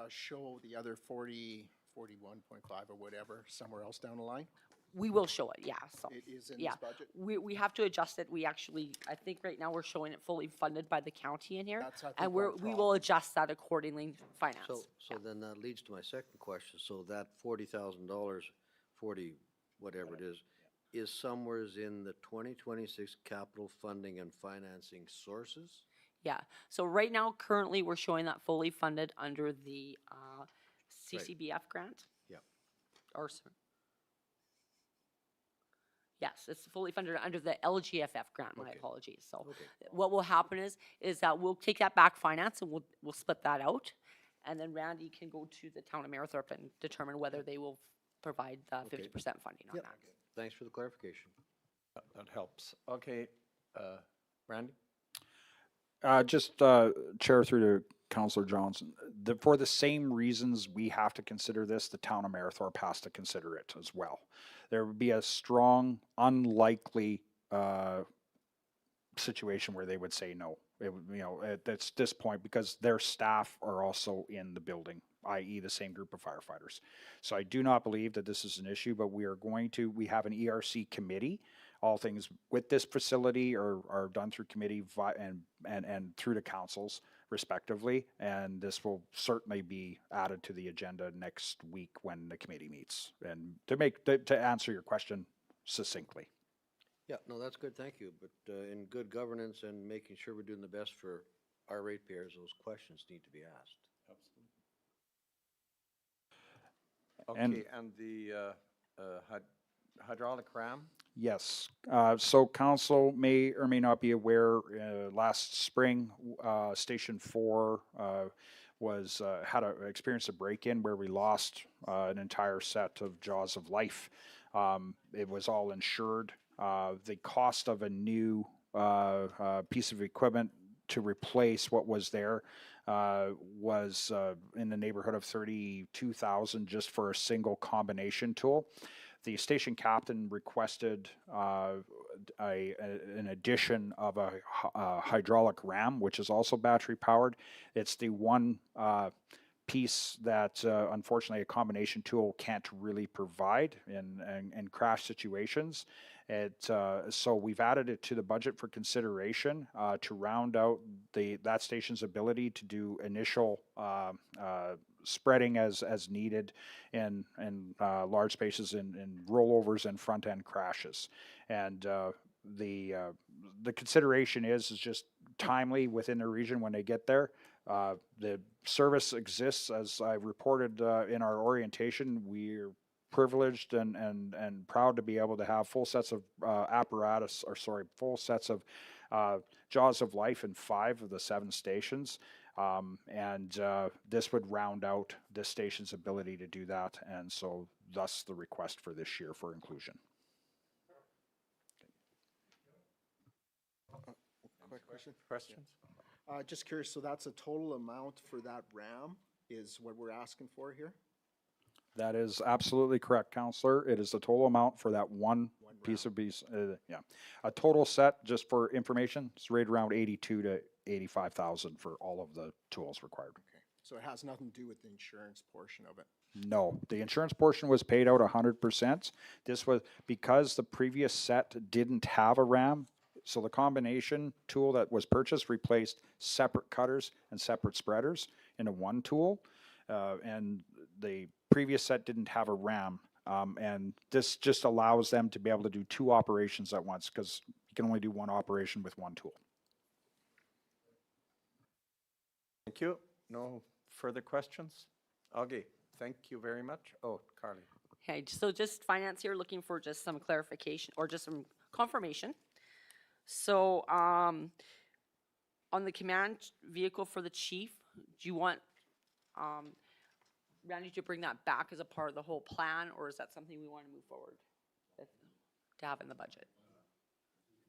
show the other 40, 41.5 or whatever somewhere else down the line? We will show it, yeah, so. It is in Yeah, this budget? we have to adjust it. We actually, I think right now we're showing it fully funded by the county in here. That's, I think, And our we will problem. adjust that accordingly, finance. So then that leads to my second question. So that $40,000, 40, whatever it is somewheres in the 2026 capital funding and financing sources? Yeah, so right now, currently, we're showing that fully funded under the CCBF grant. Yep. Or, sorry. Yes, it's fully funded under the LGFF grant, my Okay. apologies. So Okay. what will happen is that we'll take that back finance and we'll split that out. And then Randy can go to the town of Marathorpe and determine whether they will provide the 50% funding on Yep. that. Thanks for the clarification. That helps. Okay, Randy? Just, Chair, through to Councillor Johnson, for the same reasons we have to consider this, the town of Marathorpe has to consider it as well. There would be a strong, unlikely situation where they would say no. It would, at this point, because their staff are also in the building, i.e. the same group of firefighters. So I do not believe that this is an issue, but we have an ERC committee. All things with this facility are done through committee and through the councils respectively, and this will certainly be added to the agenda next week when the committee meets. And to answer your question succinctly. Yeah, no, that's good, thank you. But in good governance and making sure we're doing the best for our ratepayers, those questions need to be asked. Okay, and the hydraulic ram? Yes. So council may or may not be aware, last spring, Station 4 experienced a break-in where we lost an entire set of Jaws of Life. It was all insured. The cost of a new piece of equipment to replace what was there was in the neighborhood of $32,000 just for a single combination tool. The station captain requested an addition of a hydraulic ram, which is also battery powered. It's the one piece that unfortunately a combination tool can't really provide in crash situations. So we've added it to the budget for consideration to round out that station's ability to do initial spreading as needed in large spaces in rollovers and front end crashes. And the consideration is just timely within the region when they get there. The service exists, as I reported in our orientation. We're privileged and proud to be able to have full sets of full sets of Jaws of Life in 5 of the 7 stations. And this would round out this station's ability to do that, and so thus the request for this year for inclusion. Quick question? Questions? Just curious, so that's a total amount for that RAM is what we're asking for here? That is absolutely correct, Counselor. It is the total amount for that one piece of yeah. A total set, just for information, is right around 82 to 85,000 for all of the tools required. Okay, so it has nothing to do with the insurance portion of it? No, the insurance portion was paid out 100%. This was because the previous set didn't have a RAM. So the combination tool that was purchased replaced separate cutters and separate spreaders into one tool. And the previous set didn't have a RAM. And this just allows them to be able to do 2 operations at once, because you can only do 1 operation with 1 tool. Thank you. No further questions? Okay, thank you very much. Oh, Carly. Okay, so just finance here, looking for just some clarification or just some confirmation. So, on the command vehicle for the chief, do you want, Randy, to bring that back as a part of the whole plan, or is that something we want to move forward with, to have in the budget?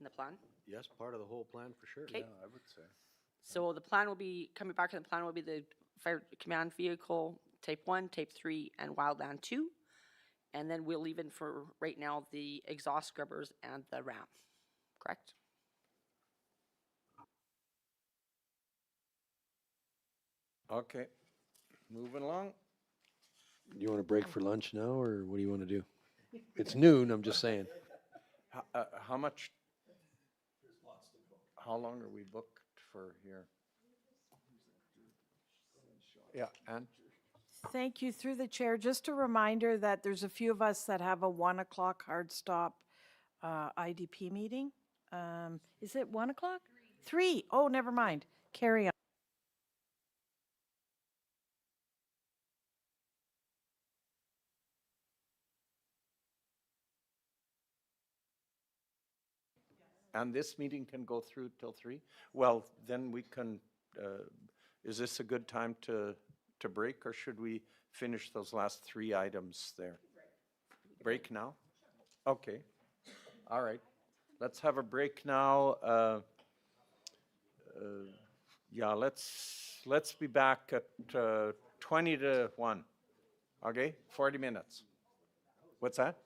In the plan? Yes, part of the whole plan for sure. Okay. I would say. So the plan will be, coming back in the plan will be the fire command vehicle, type 1, type 3, and wildland 2. And then we'll leave in for right now the exhaust scrubbers and the RAM, correct? Okay, moving along. You want to break for lunch now, or what do you want to do? It's noon, I'm just saying. How much? How long are we booked for here? Yeah, Ann? Thank you. Through the chair, just a reminder that there's a few of us that have a 1 o'clock hard stop IDP meeting. Is it 1 o'clock? 3. Oh, never mind. Carry on. And this meeting can go through till 3? Well, then we can, is this a good time to break, or should we finish those last 3 items there? Break now? Okay, all right. Let's have a break now. Yeah, let's be back at 20 to 1. Okay, 40 minutes. What's that?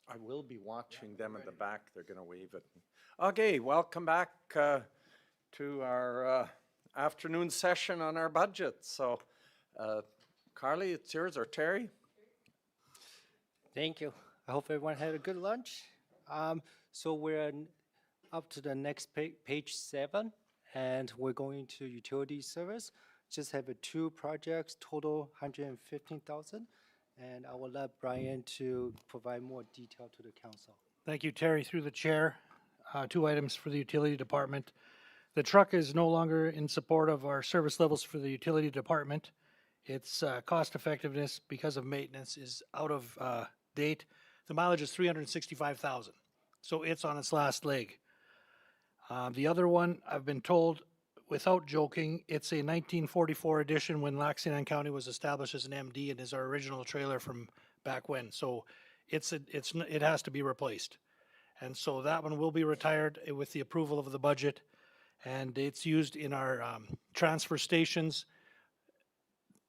I will be watching them at the back. They're going to wave at me. Okay, welcome back to our afternoon session on our budget. So, Carly, it's yours, or Terry? Thank you. I hope everyone had a good lunch. So we're up to the next page 7, and we're going to utility service. Just have 2 projects, total 115,000. And I will let Brian to provide more detail to the council. Thank you, Terry. Through the chair, 2 items for the utility department. The truck is no longer in support of our service levels for the utility department. Its cost effectiveness because of maintenance is out of date. The mileage is 365,000, so it's on its last leg. The other one, I've been told, without joking, it's a 1944 edition when Lac St. Anne County was established as an MD, and is our original trailer from back when. So it has to be replaced. And so that one will be retired with the approval of the budget. And it's used in our transfer stations,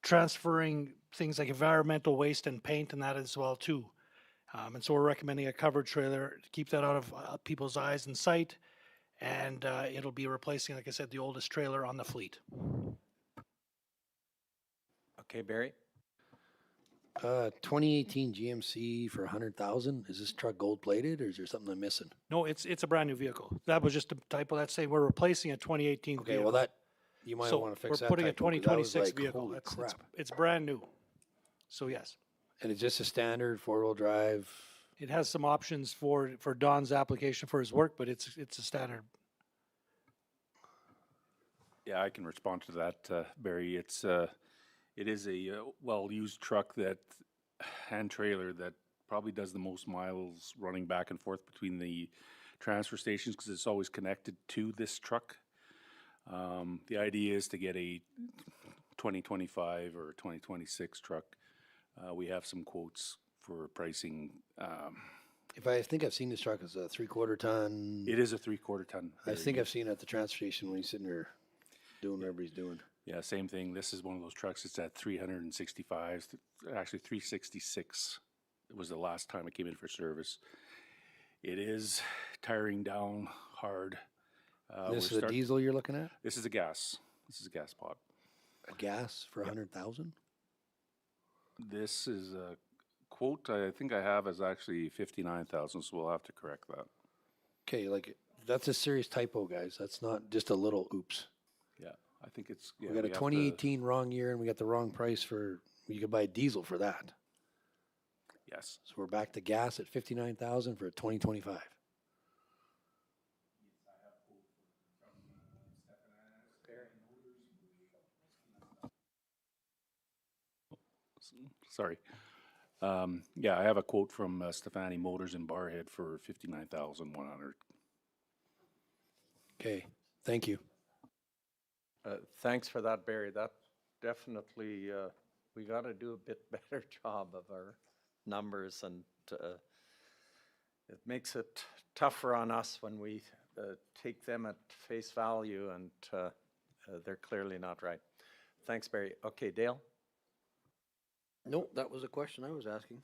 transferring things like environmental waste and paint and that as well too. And so we're recommending a covered trailer to keep that out of people's eyes and sight. And it'll be replacing, like I said, the oldest trailer on the fleet. Okay, Barry? 2018 GMC for 100,000. Is this truck gold plated, or is there something I'm missing? No, it's a brand new vehicle. That was just a typo. That's saying we're replacing a 2018 Okay, vehicle. well that, you might So want to fix that. we're putting a typo, 'cause I was 2026 like, vehicle. holy It's crap. it's brand new. So yes, And it's just a standard 4-wheel drive. it has some options for Don's application for his work, but it's a standard. Yeah, I can respond to that, Barry. It is a well-used truck and trailer that probably does the most miles running back and forth between the transfer stations, because it's always connected to this truck. The idea is to get a 2025 or 2026 truck. We have some quotes for pricing. I think I've seen this truck as a 3/4 ton. It is a 3/4 ton. I think I've seen it at the transfer station when he's sitting there doing whatever he's doing. Yeah, same thing. This is one of those trucks. It's at 365, actually 366. It was the last time it came in for service. It is tiring down hard. This we're is a start- diesel you're looking at? This is a gas. This is a gas pod. A gas for 100,000? This is a quote I think I have is actually 59,000, so we'll have to correct that. Okay, like, that's a serious typo, guys. That's not just a little oops. Yeah, I think it's, yeah. We got a have to- 2018 wrong year and we got the wrong price for, you could buy a diesel for that. Yes. So we're back to gas at 59,000 for 2025. Sorry. Yeah, I have a quote from Stefani Motors in Barhead for 59,100. Okay, thank you. Thanks for that, Barry. That definitely, we got to do a bit better job of our numbers, and it makes it tougher on us when we take them at face value, and they're clearly not right. Thanks, Barry. Okay, Dale? Nope, that was a question I was asking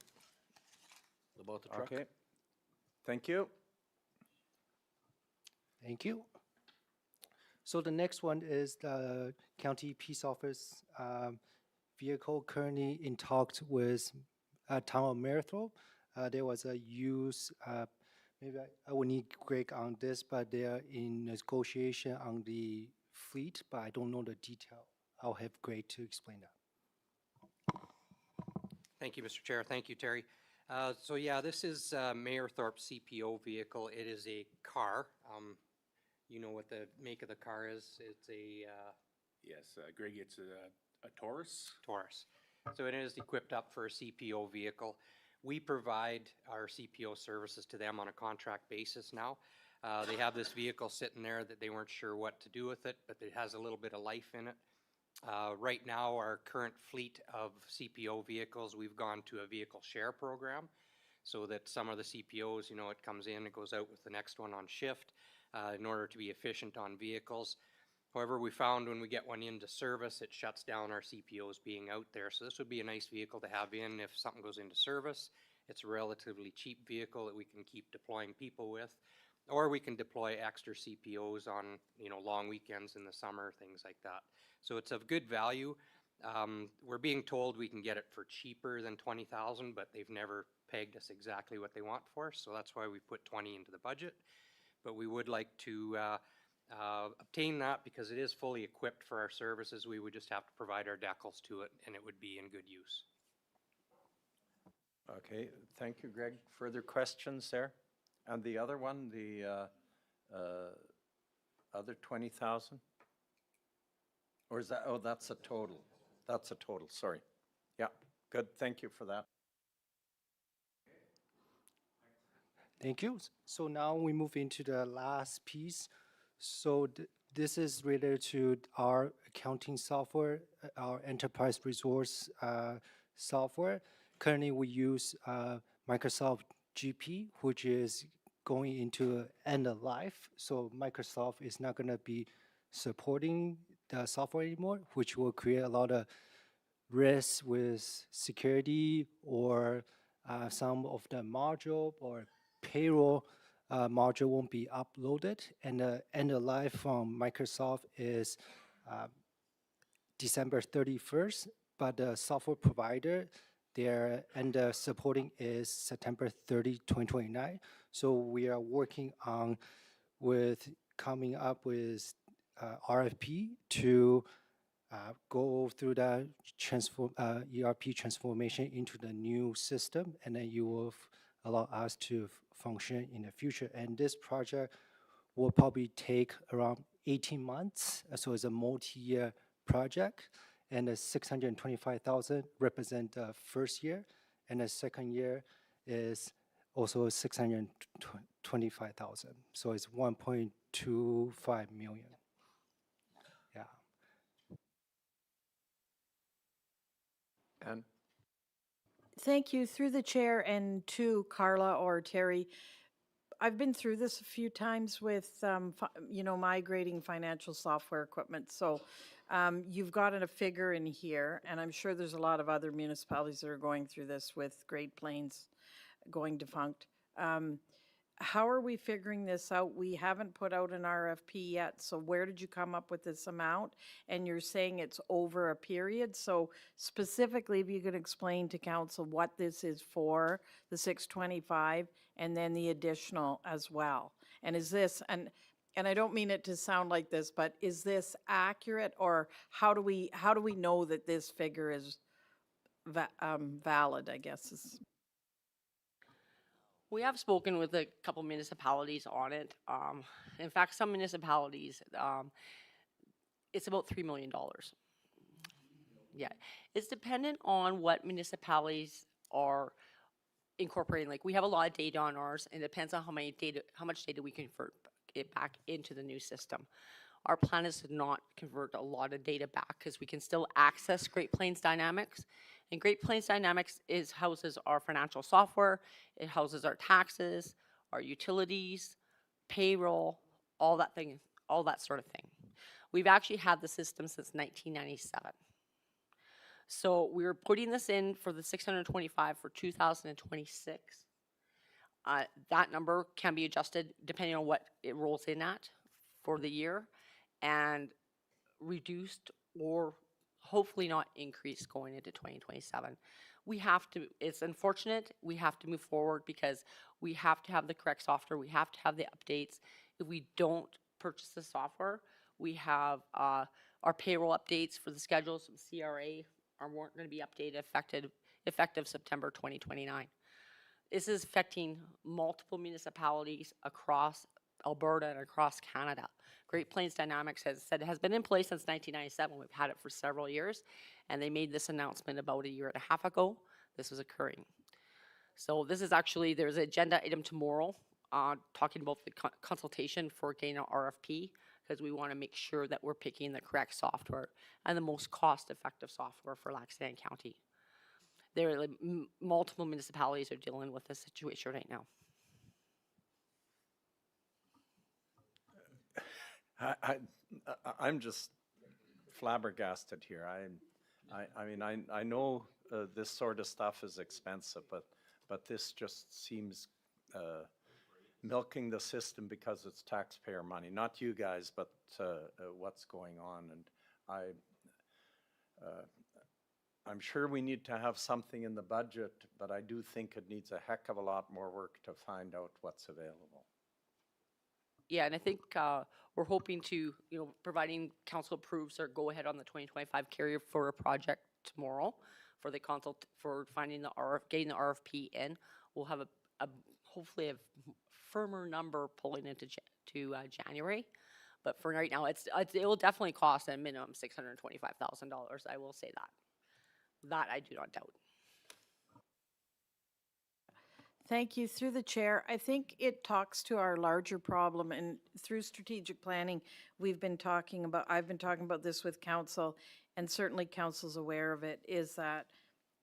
about the truck. Okay. Thank you. Thank you. So the next one is the county peace office vehicle currently in talks with town of Marythorpe. There was a use, maybe I will need Greg on this, but they are in negotiation on the fleet, but I don't know the detail. I'll have Greg to explain that. Thank you, Mr. Chair. Thank you, Terry. So yeah, this is Mayor Thorpe CPO vehicle. It is a car. You know what the make of the car is? It's a Yes, Greg, it's a Taurus. Taurus. So it is equipped up for a CPO vehicle. We provide our CPO services to them on a contract basis now. They have this vehicle sitting there that they weren't sure what to do with it, but it has a little bit of life in it. Right now, our current fleet of CPO vehicles, we've gone to a vehicle share program so that some of the CPOs, you know, it comes in, it goes out with the next one on shift in order to be efficient on vehicles. However, we found when we get one into service, it shuts down our CPOs being out there. So this would be a nice vehicle to have in if something goes into service. It's a relatively cheap vehicle that we can keep deploying people with. Or we can deploy extra CPOs on, you know, long weekends in the summer, things like that. So it's of good value. We're being told we can get it for cheaper than 20,000, but they've never pegged us exactly what they want for us. So that's why we put 20 into the budget. But we would like to obtain that because it is fully equipped for our services. We would just have to provide our decals to it, and it would be in good use. Okay, thank you, Greg. Further questions there? And the other one, the other 20,000? Or is that, oh, that's a total. That's a total, sorry. Yeah, good, thank you for that. Thank you. So now we move into the last piece. So this is related to our accounting software, our enterprise resource software. Currently, we use Microsoft GP, which is going into end of life. So Microsoft is not going to be supporting the software anymore, which will create a lot of risks with security or some of the module or payroll module won't be uploaded. And the end of life from Microsoft is December 31st, but the software provider, their end of supporting is September 30, 2029. So we are working on coming up with RFP to go through the ERP transformation into the new system, and then you will allow us to function in the future. And this project will probably take around 18 months. So it's a multi-year project, and the 625,000 represent the first year, and the second year is also 625,000. So it's 1.25 million. Yeah. And Thank you. Through the chair and to Carla or Terry, I've been through this a few times with, migrating financial software equipment. So you've got a figure in here, and I'm sure there's a lot of other municipalities that are going through this with Great Plains going defunct. how are we figuring this out? We haven't put out an RFP yet, so where did you come up with this amount? And you're saying it's over a period, so specifically, if you could explain to council what this is for, the 625, and then the additional as well. And is this, and I don't mean it to sound like this, but is this accurate, or how do we know that this figure is valid, I guess is. We have spoken with a couple municipalities on it. In fact, some municipalities, it's about $3 million. Yeah, it's dependent on what municipalities are incorporating. Like, we have a lot of data on ours, and it depends on how much data we convert it back into the new system. Our plan is to not convert a lot of data back because we can still access Great Plains Dynamics. And Great Plains Dynamics houses our financial software, it houses our taxes, our utilities, payroll, all that sort of thing. We've actually had the system since 1997. So we were putting this in for the 625 for 2026. That number can be adjusted depending on what it rolls in at for the year, and reduced or hopefully not increased going into 2027. We have to, it's unfortunate, we have to move forward because we have to have the correct software, we have to have the updates. If we don't purchase the software, we have our payroll updates for the schedules from CRA weren't going to be updated effective September 2029. This is affecting multiple municipalities across Alberta and across Canada. Great Plains Dynamics has said it has been in place since 1997. We've had it for several years, and they made this announcement about a year and a half ago. This was occurring. So this is actually, there's an agenda item tomorrow talking about the consultation for getting an RFP, because we want to make sure that we're picking the correct software and the most cost-effective software for Lac Ste. Anne County. There are multiple municipalities are dealing with this situation right now. I'm just flabbergasted here. I mean, I know this sort of stuff is expensive, but this just seems milking the system because it's taxpayer money. Not you guys, but what's going on. And I'm sure we need to have something in the budget, but I do think it needs a heck of a lot more work to find out what's available. Yeah, and I think we're hoping to, providing council approves or go ahead on the 2025 carrier for a project tomorrow for the for finding getting the RFP in. We'll have hopefully a firmer number pulling into January. But for right now, it will definitely cost a minimum $625,000. I will say that. That I do not doubt. Thank you. Through the chair, I think it talks to our larger problem, and through strategic planning, I've been talking about this with council, and certainly council's aware of it, is that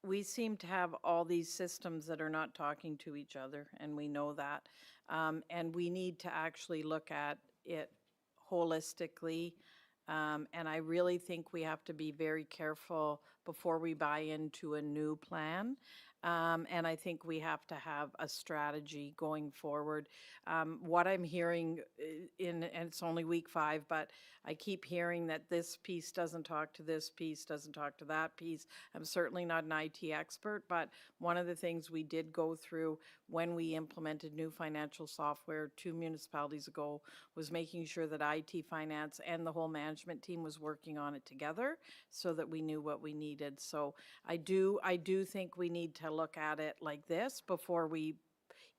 we seem to have all these systems that are not talking to each other, and we know that. And we need to actually look at it holistically. And I really think we have to be very careful before we buy into a new plan. And I think we have to have a strategy going forward. What I'm hearing and it's only week 5, but I keep hearing that this piece doesn't talk to this piece, doesn't talk to that piece. I'm certainly not an IT expert, but one of the things we did go through when we implemented new financial software 2 municipalities ago was making sure that IT, finance, and the whole management team was working on it together so that we knew what we needed. So I do think we need to look at it like this before we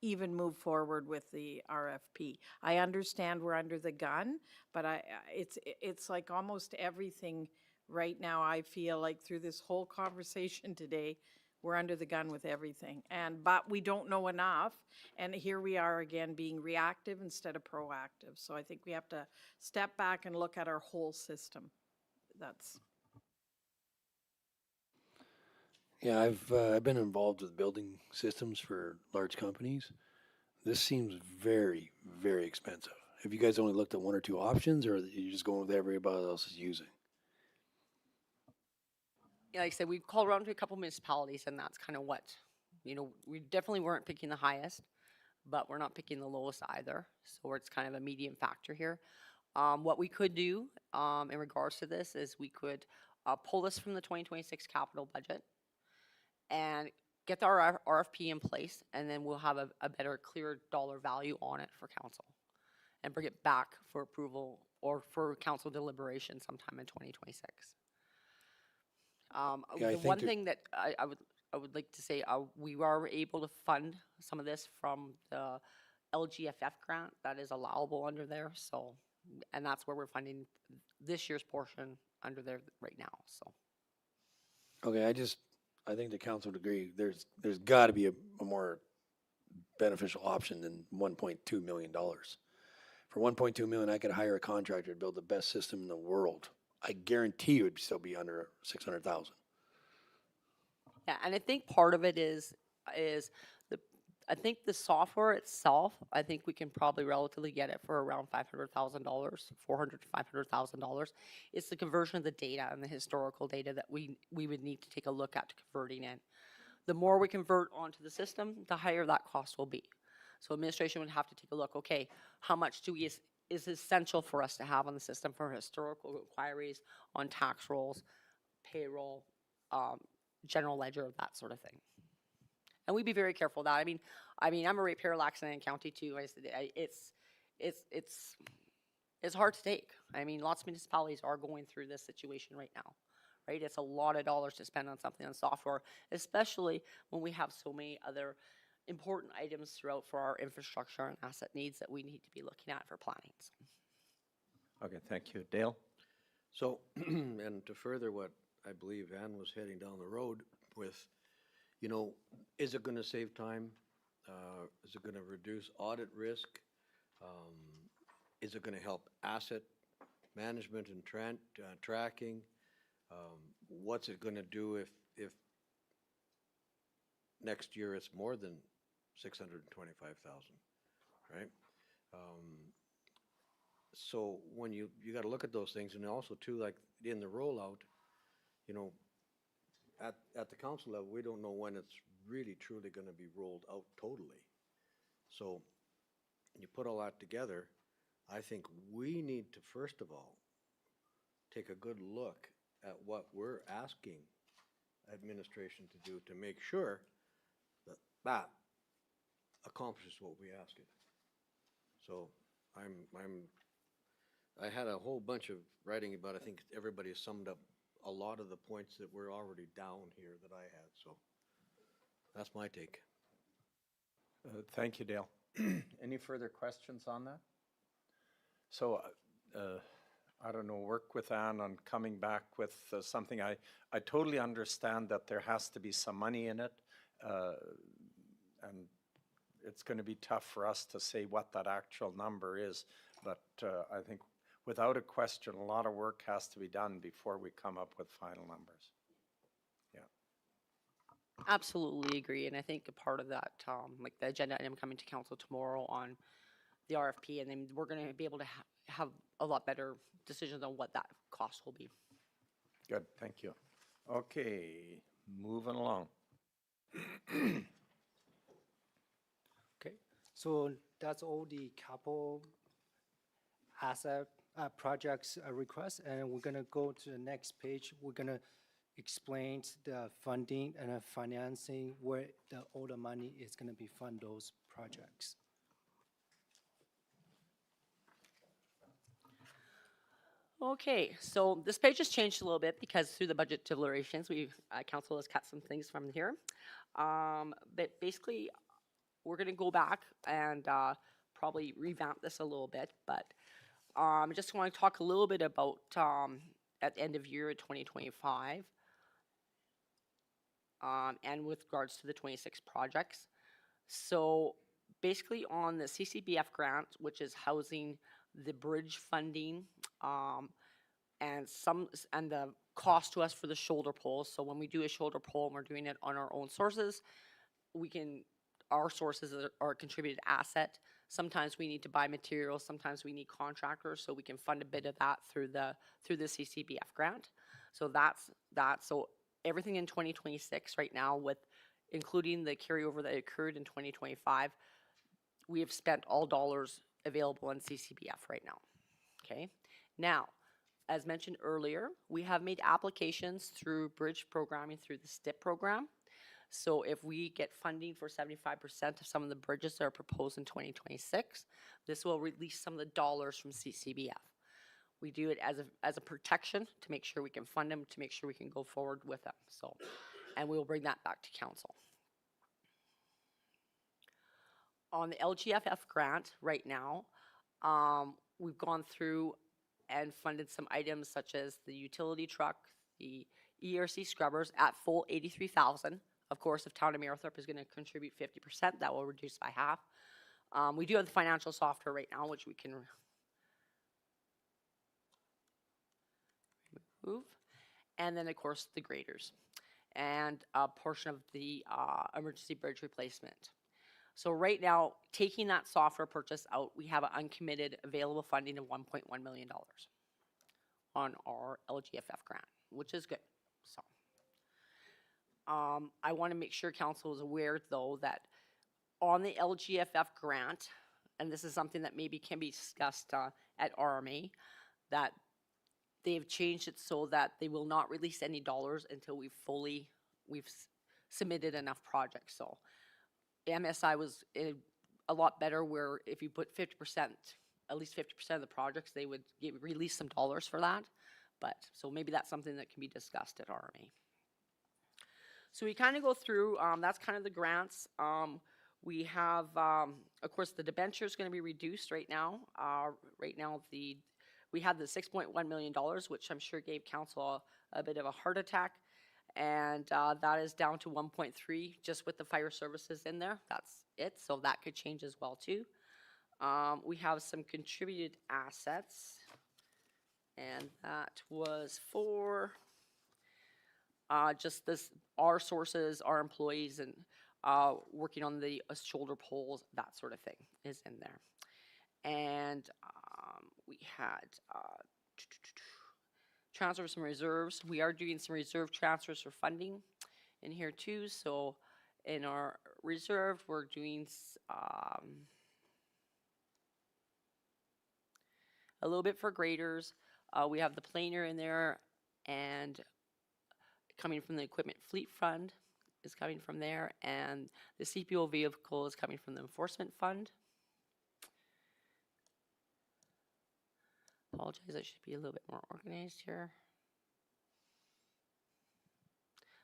even move forward with the RFP. I understand we're under the gun, but it's like almost everything right now. I feel like through this whole conversation today, we're under the gun with everything, but we don't know enough, and here we are again being reactive instead of proactive. So I think we have to step back and look at our whole system. Yeah, I've been involved with building systems for large companies. This seems very, very expensive. Have you guys only looked at 1 or 2 options, or are you just going with everybody else is using? Yeah, like I said, we called around to a couple municipalities, and that's kind of what, we definitely weren't picking the highest, but we're not picking the lowest either. So it's kind of a medium factor here. What we could do in regards to this is we could pull this from the 2026 capital budget and get our RFP in place, and then we'll have a better, clear dollar value on it for council and bring it back for approval or for council deliberation sometime in 2026. Yeah, I The think one there- thing that I would like to say, we are able to fund some of this from the LGFF grant that is allowable under there. So, and that's where we're funding this year's portion under there right now. So, Okay, I think the council would agree, there's gotta be a more beneficial option than $1.2 million. For $1.2 million, I could hire a contractor to build the best system in the world. I guarantee you it'd still be under 600,000. yeah, and I think part of it is I think the software itself, I think we can probably relatively get it for around $500,000, $400,000 to $500,000. It's the conversion of the data and the historical data that we would need to take a look at converting in. The more we convert onto the system, the higher that cost will be. So administration would have to take a look, okay, how much is essential for us to have on the system for historical inquiries, on tax rolls, payroll, general ledger, that sort of thing. And we'd be very careful of that. I mean, I'm a ratepayer in Lac-Saint County too. It's hard to take. I mean, lots of municipalities are going through this situation right now, right? It's a lot of dollars to spend on something on software, especially when we have so many other important items throughout for our infrastructure and asset needs that we need to be looking at for planning. So. Okay, thank you. Dale? So, and to further what I believe Ann was heading down the road with, you know, is it gonna save time? Is it gonna reduce audit risk? Is it gonna help asset management and tracking? What's it gonna do if next year it's more than 625,000, right? So when you gotta look at those things, and also too, like in the rollout, you know, at the council level, we don't know when it's really truly gonna be rolled out totally. So you put all that together, I think we need to, first of all, take a good look at what we're asking administration to do to make sure that that accomplishes what we ask it. So I had a whole bunch of writing about, I think everybody summed up a lot of the points that were already down here that I had, so that's my take. Thank you, Dale. Any further questions on that? So, I don't know, work with Ann on coming back with something. I totally understand that there has to be some money in it, and it's going to be tough for us to say what that actual number is, but I think without a question, a lot of work has to be done before we come up with final numbers. Yeah. Absolutely agree, and I think a part of that, like the agenda item coming to council tomorrow on the RFP, and then we're going to be able to have a lot better decisions on what that cost will be. Good, thank you. Okay, moving along. Okay, so that's all the capital asset projects requests, and we're gonna go to the next page. We're gonna explain the funding and the financing, where all the money is gonna be fund those projects. Okay, so this page has changed a little bit because through the budget deliberations, council has cut some things from here. But basically, we're gonna go back and probably revamp this a little bit, but I just want to talk a little bit about at the end of year 2025 and with regards to the 26 projects. So basically on the CCBF grant, which is housing the bridge funding and the cost to us for the shoulder poles. So when we do a shoulder pole and we're doing it on our own sources, our sources are a contributed asset. Sometimes we need to buy materials, sometimes we need contractors, so we can fund a bit of that through the CCBF grant. So that's that. So everything in 2026 right now, with including the carryover that occurred in 2025, we have spent all dollars available in CCBF right now. Okay, now, as mentioned earlier, we have made applications through bridge programming through the STIP program. So if we get funding for 75% of some of the bridges that are proposed in 2026, this will release some of the dollars from CCBF. We do it as a protection to make sure we can fund them, to make sure we can go forward with them. So, and we will bring that back to council. On the LGFF grant right now, we've gone through and funded some items such as the utility truck, the ERC scrubbers at full 83,000. Of course, if Town of Mayerthorpe is going to contribute 50%, that will reduce by half. We do have the financial software right now, which we can remove. And then, of course, the graders and a portion of the emergency bridge replacement. So right now, taking that software purchase out, we have an uncommitted available funding of $1.1 million on our LGFF grant, which is good. So I want to make sure council is aware, though, that on the LGFF grant, and this is something that maybe can be discussed at RMA, that they've changed it so that they will not release any dollars until we've submitted enough projects. So MSI was a lot better where if you put 50%, at least 50% of the projects, they would release some dollars for that. But so maybe that's something that can be discussed at RMA. So we kind of go through, that's kind of the grants. We have, of course, the debenture is going to be reduced right now. Right now, we had the $6.1 million, which I'm sure gave council a bit of a heart attack. And that is down to 1.3 just with the fire services in there. That's it. So that could change as well too. We have some contributed assets, and that was for just this, our sources, our employees, and working on the shoulder poles, that sort of thing is in there. And we had transfer some reserves. We are doing some reserve transfers for funding in here too. So in our reserve, we're doing a little bit for graders. We have the planer in there, and coming from the equipment fleet fund is coming from there, and the CPO vehicle is coming from the enforcement fund. Apologize, I should be a little bit more organized here.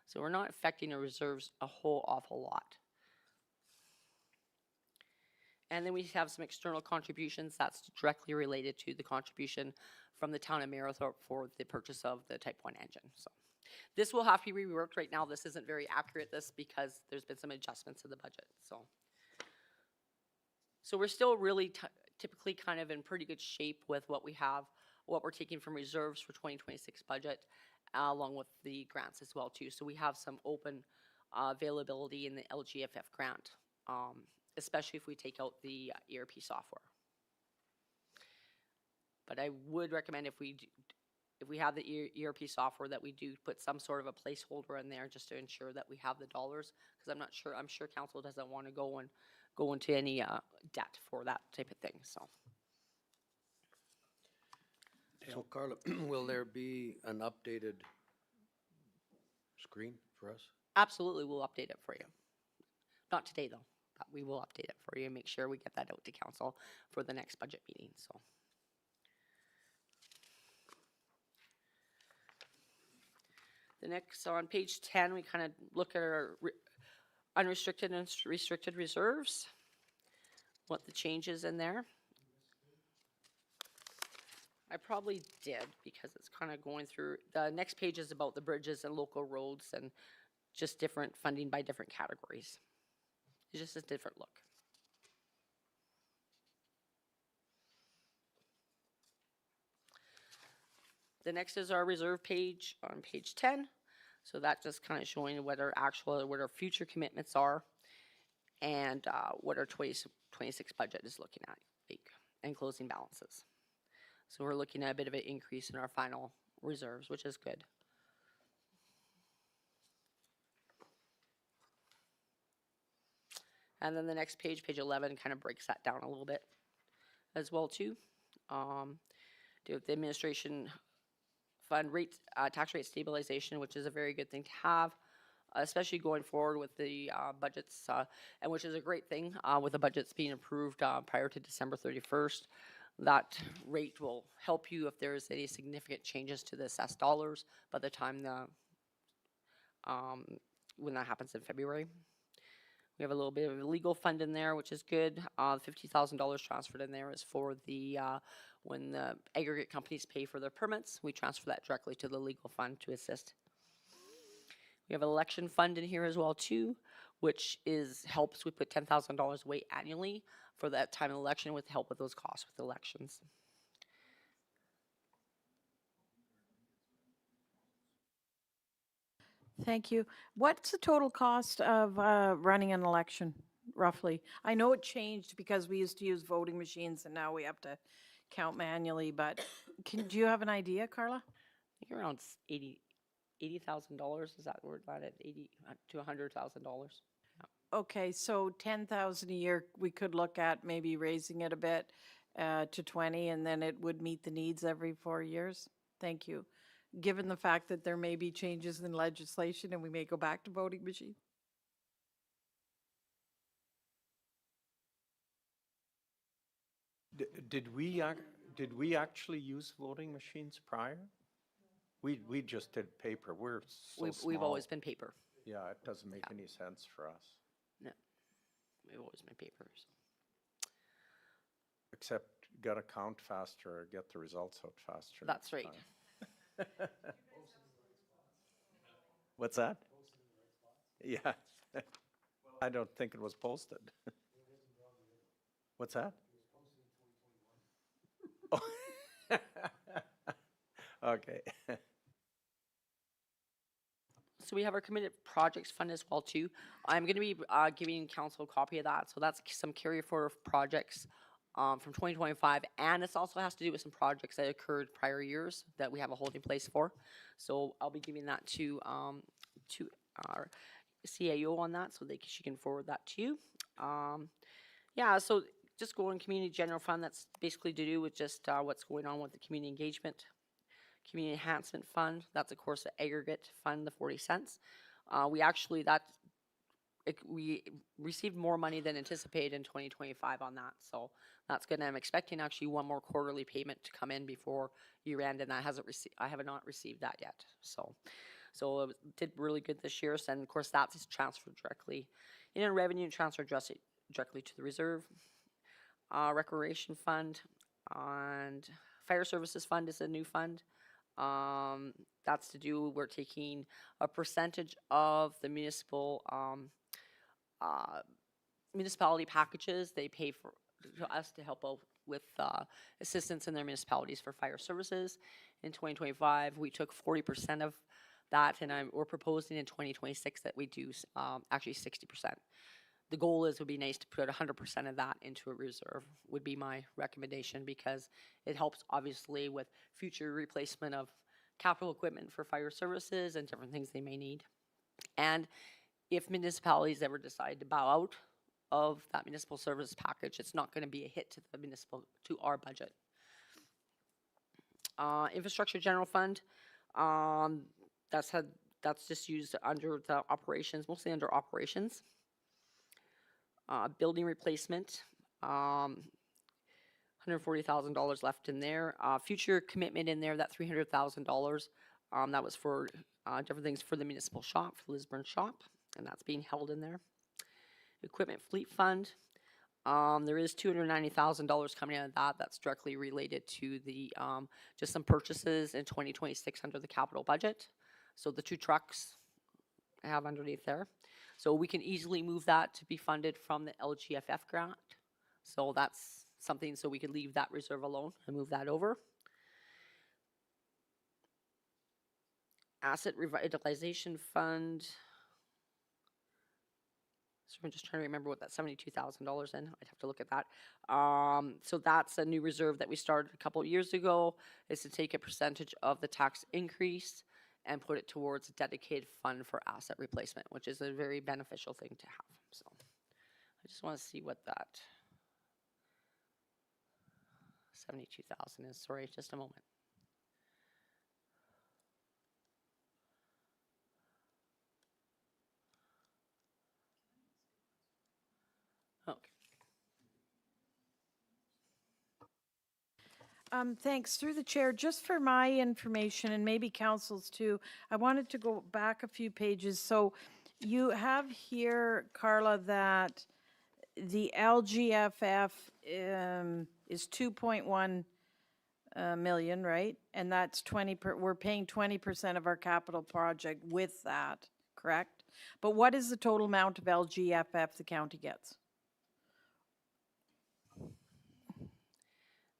So we're not affecting the reserves a whole awful lot. And then we have some external contributions that's directly related to the contribution from the Town of Mayerthorpe for the purchase of the Type 1 engine. So this will have to be reworked right now. This isn't very accurate, because there's been some adjustments to the budget. So we're still really typically kind of in pretty good shape with what we have, what we're taking from reserves for 2026 budget, along with the grants as well too. So we have some open availability in the LGFF grant, especially if we take out the ERP software. But I would recommend if we have the ERP software that we do put some sort of a placeholder in there just to ensure that we have the dollars, because I'm sure council doesn't want to go into any debt for that type of thing. So Carla, will there be an updated screen for us? Absolutely, we'll update it for you. Not today though, but we will update it for you and make sure we get that out to council for the next budget meeting. So. The next, on page 10, we kind of look at our unrestricted and restricted reserves, what the changes in there. I probably did, because it's kind of going through. The next page is about the bridges and local roads and just different funding by different categories. It's just a different look. The next is our reserve page on page 10. So that just kind of showing what our future commitments are, and what our 2026 budget is looking at, and closing balances. So we're looking at a bit of an increase in our final reserves, which is good. And then the next page, page 11, kind of breaks that down a little bit as well too. Do the administration fund rate, tax rate stabilization, which is a very good thing to have, especially going forward with the budgets, and which is a great thing with the budgets being approved prior to December 31st. That rate will help you if there's any significant changes to the assessed dollars by the time when that happens in February. We have a little bit of a legal fund in there, which is good. $50,000 transferred in there is for the when the aggregate companies pay for their permits, we transfer that directly to the legal fund to assist. We have an election fund in here as well too, which helps. We put $10,000 away annually for that time of election with help with those costs with elections. Thank you. What's the total cost of running an election, roughly? I know it changed because we used to use voting machines and now we have to count manually, but do you have an idea, Carla? I think around $80,000. Is that word that at $80,000 to $100,000? Okay, so 10,000 a year, we could look at maybe raising it a bit to 20, and then it would meet the needs every 4 years. Thank you. Given the fact that there may be changes in legislation and we may go back to voting machines. Did we actually use voting machines prior? We just did paper. We're so We've small. always been paper. Yeah, it doesn't make any sense for us. No, we've always been paper. So. Except gotta count faster or get the results out faster. That's right. What's that? Yeah. I don't think it was posted. What's that? Oh. Okay. So we have our committed projects fund as well too. I'm going to be giving council a copy of that. So that's some carry forward projects from 2025, and it also has to do with some projects that occurred prior years that we have a holding place for. So I'll be giving that to our CAO on that, so she can forward that to you. Yeah, so just going community general fund. That's basically to do with just what's going on with the community engagement. Community Enhancement Fund, that's of course the aggregate fund, the 40 cents. We received more money than anticipated in 2025 on that. So that's good. I'm expecting actually one more quarterly payment to come in before year end, and I have not received that yet. So it did really good this year. So, and of course that's transferred directly in our revenue and transferred directly to the reserve. Recreation Fund and Fire Services Fund is a new fund. That's to do, we're taking a percentage of the municipality packages they pay to us to help out with assistance in their municipalities for fire services. In 2025, we took 40% of that, and we're proposing in 2026 that we do actually 60%. The goal would be nice to put 100% of that into a reserve, would be my recommendation, because it helps obviously with future replacement of capital equipment for fire services and different things they may need. And if municipalities ever decide to bow out of that municipal service package, it's not going to be a hit to our budget. Infrastructure General Fund, that's just used under the operations, mostly under operations. Building replacement, $140,000 left in there. Future commitment in there, that $300,000, that was for different things for the municipal shop, for the Lisburn shop, and that's being held in there. Equipment Fleet Fund, there is $290,000 coming out of that. That's directly related to the just some purchases in 2026 under the capital budget. So the 2 trucks I have underneath there. So we can easily move that to be funded from the LGFF grant. So that's something, so we could leave that reserve alone and move that over. Asset Revitalization Fund. So I'm just trying to remember what that $72,000 in. I'd have to look at that. So that's a new reserve that we started a couple of years ago. Is to take a percentage of the tax increase and put it towards a dedicated fund for asset replacement, which is a very beneficial thing to have. So I just want to see what that 72,000 is. Sorry, just a moment. Okay. Thanks. Through the chair, just for my information and maybe council's too, I wanted to go back a few pages. So you have here, Carla, that the LGFF is 2.1 million, right? And that's we're paying 20% of our capital project with that, correct? But what is the total amount of LGFF the county gets?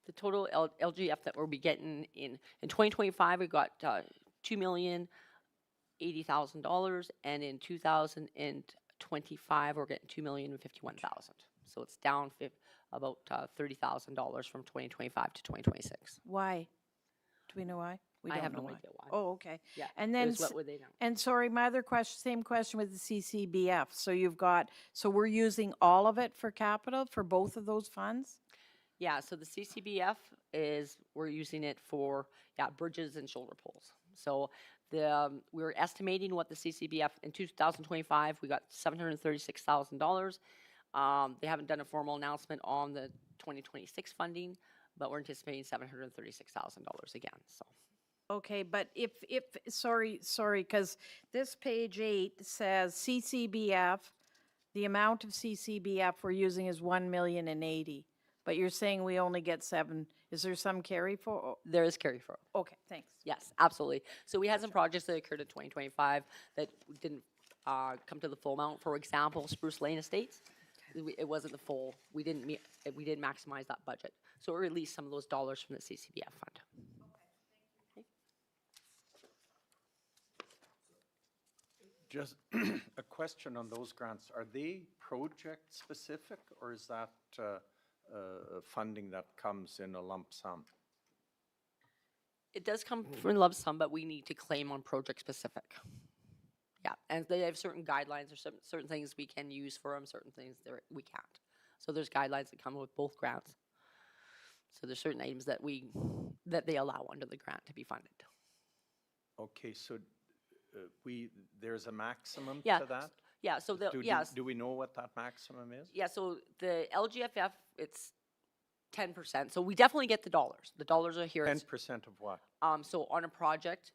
The total LGF that we'll be getting in 2025, we got $2,080,000, and in 2025, we're getting $2,051,000. So it's down about $30,000 from 2025 to 2026. Why? Do we know why? We I don't have know no why. idea why. Oh, okay. Yeah, And it then, was what would they know? and sorry, my other question, same question with the CCBF. So you've got, so we're using all of it for capital for both of those funds? Yeah, so the CCBF is, we're using it for, bridges and shoulder poles. So we're estimating what the CCBF, in 2025, we got $736,000. They haven't done a formal announcement on the 2026 funding, but we're anticipating $736,000 again, so. Okay, but sorry, because this page 8 says CCBF, the amount of CCBF we're using is 1,080,000. But you're saying we only get 7. Is there some carry for? There is carry forward. Okay, thanks. Yes, absolutely. So we had some projects that occurred in 2025 that didn't come to the full amount. For example, Spruce Lane Estates, it wasn't the full, we didn't maximize that budget. So we released some of those dollars from the CCBF fund. Just a question on those grants. Are they project-specific, or is that funding that comes in a lump sum? It does come from lump sum, but we need to claim on project specific. Yeah, and they have certain guidelines or certain things we can use for them, certain things we can't. So there's guidelines that come with both grants. So there's certain items that they allow under the grant to be funded. Okay, so there's a maximum Yeah, to that? Yeah, so Do we know what that maximum is? Yeah, so the LGFF, it's 10%. So we definitely get the dollars. The dollars are here. 10% of what? So on a project,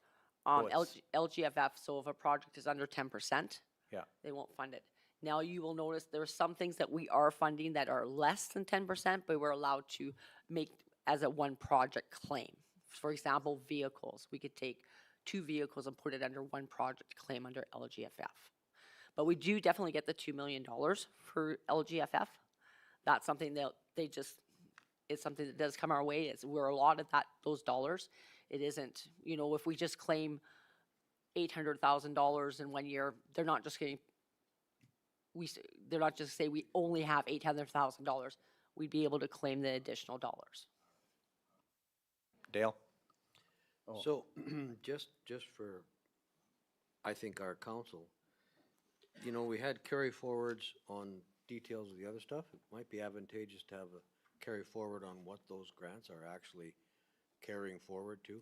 LGFF, so if a project is under 10%, Yeah. they won't fund it. Now you will notice there are some things that we are funding that are less than 10%, but we're allowed to make as a one project claim. For example, vehicles. We could take 2 vehicles and put it under one project claim under LGFF. But we do definitely get the $2 million for LGFF. That's something that it's something that does come our way. We're allotted those dollars. It isn't, if we just claim $800,000 in 1 year, they're not just say we only have $800,000. We'd be able to claim the additional dollars. Dale? So, just for, I think, our council, we had carry forwards on details of the other stuff. It might be advantageous to have a carry forward on what those grants are actually carrying forward to,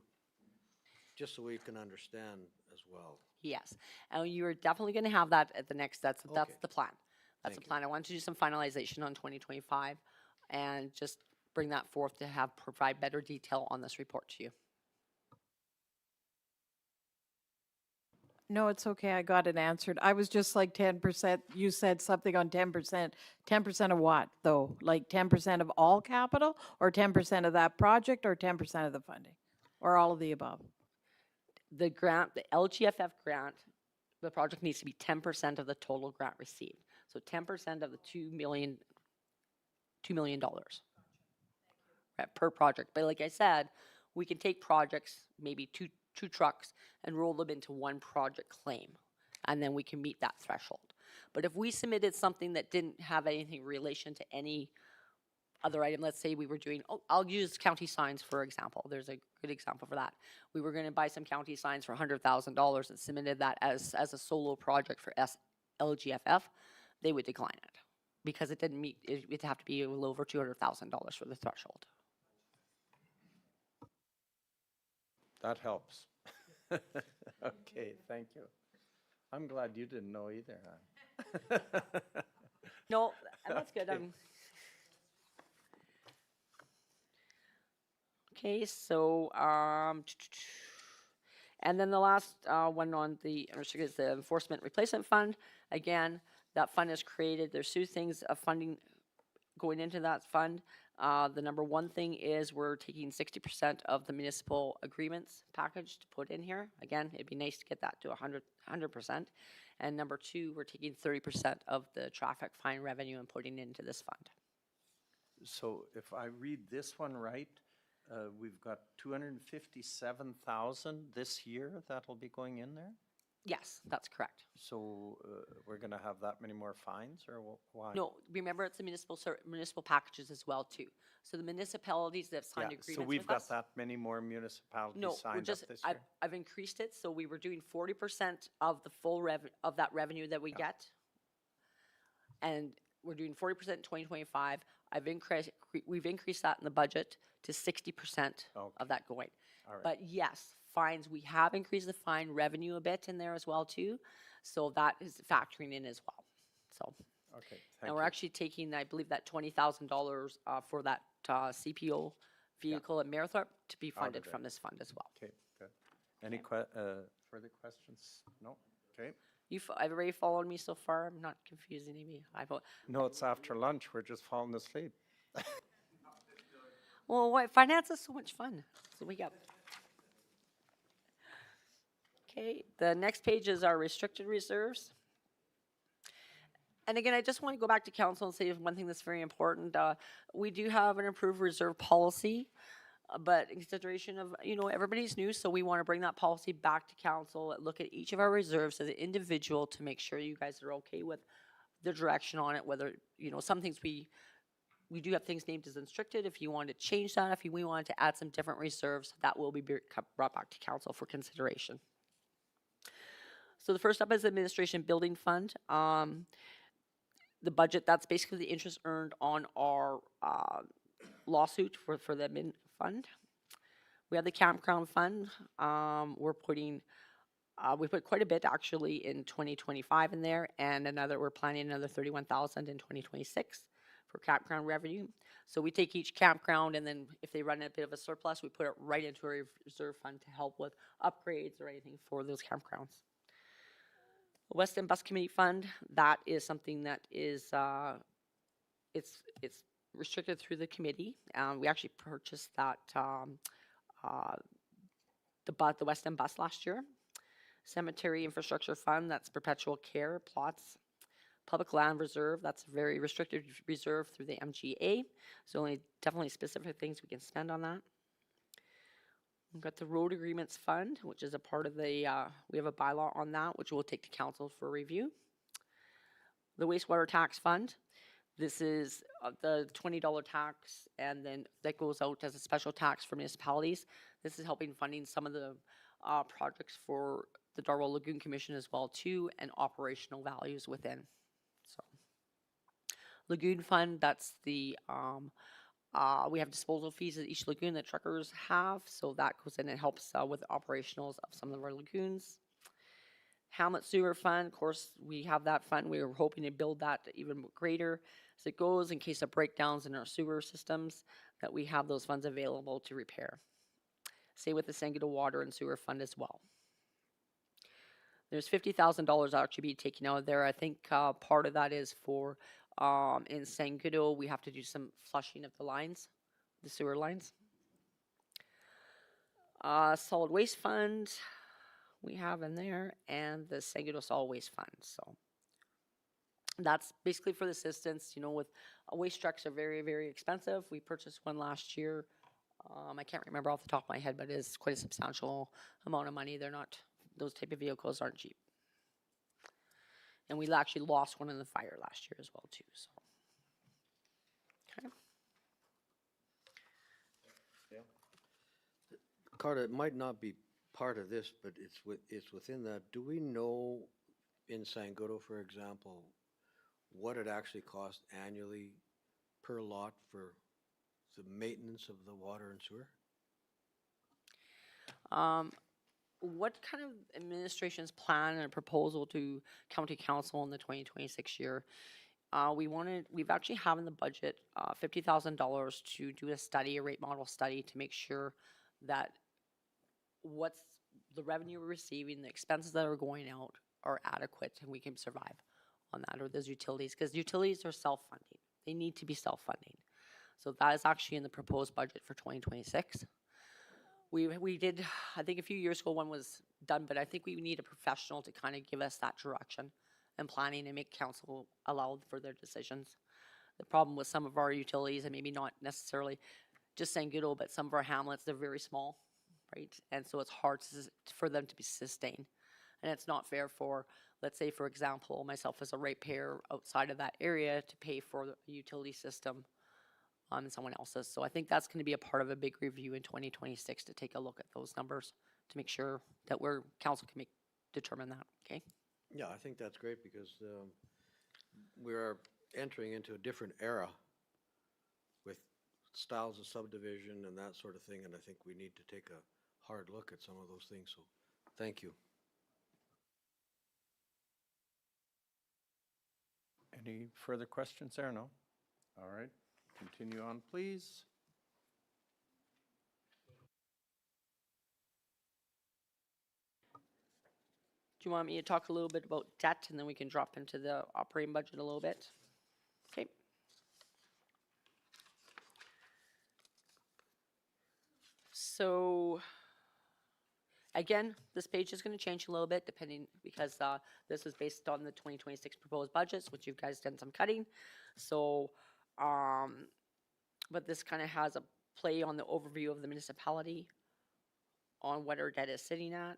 just so we can understand as well. Yes, and you're definitely going to have that at the next, that's Okay. the plan. That's the Thank you. plan. I want to do some finalization on 2025 and just bring that forth to provide better detail on this report to you. No, it's okay, I got it answered. I was just like 10%, you said something on 10%. 10% of what, though? Like 10% of all capital, or 10% of that project, or 10% of the funding? Or all of the above? The grant, the LGFF grant, the project needs to be 10% of the total grant received. So 10% of the $2 million right, per project. But like I said, we can take projects, maybe two trucks, and roll them into one project claim, and then we can meet that threshold. But if we submitted something that didn't have anything relation to any other item, let's say we were doing, I'll use county signs for example. There's a good example for that. We were going to buy some county signs for $100,000 and submitted that as a solo project for LGFF, they would decline it. because it didn't meet, it'd have to be a little over $200,000 for the threshold. That helps. Okay, thank you. I'm glad you didn't know either, huh? No, that's good. Okay. Okay, so, and then the last one on the unrestricted is the Enforcement Replacement Fund. Again, that fund is created. There's two things of funding going into that fund. The number one thing is we're taking 60% of the municipal agreements package to put in here. Again, it'd be nice to get that to 100%. And number two, we're taking 30% of the traffic fine revenue and putting into this fund. So if I read this one right, we've got 257,000 this year that'll be going in there? Yes, that's correct. So we're going to have that many more fines, or why? No, remember it's the municipal packages as well too. So the municipalities that have signed Yeah, agreements so we've with got us. that many more municipalities No, we're signed up just, this year? I've increased it, so we were doing 40% of the full of that revenue that we get. And we're doing 40% in 2025. We've increased that in the budget to 60% of that going. All right. But yes, fines, we have increased the fine revenue a bit in there as well too. So that is factoring in as well, so. Okay, thank And you. we're actually taking, I believe, that $20,000 for that CPO vehicle at Marathon to be funded there. from this fund as well. Okay, good. Any further questions? No? Okay. Everybody followed me so far? I'm not confusing me. No, it's after lunch. We're just falling asleep. Well, finance is so much fun. So we got. Okay, the next page is our restricted reserves. And again, I just want to go back to council and say one thing that's very important. We do have an improved reserve policy, but in consideration of, everybody's new, so we want to bring that policy back to council, look at each of our reserves as an individual to make sure you guys are okay with the direction on it, whether, some things we do have things named as restricted. If you want to change that, if we wanted to add some different reserves, that will be brought back to council for consideration. So the first up is the Administration Building Fund. The budget, that's basically the interest earned on our lawsuit for the admin fund. We have the Campground Fund. We put quite a bit actually in 2025 in there, and we're planning another 31,000 in 2026 for campground revenue. So we take each campground, and then if they run a bit of a surplus, we put it right into a reserve fund to help with upgrades or anything for those campgrounds. West End Bus Committee Fund, that is something that is, it's restricted through the committee. We actually purchased that, the West End Bus last year. Cemetery Infrastructure Fund, that's perpetual care plots. Public Land Reserve, that's a very restricted reserve through the MGA. So only definitely specific things we can spend on that. We've got the Road Agreements Fund, which is a part of the, we have a bylaw on that, which we'll take to council for review. The Wastewater Tax Fund, this is the $20 tax, and then that goes out as a special tax for municipalities. This is helping funding some of the projects for the Darwell Lagoon Commission as well too, and operational values within. So, Lagoon Fund, that's the, we have disposal fees at each lagoon that truckers have, so that goes in and helps with operationals of some of our lagoons. Hamlet Sewer Fund, of course, we have that fund. We were hoping to build that to even greater as it goes in case of breakdowns in our sewer systems, that we have those funds available to repair. Same with the Sangado Water and Sewer Fund as well. There's $50,000 actually be taken out of there. I think part of that is for in Sangado, we have to do some flushing of the lines, the sewer lines. Solid Waste Fund, we have in there, and the Sangado Solid Waste Fund. So that's basically for the assistance. With waste trucks are very, very expensive. We purchased one last year. I can't remember off the top of my head, but it is quite a substantial amount of money. They're not, those type of vehicles aren't cheap. And we actually lost one in the fire last year as well too, so. Okay. Carter, it might not be part of this, but it's within that. Do we know in Sangado, for example, what it actually costs annually per lot for the maintenance of the water and sewer? What kind of administration's plan and proposal to county council in the 2026 year? We've actually have in the budget, $50,000 to do a study, a rate model study to make sure that what's the revenue we're receiving, the expenses that are going out are adequate and we can survive on that, or those utilities, because utilities are self-funding. They need to be self-funding. So that is actually in the proposed budget for 2026. We did, I think a few years ago, one was done, but I think we need a professional to kind of give us that direction and planning and make council allow for their decisions. The problem with some of our utilities, and maybe not necessarily just San Guido, but some of our hamlets, they're very small, right? And so it's hard for them to be sustained. And it's not fair for, let's say, for example, myself as a ratepayer outside of that area to pay for the utility system and someone else's. So I think that's going to be a part of a big review in 2026 to take a look at those numbers to make sure that council can determine that, okay? Yeah, I think that's great because we are entering into a different era with styles of subdivision and that sort of thing, and I think we need to take a hard look at some of those things, so thank you. Any further questions there? No? All right, continue on, please. Do you want me to talk a little bit about debt and then we can drop into the operating budget a little bit? Okay. So, again, this page is going to change a little bit depending, because this is based on the 2026 proposed budgets, which you guys done some cutting. So, but this kind of has a play on the overview of the municipality on what our debt is sitting at.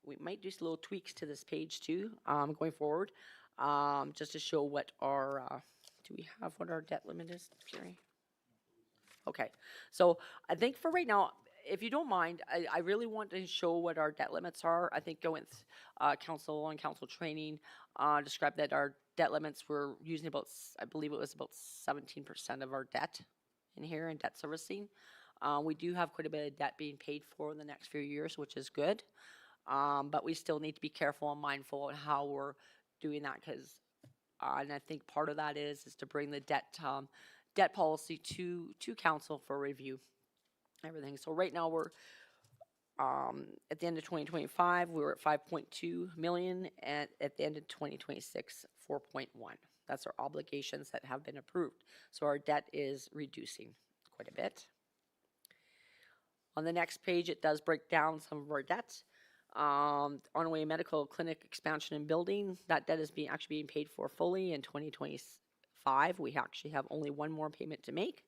We might do some little tweaks to this page too, going forward, just to show what our, do we have what our debt limit is, Jerry? Okay, so I think for right now, if you don't mind, I really want to show what our debt limits are. I think going with council and council training, described that our debt limits were using about, I believe it was about 17% of our debt in here in debt servicing. We do have quite a bit of debt being paid for in the next few years, which is good. But we still need to be careful and mindful on how we're doing that, because, and I think part of that is to bring the debt policy to council for review, everything. So right now we're, at the end of 2025, we were at 5.2 million, and at the end of 2026, 4.1. That's our obligations that have been approved. So our debt is reducing quite a bit. On the next page, it does break down some of our debts. Onaway Medical Clinic expansion and building, that debt is actually being paid for fully in 2025. We actually have only one more payment to make.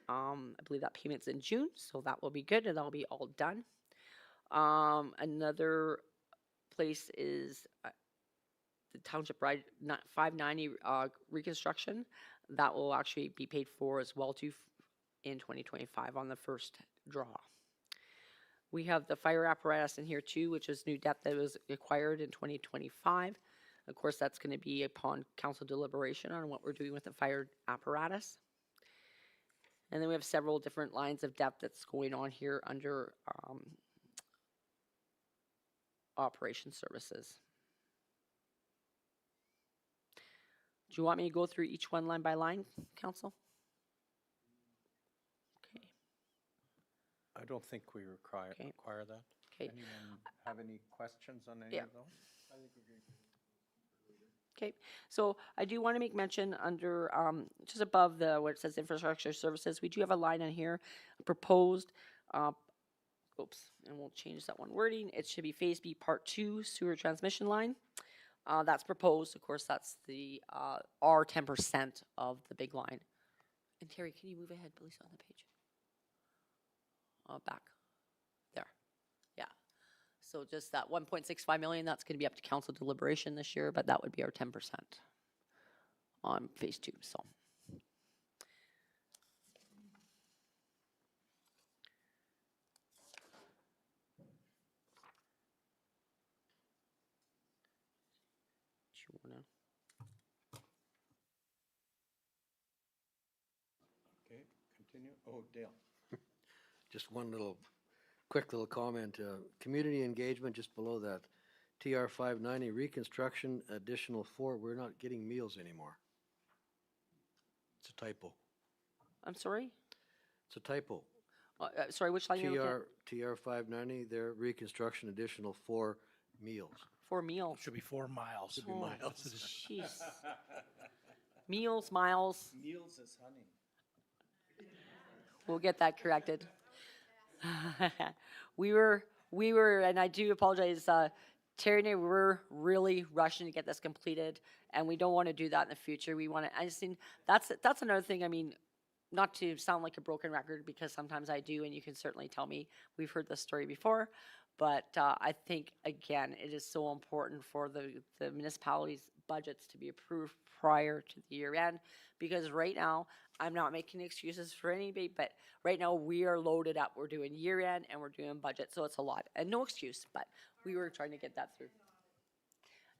I believe that payment's in June, so that will be good and that'll be all done. Another place is the Township Ride 590 reconstruction. That will actually be paid for as well too in 2025 on the first draw. We have the fire apparatus in here too, which is new debt that was acquired in 2025. Of course, that's going to be upon council deliberation on what we're doing with the fire apparatus. And then we have several different lines of debt that's going on here under operation services. Do you want me to go through each one line by line, council? Okay. I don't think we require that. Okay. Anyone have any questions on any Yeah. of those? Okay, so I do want to make mention under, just above where it says infrastructure services, we do have a line on here, proposed, oops, and we'll change that one wording. It should be Phase B Part 2 sewer transmission line. That's proposed, of course, that's the, our 10% of the big line. And Terry, can you move ahead, please, on the page? Back, there, yeah. So just that 1.65 million, that's going to be up to council deliberation this year, but that would be our 10% on Phase 2, so. Do you wanna? continue? Oh, Dale. Just one quick little comment. Community engagement, just below that. TR 590, reconstruction, additional 4, we're not getting meals anymore. It's a typo. I'm sorry? It's a typo. Sorry, which line you looking at? TR 590, there, reconstruction, additional 4 meals. For meals. Should be 4 miles. Oh, jeez. Meals, miles. Meals is honey. We'll get that corrected. We were, and I do apologize, Terry and I were really rushing to get this completed, and we don't want to do that in the future. We want to, I just think, that's another thing, I mean, not to sound like a broken record, because sometimes I do, and you can certainly tell me, we've heard this story before, but I think, again, it is so important for the municipalities' budgets to be approved prior to the year end, because right now, I'm not making excuses for anybody, but right now we are loaded up. We're doing year end and we're doing budget, so it's a lot. And no excuse, but we were trying to get that through.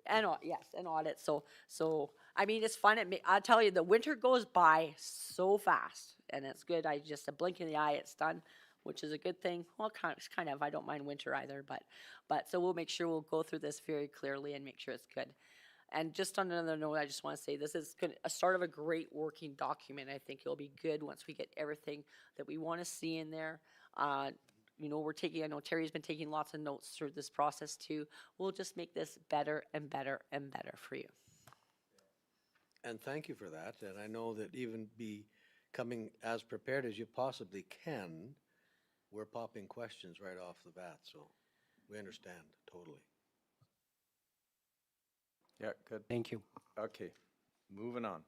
And yes, an audit. So I mean, it's fun. I'll tell you, the winter goes by so fast, and it's good. I just a blink in the eye, it's done, which is a good thing. Well, kind of. I don't mind winter either, but so we'll make sure we'll go through this very clearly and make sure it's good. And just on another note, I just want to say this is a start of a great working document. I think it'll be good once we get everything that we want to see in there. You know, I know Terry's been taking lots of notes through this process too. We'll just make this better and better and better for you. And thank you for that. And I know that even coming as prepared as you possibly can, we're popping questions right off the bat. So we understand totally. Yeah, good. Thank you. Okay, moving on.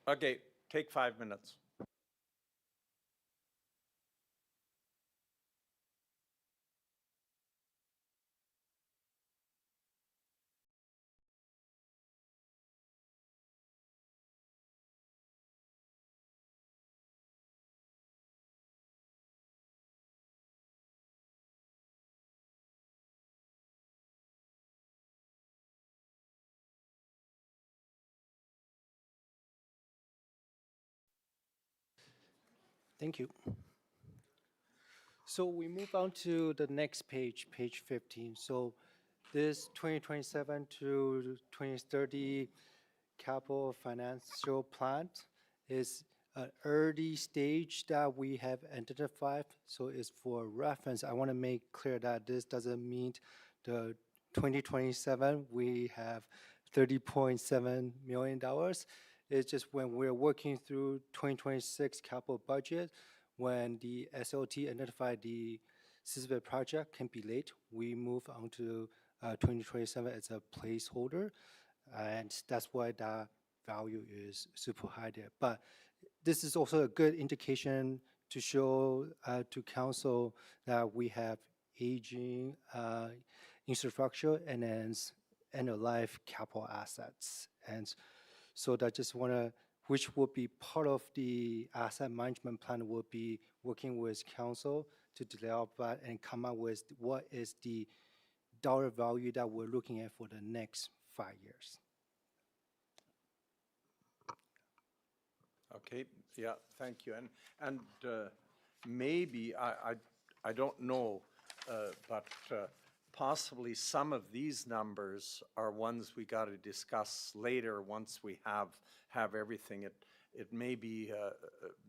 Okay, take 5 minutes. Thank you. So we move on to the next page, page 15. So this 2027 to 2030 capital financial plan is an early stage that we have identified. So it's for reference. I want to make clear that this doesn't mean the 2027 we have $30.7 million. It's just when we're working through 2026 capital budget, when the SLT identified the specific project can be late, we move on to 2027 as a placeholder. And that's why that value is super high there. But this is also a good indication to show to council that we have aging infrastructure and then end-of-life capital assets. And so I just want to, which will be part of the asset management plan, will be working with council to develop that and come up with what is the dollar value that we're looking at for the next 5 years. Okay, yeah, thank you. And maybe, I don't know, but possibly some of these numbers are ones we got to discuss later once we have everything. It may be,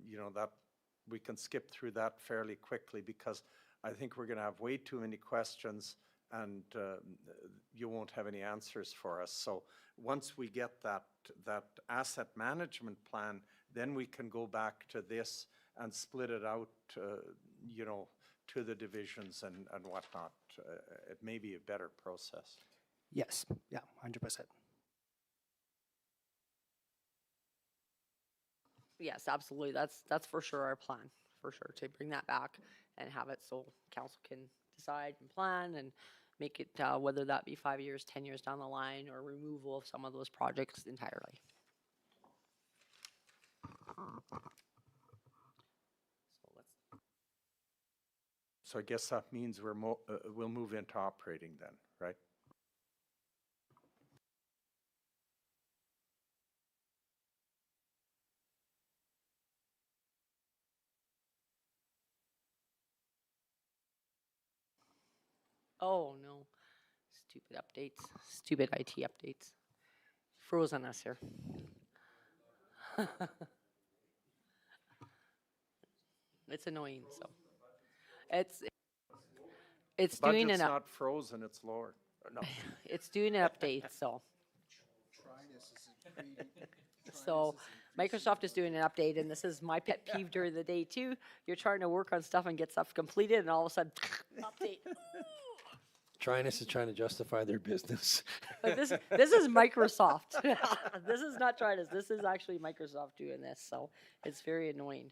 you know, that we can skip through that fairly quickly, because I think we're going to have way too many questions and you won't have any answers for us. So once we get that asset management plan, then we can go back to this and split it out, you know, to the divisions and whatnot. It may be a better process. Yes, yeah, 100%. Yes, absolutely. That's for sure our plan, for sure, to bring that back and have it so council can decide and plan and make it, whether that be 5 years, 10 years down the line, or removal of some of those projects entirely. So let's, So I guess that means we'll move into operating then, right? oh no, stupid updates, stupid IT updates. Frozen us here. It's annoying, so. It's doing Budget's an, not frozen, it's lowered. No. it's doing an update, so. So Microsoft is doing an update, and this is my pet peeve during the day too. You're trying to work on stuff and get stuff completed, and all of a sudden, update. Trynus is trying to justify their business. But this is Microsoft. This is not Tridus. This is actually Microsoft doing this, so it's very annoying.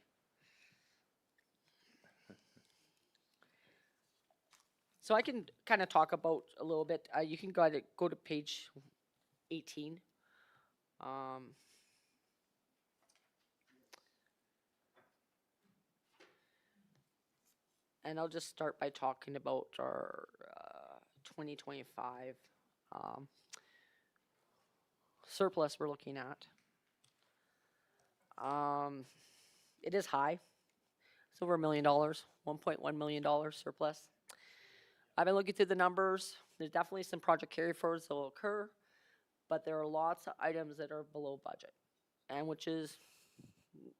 So I can kind of talk about a little bit. You can go to page 18. And I'll just start by talking about our 2025 surplus we're looking at. It is high. It's over $1 million, $1.1 million surplus. I've been looking through the numbers. There's definitely some project carry forwards that will occur, but there are lots of items that are below budget, and which is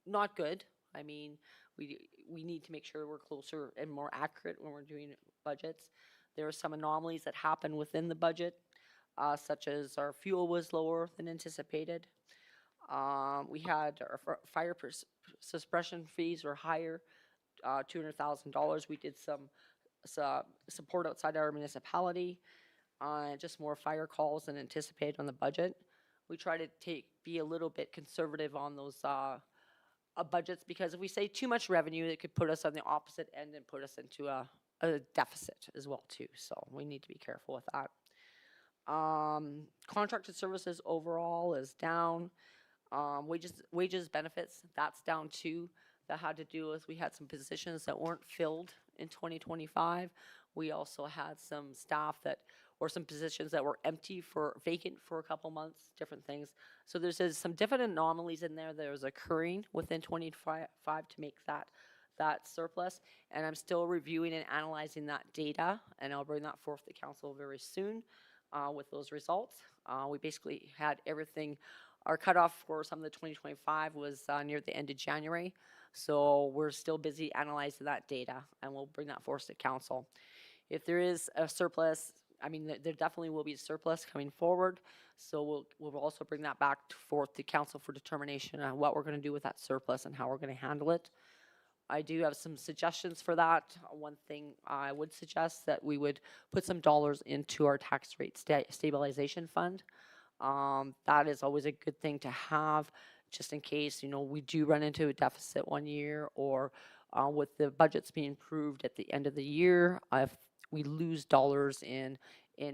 not good. I mean, we need to make sure we're closer and more accurate when we're doing budgets. There are some anomalies that happen within the budget, such as our fuel was lower than anticipated. We had our fire suppression fees were higher, $200,000. We did some support outside our municipality, just more fire calls than anticipated on the budget. We try to be a little bit conservative on those budgets, because if we say too much revenue, it could put us on the opposite end and put us into a deficit as well too. So we need to be careful with that. Contracted services overall is down. Wages, benefits, that's down too. That had to do with, we had some positions that weren't filled in 2025. We also had some staff or some positions that were vacant for a couple months, different things. So there's some different anomalies in there that was occurring within 2025 to make that surplus. And I'm still reviewing and analyzing that data, and I'll bring that forth to council very soon with those results. We basically had everything. Our cutoff for some of the 2025 was near the end of January. So we're still busy analyzing that data, and we'll bring that forth to council. If there is a surplus, I mean, there definitely will be a surplus coming forward. So we'll also bring that back forth to council for determination on what we're going to do with that surplus and how we're going to handle it. I do have some suggestions for that. One thing I would suggest that we would put some dollars into our tax rate stabilization fund. That is always a good thing to have, just in case, we do run into a deficit one year, or with the budgets being approved at the end of the year, if we lose dollars in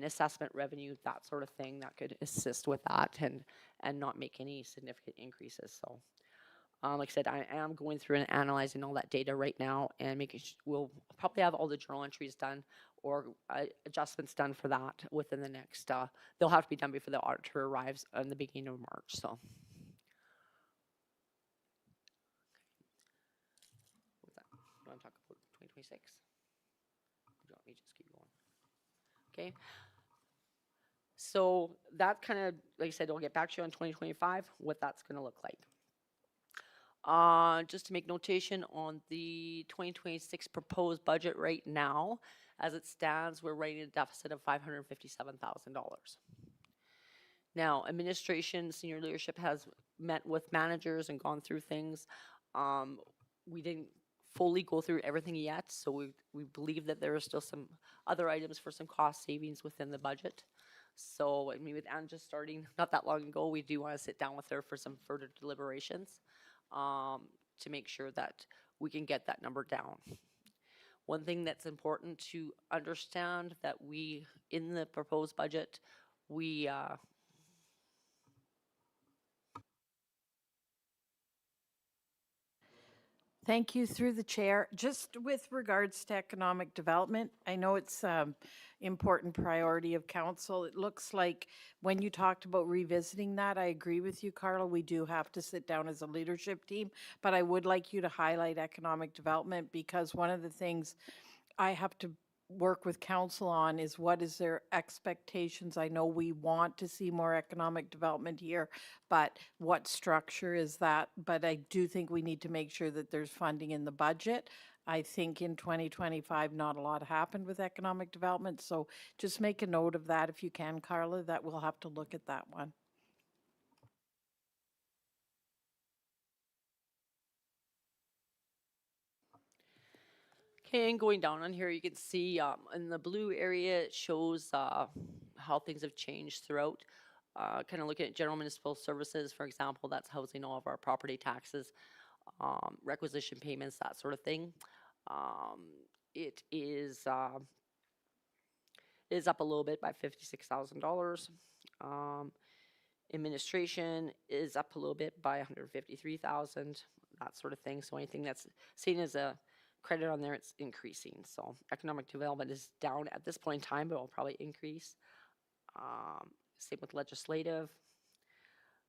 assessment revenue, that sort of thing, that could assist with that and not make any significant increases. So, like I said, I am going through and analyzing all that data right now, and we'll probably have all the journal entries done or adjustments done for that within the next, they'll have to be done before the auditor arrives in the beginning of March, so. What's that? You want to talk about 2026? Or do you want me to just keep going? Okay. So that kind of, like I said, I'll get back to you on 2025, what that's going to look like. Just to make notation on the 2026 proposed budget right now, as it stands, we're writing a deficit of $557,000. Now, administration, senior leadership has met with managers and gone through things. We didn't fully go through everything yet, so we believe that there are still some other items for some cost savings within the budget. So, I mean, with Anne just starting not that long ago, we do want to sit down with her for some further deliberations. to make sure that we can get that number down. One thing that's important to understand that we, in the proposed budget, we, Thank you through the chair. Just with regards to economic development, I know it's important priority of council. It looks like when you talked about revisiting that, I agree with you, Carla. We do have to sit down as a leadership team, but I would like you to highlight economic development because one of the things I have to work with council on is what is their expectations. I know we want to see more economic development here, but what structure is that? But I do think we need to make sure that there's funding in the budget. I think in 2025, not a lot happened with economic development, so just make a note of that if you can, Carla, that we'll have to look at that one. okay, and going down on here, you can see in the blue area, it shows how things have changed throughout. Kind of looking at general municipal services, for example, that's housing all of our property taxes, requisition payments, that sort of thing. It is up a little bit by $56,000. Administration is up a little bit by $153,000, that sort of thing. So anything that's seen as a credit on there, it's increasing. So economic development is down at this point in time, but it will probably increase. Same with legislative.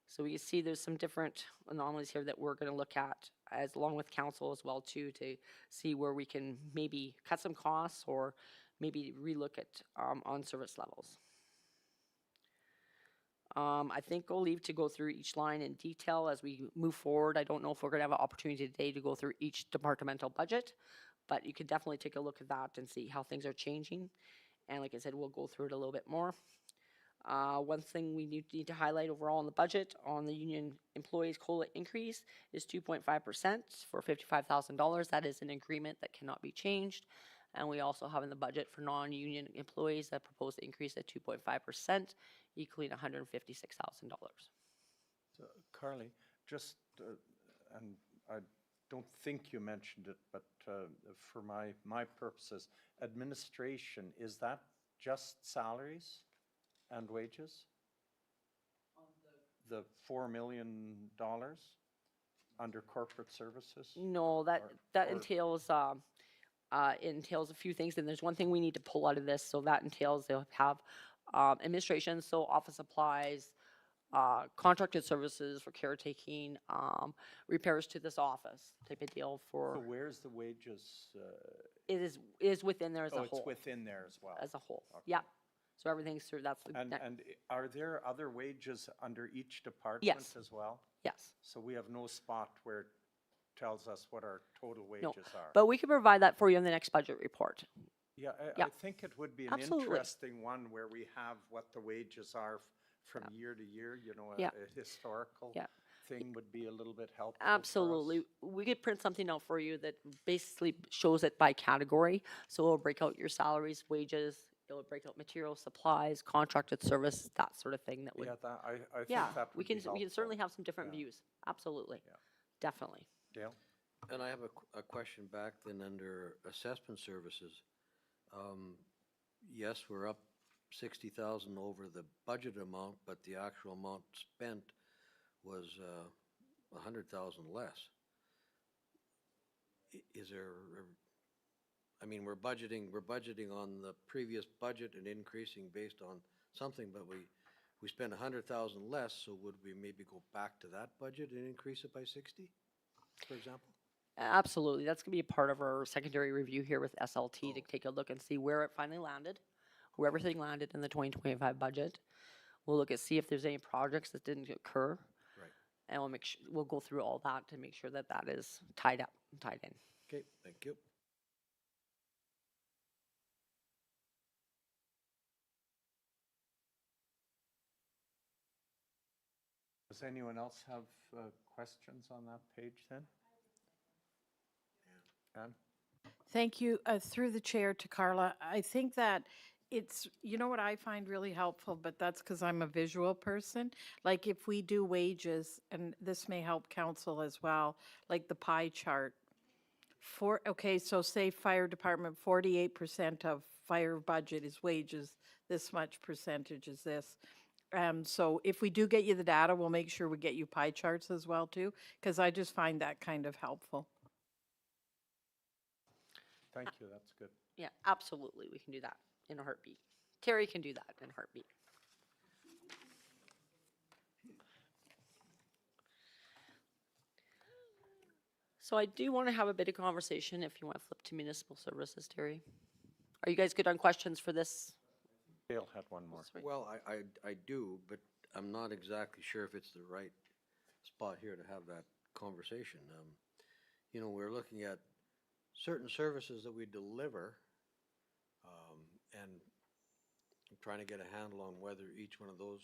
So we can see there's some different anomalies here that we're going to look at as along with council as well too, to see where we can maybe cut some costs or maybe relook at on service levels. I think I'll leave to go through each line in detail as we move forward. I don't know if we're going to have an opportunity today to go through each departmental budget, but you can definitely take a look at that and see how things are changing. And like I said, we'll go through it a little bit more. One thing we need to highlight overall in the budget on the union employees COLA increase is 2.5% for $55,000. That is an agreement that cannot be changed. And we also have in the budget for non-union employees a proposed increase at 2.5%, equaling $156,000. So, Carly, just, and I don't think you mentioned it, but for my purposes, administration, is that just salaries and wages? The $4 million under corporate services? No, that Or- entails entails a few things, and there's one thing we need to pull out of this. So that entails they'll have administration, so office supplies, contracted services for caretaking, repairs to this office type of deal for. So where's the wages? It is within there as a Oh, whole. it's within there as well. As a whole, Okay. yeah. So everything's through. That's the And are there other wages under each department Yes. as well? yes. So we have no spot where it tells us what our total No, wages are? but we can provide that for you in the next budget report. Yeah, I yeah. think it would be an Absolutely. interesting one where we have what the wages are from year to year, you know, Yeah. a historical Yeah. thing would be a little bit helpful. Absolutely. We could print something out for you that basically shows it by category. So it'll break out your salaries, wages, it'll break out material, supplies, contracted service, that sort of thing that would. Yeah, that, I think Yeah, that we would be can, we can certainly have some different Yeah. views. Absolutely. Yeah. Definitely. Dale? And I have a question back then under assessment services. Yes, we're up 60,000 over the budget amount, but the actual amount spent was 100,000 less. Is there, I mean, we're budgeting on the previous budget and increasing based on something, but we spent 100,000 less, so would we maybe go back to that budget and increase it by 60, for example? Absolutely. That's going to be a part of our secondary review here with SLT to take a look and see where it finally landed, where everything landed in the 2025 budget. We'll look at see if there's any projects that didn't occur. Right. And we'll we'll go through all that to make sure that that is tied up, tied in. Okay, thank you. Does anyone else have questions on that page then? Ann? Thank you. Through the chair to Carla, I think that It's, you know what I find really helpful, but that's because I'm a visual person. Like if we do wages, and this may help council as well, like the pie chart. Okay, so say fire department, 48% of fire budget is wages, this much percentage is this. So if we do get you the data, we'll make sure we get you pie charts as well too, because I just find that kind of helpful. Thank you, that's good. Yeah, absolutely, we can do that in a heartbeat. Terry can do that in a heartbeat. So I do want to have a bit of conversation if you want to flip to municipal services, Terry. Are you guys good on questions for this? Dale had one more. Well, I do, but I'm not exactly sure if it's the right spot here to have that conversation. You know, we're looking at certain services that we deliver, and I'm trying to get a handle on whether each one of those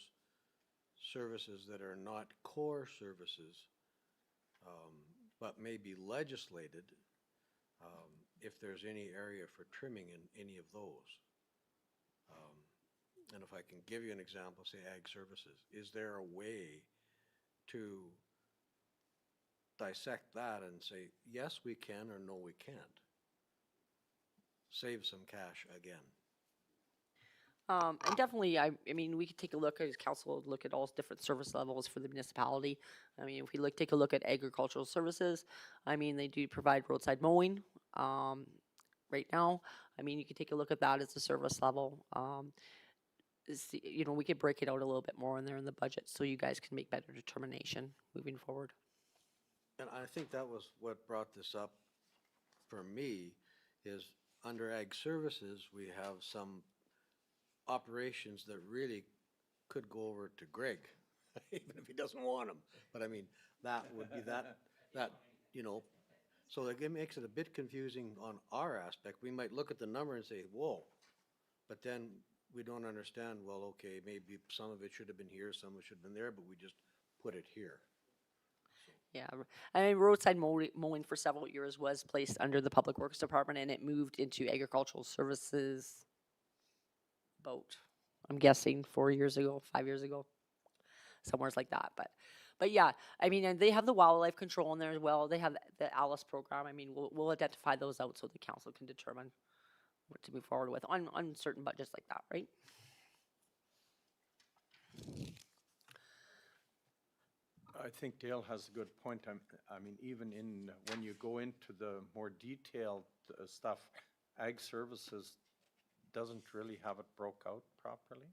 services that are not core services, but may be legislated, if there's any area for trimming in any of those. And if I can give you an example, say ag services, is there a way to dissect that and say, yes, we can, or no, we can't? Save some cash again. And definitely, I mean, we could take a look as council, look at all different service levels for the municipality. I mean, if we take a look at agricultural services, I mean, they do provide roadside mowing, right now. I mean, you could take a look at that as a service level. You know, we could break it out a little bit more in there in the budget so you guys can make better determination moving forward. And I think that was what brought this up for me, is under ag services, we have some operations that really could go over to Greg, even if he doesn't want them. But I mean, that would be that, you know, so it makes it a bit confusing on our aspect. We might look at the number and say, whoa, but then we don't understand, well, okay, maybe some of it should have been here, some of it should have been there, but we just put it here. Yeah, I mean, roadside mowing for several years was placed under the Public Works Department, and it moved into agricultural services about, I'm guessing 4 years ago, 5 years ago, somewheres like that. But yeah, I mean, and they have the wildlife control in there as well. They have the ALICE program. I mean, we'll identify those out so the council can determine what to move forward with on certain budgets like that, right? I think Dale has a good point. I mean, even when you go into the more detailed stuff, ag services doesn't really have it broke out properly.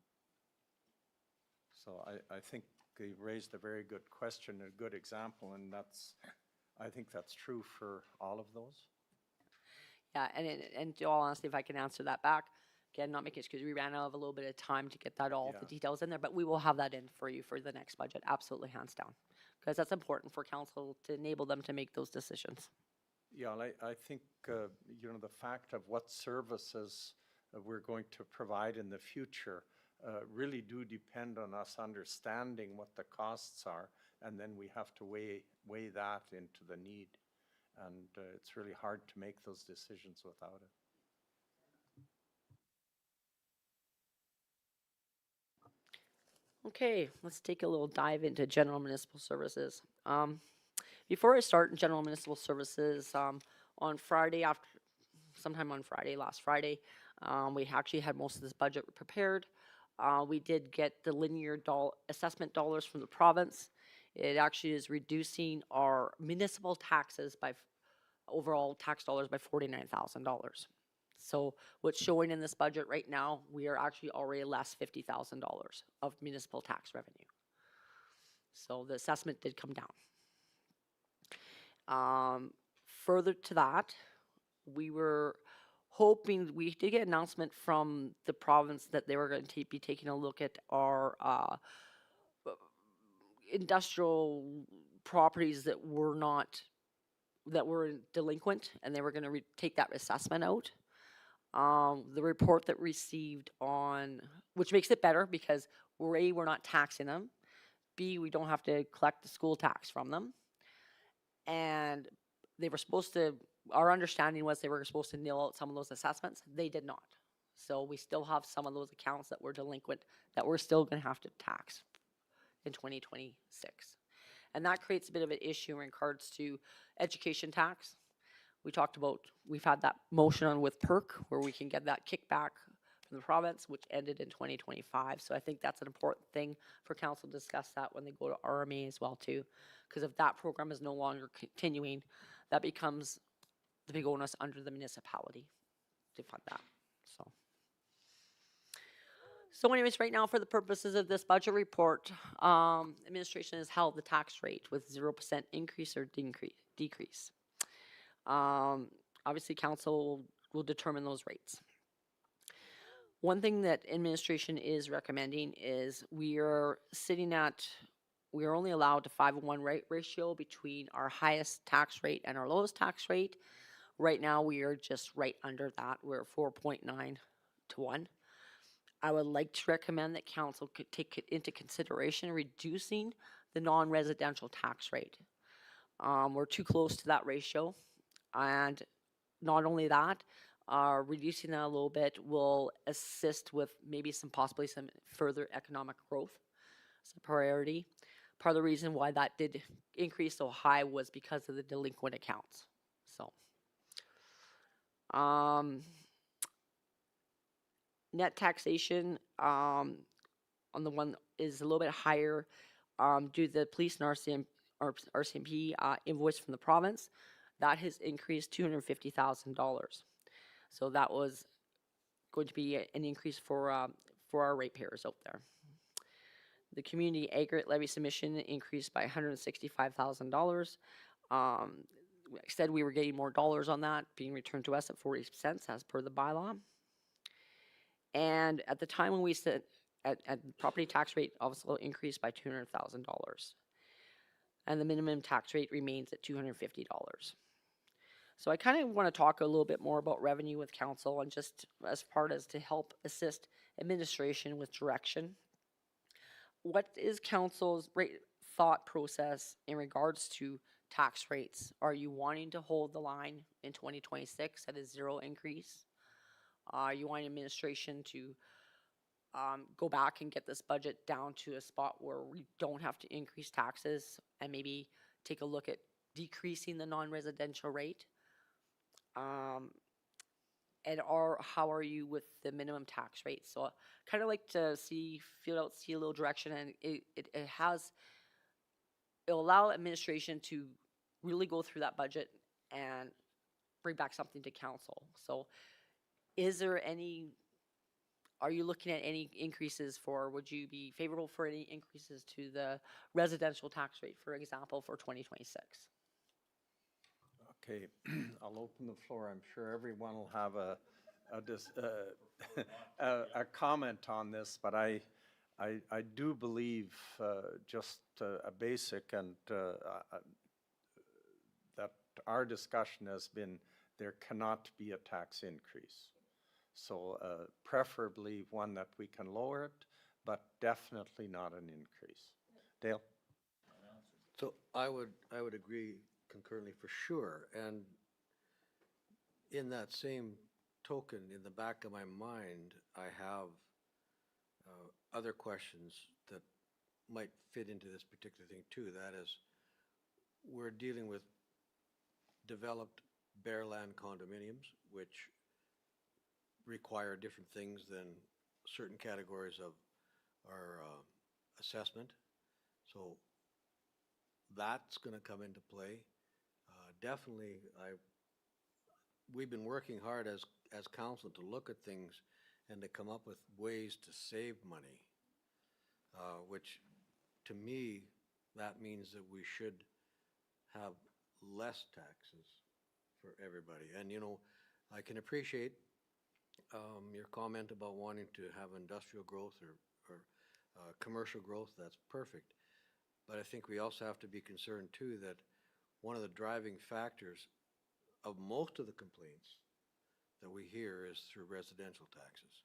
So I think he raised a very good question, a good example, and I think that's true for all of those. Yeah, and to all honesty, if I can answer that back, again, not making it because we ran out of a little bit of time to get that all the details in there, but we will have that in for you for the next budget, absolutely, hands down, because that's important for council to enable them to make those decisions. Yeah, I think, you know, the fact of what services we're going to provide in the future really do depend on us understanding what the costs are, and then we have to weigh that into the need. And it's really hard to make those decisions without it. Okay, let's take a little dive into general municipal services. Before I start in general municipal services, on Friday, sometime on Friday, last Friday, we actually had most of this budget prepared. We did get the linear assessment dollars from the province. It actually is reducing our municipal taxes by overall tax dollars by $49,000. So what's showing in this budget right now, we are actually already less $50,000 of municipal tax revenue. So the assessment did come down. Further to that, we were hoping, we did get an announcement from the province that they were going to be taking a look at our industrial properties that were delinquent, and they were going to take that assessment out. The report that received which makes it better because A, we're not taxing them, B, we don't have to collect the school tax from them, and they were supposed to, our understanding was they were supposed to nil out some of those assessments. They did not. So we still have some of those accounts that were delinquent that we're still gonna have to tax in 2026. And that creates a bit of an issue in regards to education tax. We talked about, we've had that motion on with PERC where we can get that kickback from the province, which ended in 2025. So I think that's an important thing for council to discuss that when they go to RMA as well too. Because if that program is no longer continuing, that becomes the big onus under the municipality to fund that, so. So anyways, right now, for the purposes of this budget report, administration has held the tax rate with 0% increase or decrease. Obviously, council will determine those rates. One thing that administration is recommending is we are only allowed to 5:1 rate ratio between our highest tax rate and our lowest tax rate. Right now, we are just right under that. We're 4.9 to 1. I would like to recommend that council could take into consideration reducing the non-residential tax rate. We're too close to that ratio. And not only that, reducing that a little bit will assist with maybe possibly some further economic growth. It's a priority. Part of the reason why that did increase so high was because of the delinquent accounts. So, net taxation on the one is a little bit higher due to the police and RCMP invoice from the province. That has increased $250,000. So that was going to be an increase for our ratepayers out there. The community aggregate levy submission increased by $165,000. Like I said, we were getting more dollars on that being returned to us at 40 cents as per the bylaw. And at the time when we said at property tax rate also increased by $200,000. And the minimum tax rate remains at $250. So I kind of want to talk a little bit more about revenue with council and just as part as to help assist administration with direction. What is council's thought process in regards to tax rates? Are you wanting to hold the line in 2026 at a 0 increase? Are you wanting administration to go back and get this budget down to a spot where we don't have to increase taxes and maybe take a look at decreasing the non-residential rate? And how are you with the minimum tax rate? So kind of like to see a little direction, and it'll allow administration to really go through that budget and bring back something to council. So are you looking at any increases would you be favorable for any increases to the residential tax rate, for example, for 2026? Okay, I'll open the floor. I'm sure everyone will have a comment on this, but I do believe just a basic and that our discussion has been there cannot be a tax increase. So preferably one that we can lower it, but definitely not an increase. Dale? So I would agree concurrently for sure. And in that same token, in the back of my mind, I have other questions that might fit into this particular thing too. That is, we're dealing with developed bare land condominiums, which require different things than certain categories of our assessment. So that's going to come into play. Definitely, we've been working hard as council to look at things and to come up with ways to save money, which to me, that means that we should have less taxes for everybody. And, I can appreciate your comment about wanting to have industrial growth or commercial growth. That's perfect. But I think we also have to be concerned too that one of the driving factors of most of the complaints that we hear is through residential taxes,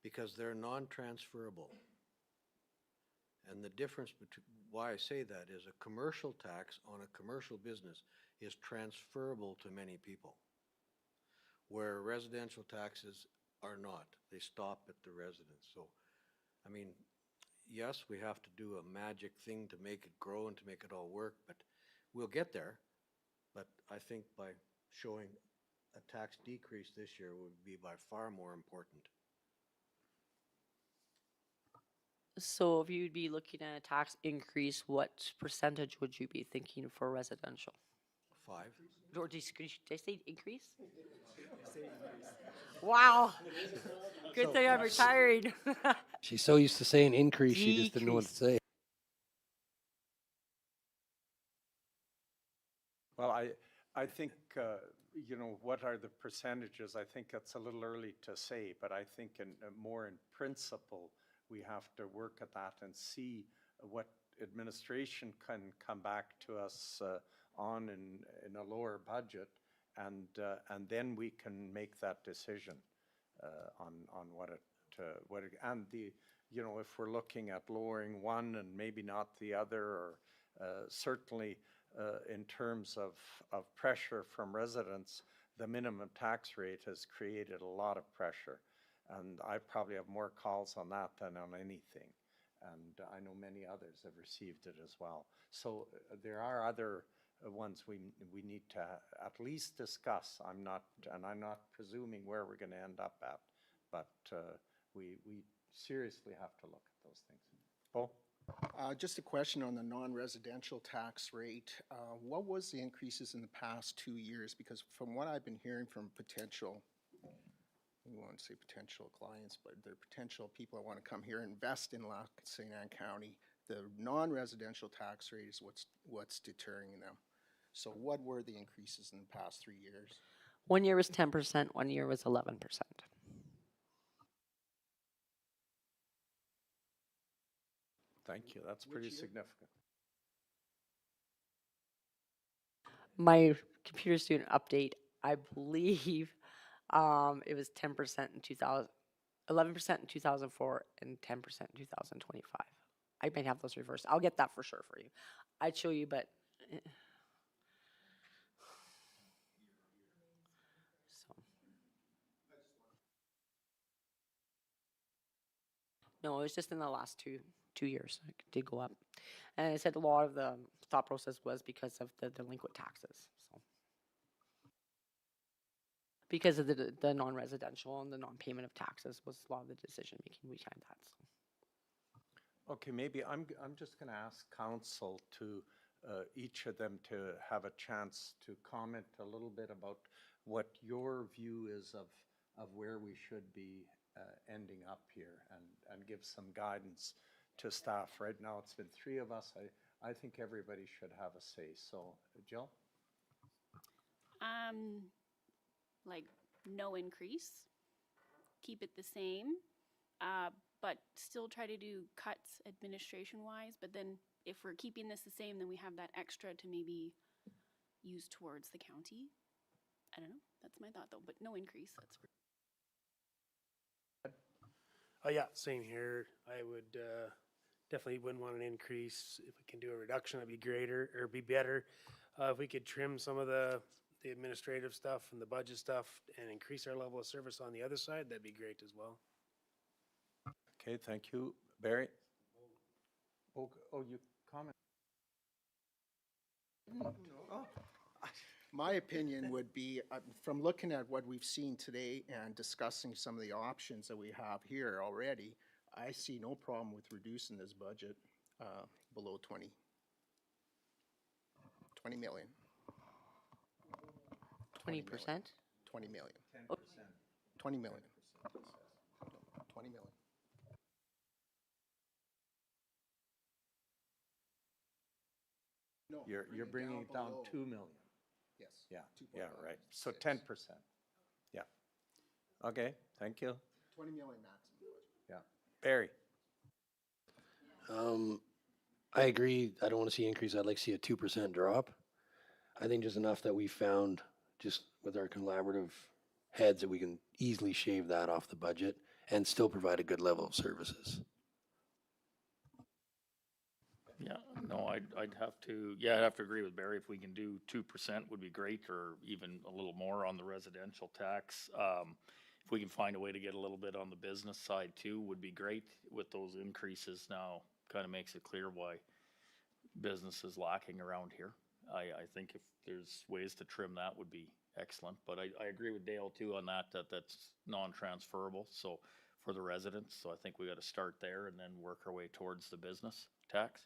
because they're non-transferable. And the difference between why I say that is a commercial tax on a commercial business is transferable to many people, where residential taxes are not. They stop at the residence. So, I mean, yes, we have to do a magic thing to make it grow and to make it all work, but we'll get there. But I think by showing a tax decrease this year would be by far more important. So if you'd be looking at a tax increase, what percentage would you be thinking for residential? 5. Or did I say increase? Wow. Good thing I'm retiring. She's so used to saying increase, she just didn't know what to say. Well, I think, you know, what are the percentages? I think that's a little early to say, but I think more in principle, we have to work at that and see what administration can come back to us on in a lower budget, and then we can make that decision on what it, and the, you know, if we're looking at lowering one and maybe not the other, or certainly in terms of pressure from residents, the minimum tax rate has created a lot of pressure. And I probably have more calls on that than on anything. And I know many others have received it as well. So there are other ones we need to at least discuss. I'm not presuming where we're going to end up at, but we seriously have to look at those things. Paul? Just a question on the non-residential tax rate. What was the increases in the past 2 years? Because from what I've been hearing from potential, we won't say potential clients, but they're potential people that want to come here and invest in Lac St. Anne County, the non-residential tax rate is what's deterring them. So what were the increases in the past 3 years? 1 year was 10%, 1 year was 11%. Thank you. That's pretty significant. My computer student update, I believe it was 10% in 2000, 11% in 2004, and 10% in 2025. I might have those reversed. I'll get that for sure for you. I'd show you, but. So. No, it was just in the last two years. It did go up. And I said a lot of the thought process was because of the delinquent taxes. So. Because of the non-residential and the non-payment of taxes was a lot of the decision-making behind that. So. Okay, maybe I'm just going to ask council to, each of them to have a chance to comment a little bit about what your view is of where we should be ending up here, and give some guidance to staff. Right now, it's been 3 of us. I think everybody should have a say. So, Jill? Like no increase, keep it the same, but still try to do cuts administration-wise. But then if we're keeping this the same, then we have that extra to maybe use towards the county. I don't know. That's my thought, though. But no increase. That's. Yeah, same here. I would definitely wouldn't want an increase. If we can do a reduction, that'd be greater or be better. If we could trim some of the administrative stuff and the budget stuff and increase our level of service on the other side, that'd be great as well. Okay, thank you. Barry? Oh, you comment? My opinion would be, from looking at what we've seen today and discussing some of the options that we have here already, I see no problem with reducing this budget below 20 million. 20%? 20 million. 10%. 20 million. 20 million. No, You're bringing it down below. 2 million. Yes. Yeah, 2.5, yeah, right. So 6. 10%. Yeah. Okay, thank you. 20 million maximum budget. Yeah. Barry? I agree. I don't want to see increase. I'd like to see a 2% drop. I think just enough that we found just with our collaborative heads that we can easily shave that off the budget and still provide a good level of services. Yeah, no, I'd have to agree with Barry. If we can do 2% would be great, or even a little more on the residential tax. if we can find a way to get a little bit on the business side too, would be great with those increases now. Kind of makes it clear why business is lacking around here. I think if there's ways to trim that would be excellent, but I agree with Dale too on that, that's non-transferable, so for the residents, so I think we gotta start there and then work our way towards the business tax.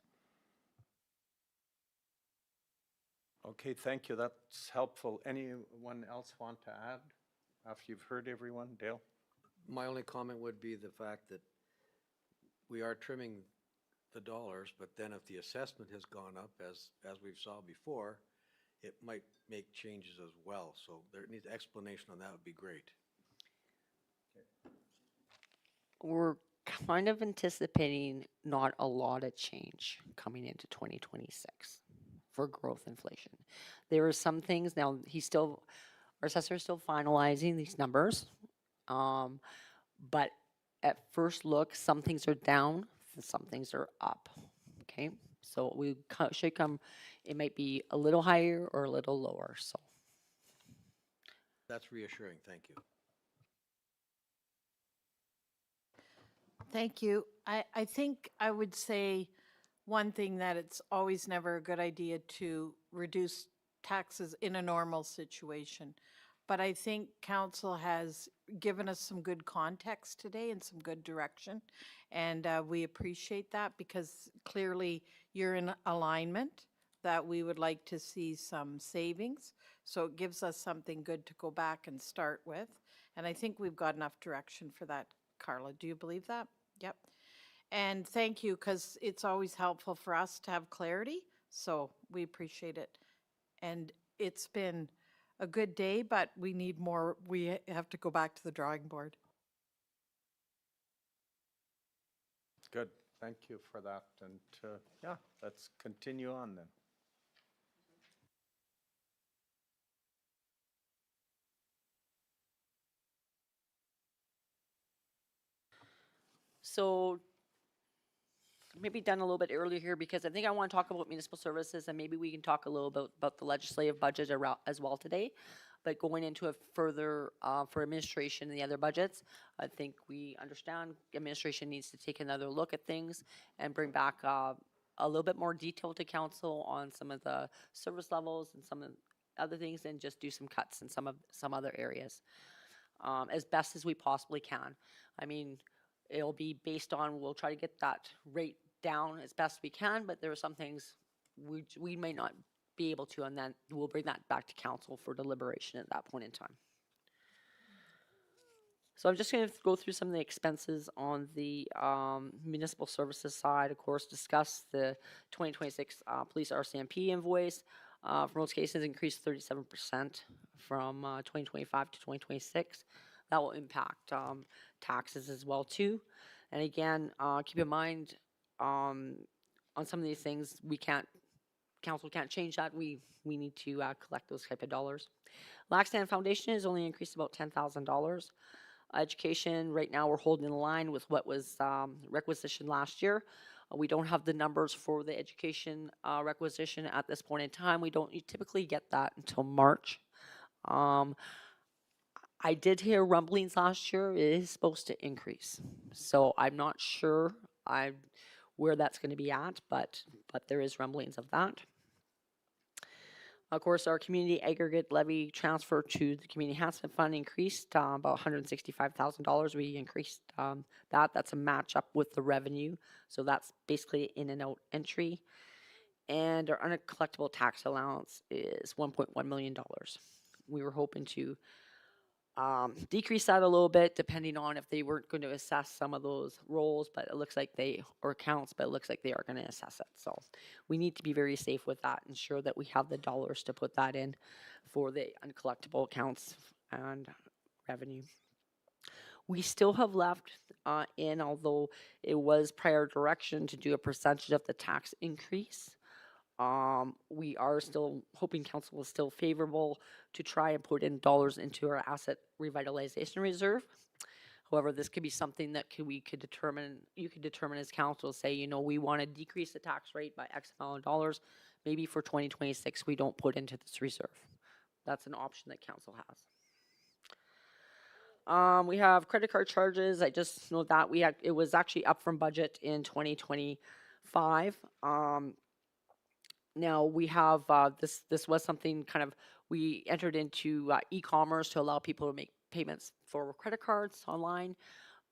Okay, thank you. That's helpful. Anyone else want to add after you've heard everyone? Dale? My only comment would be the fact that we are trimming the dollars, but then if the assessment has gone up, as we've saw before, it might make changes as well. So there needs explanation on that would be great. We're kind of anticipating not a lot of change coming into 2026 for growth inflation. There are some things now, our assessor is still finalizing these numbers. But at first look, some things are down, some things are up. Okay, so we should come, it might be a little higher or a little lower, so. That's reassuring. Thank you. Thank you. I think I would say one thing, that it's always never a good idea to reduce taxes in a normal situation. But I think council has given us some good context today and some good direction. And we appreciate that, because clearly you're in alignment that we would like to see some savings. So it gives us something good to go back and start with. And I think we've got enough direction for that, Carla. Do you believe that? Yep. And thank you, because it's always helpful for us to have clarity. So we appreciate it. And it's been a good day, but we need more. We have to go back to the drawing board. Good. Thank you for that. And yeah, let's continue on then. So maybe done a little bit earlier here, because I think I want to talk about municipal services, and maybe we can talk a little bit about the legislative budget as well today. But going into it further for administration and the other budgets, I think we understand administration needs to take another look at things and bring back a little bit more detail to council on some of the service levels and some of the other things, and just do some cuts in some other areas as best as we possibly can. I mean, it'll be based on, we'll try to get that rate down as best we can, but there are some things we may not be able to, and then we'll bring that back to council for deliberation at that point in time. So I'm just going to go through some of the expenses on the municipal services side. Of course, discuss the 2026 police RCMP invoice. For most cases, increased 37% from 2025 to 2026. That will impact taxes as well too. And again, keep in mind on some of these things, council can't change that. We need to collect those type of dollars. Lac Stan Foundation has only increased about $10,000. Education, right now we're holding in line with what was requisitioned last year. We don't have the numbers for the education requisition at this point in time. We don't typically get that until March. I did hear rumblings last year it is supposed to increase. So I'm not sure where that's going to be at, but there is rumblings of that. Of course, our community aggregate levy transfer to the Community Enhancement Fund increased about $165,000. We increased that. That's a match up with the revenue. So that's basically in and out entry. And our uncollectible tax allowance is $1.1 million. We were hoping to decrease that a little bit, depending on if they weren't going to assess some of those roles, but it looks like accounts, but it looks like they are going to assess it. So we need to be very safe with that, ensure that we have the dollars to put that in for the uncollectible accounts and revenue. We still have left in, although it was prior direction to do a percentage of the tax increase. We are still hoping council is still favorable to try and put in dollars into our asset revitalization reserve. However, this could be something that you could determine as council, say, you know, we want to decrease the tax rate by X amount of dollars. Maybe for 2026, we don't put into this reserve. That's an option that council has. We have credit card charges. I just know that it was actually up from budget in 2025. Now we have, this was something kind of, we entered into e-commerce to allow people to make payments for credit cards online.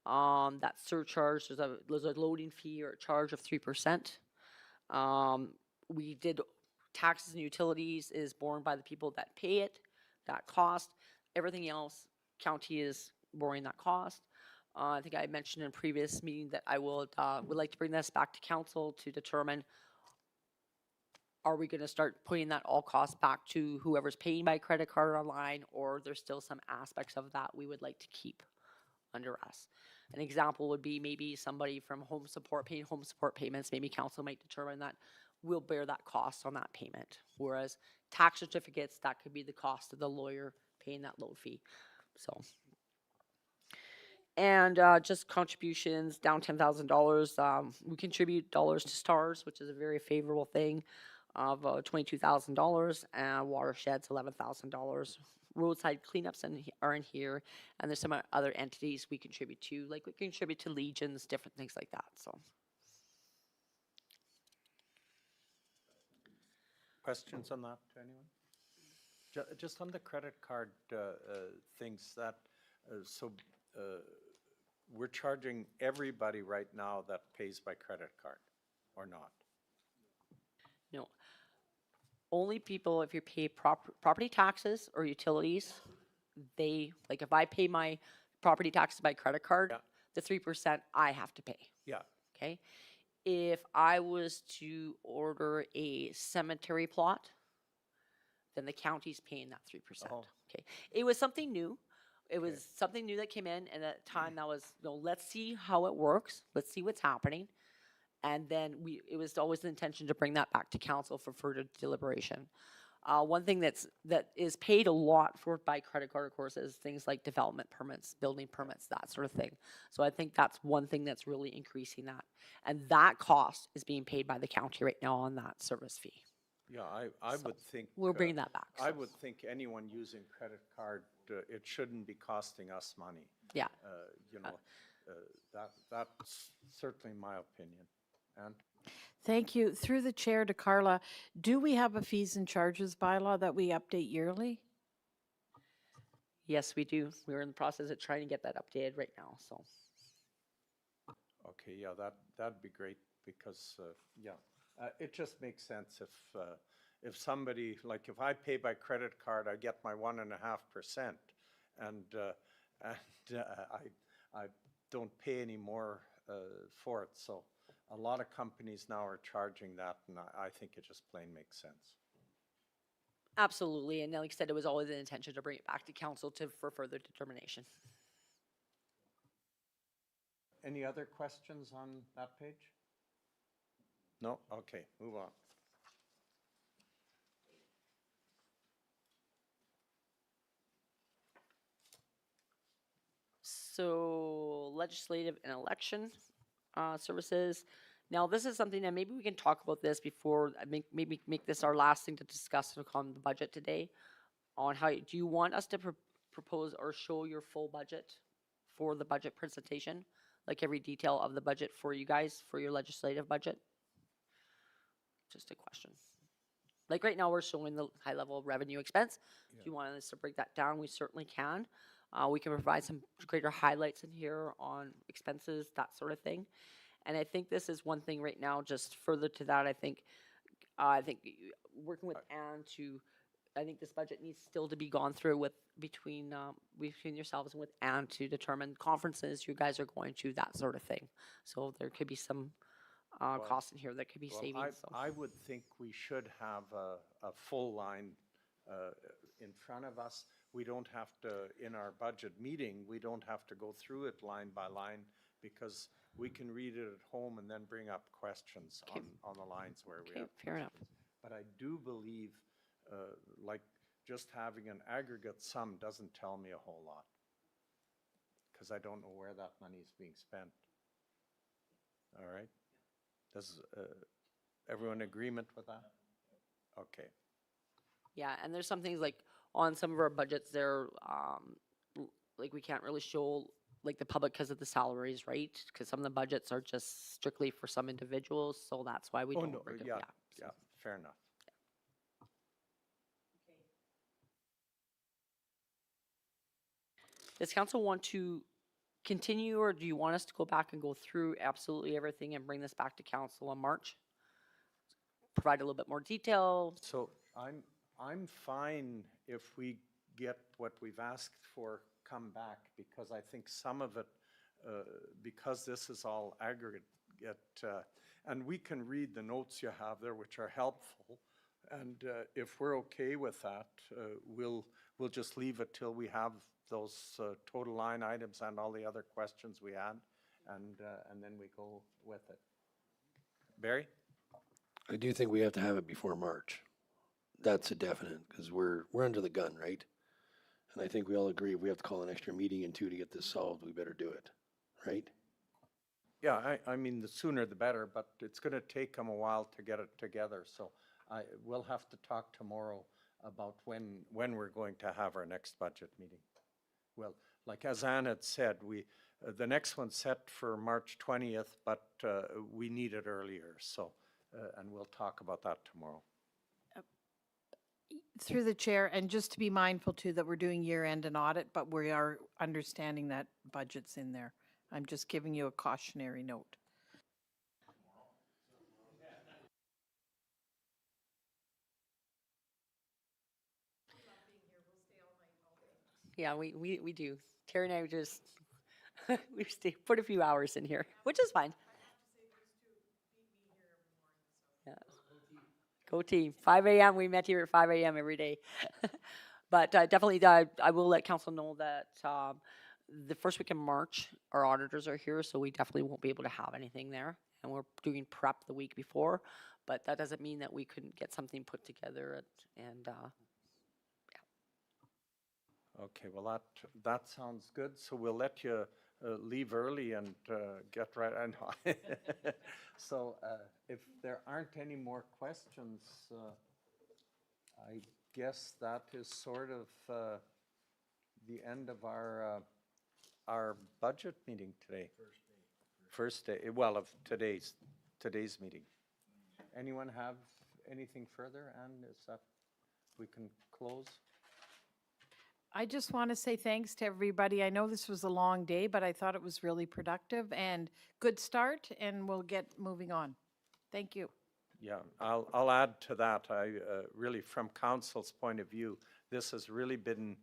That surcharge, there's a loading fee or a charge of 3%. We did taxes and utilities is borne by the people that pay it, that cost. Everything else, county is borne that cost. I think I mentioned in a previous meeting that I would like to bring this back to council to determine, are we gonna start putting that all costs back to whoever's paying by credit card or online, or there's still some aspects of that we would like to keep under us? An example would be maybe somebody from home support paying home support payments, maybe council might determine that we'll bear that cost on that payment. Whereas tax certificates, that could be the cost of the lawyer paying that load fee, so. And just contributions, down $10,000. We contribute dollars to STARS, which is a very favorable thing, of $22,000, and watersheds, $11,000. Roadside cleanups are in here, and there's some other entities we contribute to, like we contribute to Legions, different things like that, so. Questions on that, anyone? Just on the credit card things that, we're charging everybody right now that pays by credit card, or not? No. Only people, if you pay property taxes or utilities, like if I pay my property taxes by credit card, Yeah. the 3% I have to pay, Yeah, okay? If I was to order a cemetery plot, then the county's paying that 3%, Oh. okay? It was something new. It was something new that came in, and at the time that was, let's see how it works, let's see what's happening. And then it was always the intention to bring that back to council for further deliberation. One thing that is paid a lot for by credit card, of course, is things like development permits, building permits, that sort of thing. So I think that's one thing that's really increasing that. And that cost is being paid by the county right now on that service fee. yeah, I would think. We're bringing that back. I so. would think anyone using credit card, it shouldn't be costing us money. Yeah. You know, that's certainly my opinion. And Thank you. Through the chair to Carla, do we have a fees and charges bylaw that we update yearly? Yes, we do. We're in the process of trying to get that updated right now, so. okay, yeah, that'd be great because, it just makes sense if somebody, like if I pay by credit card, I get my 1.5%, and I don't pay any more for it. So a lot of companies now are charging that, and I think it just plain makes sense. Absolutely, and like I said, it was always the intention to bring it back to council for further determination. Any other questions on that page? No? Okay, move on. So legislative and election services. Now, this is something that maybe we can talk about this before, maybe make this our last thing to discuss on the budget today. On how, do you want us to propose or show your full budget for the budget presentation? Like every detail of the budget for you guys, for your legislative budget? Just a question. Like right now, we're showing the high level revenue expense. If you want us to break that down, we certainly can. We can provide some greater highlights in here on expenses, that sort of thing. And I think this is one thing right now, just further to that, I think working with Anne I think this budget needs still to be gone through between yourselves and with Anne to determine conferences you guys are going to, that sort of thing. So there could be some costs in here that could be savings. I would think we should have a full line in front of us. We don't have to, in our budget meeting, we don't have to go through it line by line, because we can read it at home and then bring up questions on the lines where we have. Fair enough. But I do believe, like, just having an aggregate sum doesn't tell me a whole lot, because I don't know where that money is being spent. All right? Does everyone agreement with that? Okay. Yeah, and there's some things like on some of our budgets there, like, we can't really show, like, the public because of the salaries, right? Because some of the budgets are just strictly for some individuals, so that's why we Oh, don't. no, break it- yeah, so- yeah, fair enough. Does council want to continue, or do you want us to go back and go through absolutely everything and bring this back to council in March? Provide a little bit more detail? So I'm fine if we get what we've asked for come back, because I think some of it, because this is all aggregate, and we can read the notes you have there, which are helpful. And if we're okay with that, we'll just leave it till we have those total line items and all the other questions we had, and then we go with it. Barry? I do think we have to have it before March. That's a definite, because we're under the gun, right? And I think we all agree if we have to call an extra meeting in two to get this solved, we better do it, right? Yeah, I mean, the sooner the better, but it's gonna take them a while to get it together, so we'll have to talk tomorrow about when we're going to have our next budget meeting. Well, like as Ann had said, the next one's set for March 20th, but we need it earlier, so, and we'll talk about that tomorrow. Through the chair, and just to be mindful too that we're doing year-end and audit, but we are understanding that budget's in there. I'm just giving you a cautionary note. Yeah, we do. Terry and I just, we put a few hours in here, which is fine. Yeah. Go team. 5 a.m. We met here at 5 a.m. every day. But definitely, I will let council know that the first week in March, our auditors are here, so we definitely won't be able to have anything there. And we're doing prep the week before, but that doesn't mean that we couldn't get something put together and Okay, well, that sounds good, so we'll let you leave early and get right, I know. So if there aren't any more questions, I guess that is sort of the end of our budget meeting today. First day, well, of today's meeting. Anyone have anything further, and is that, we can close? I just want to say thanks to everybody. I know this was a long day, but I thought it was really productive and good start, and we'll get moving on. Thank you. Yeah, I'll add to that. I really, from council's point of view, this has really been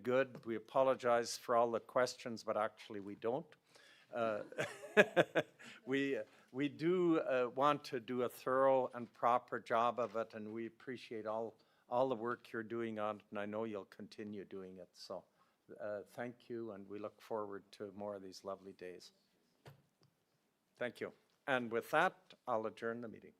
good. We apologize for all the questions, but actually we don't. We do want to do a thorough and proper job of it, and we appreciate all the work you're doing on it, and I know you'll continue doing it. So thank you, and we look forward to more of these lovely days. Thank you. And with that, I'll adjourn the meeting.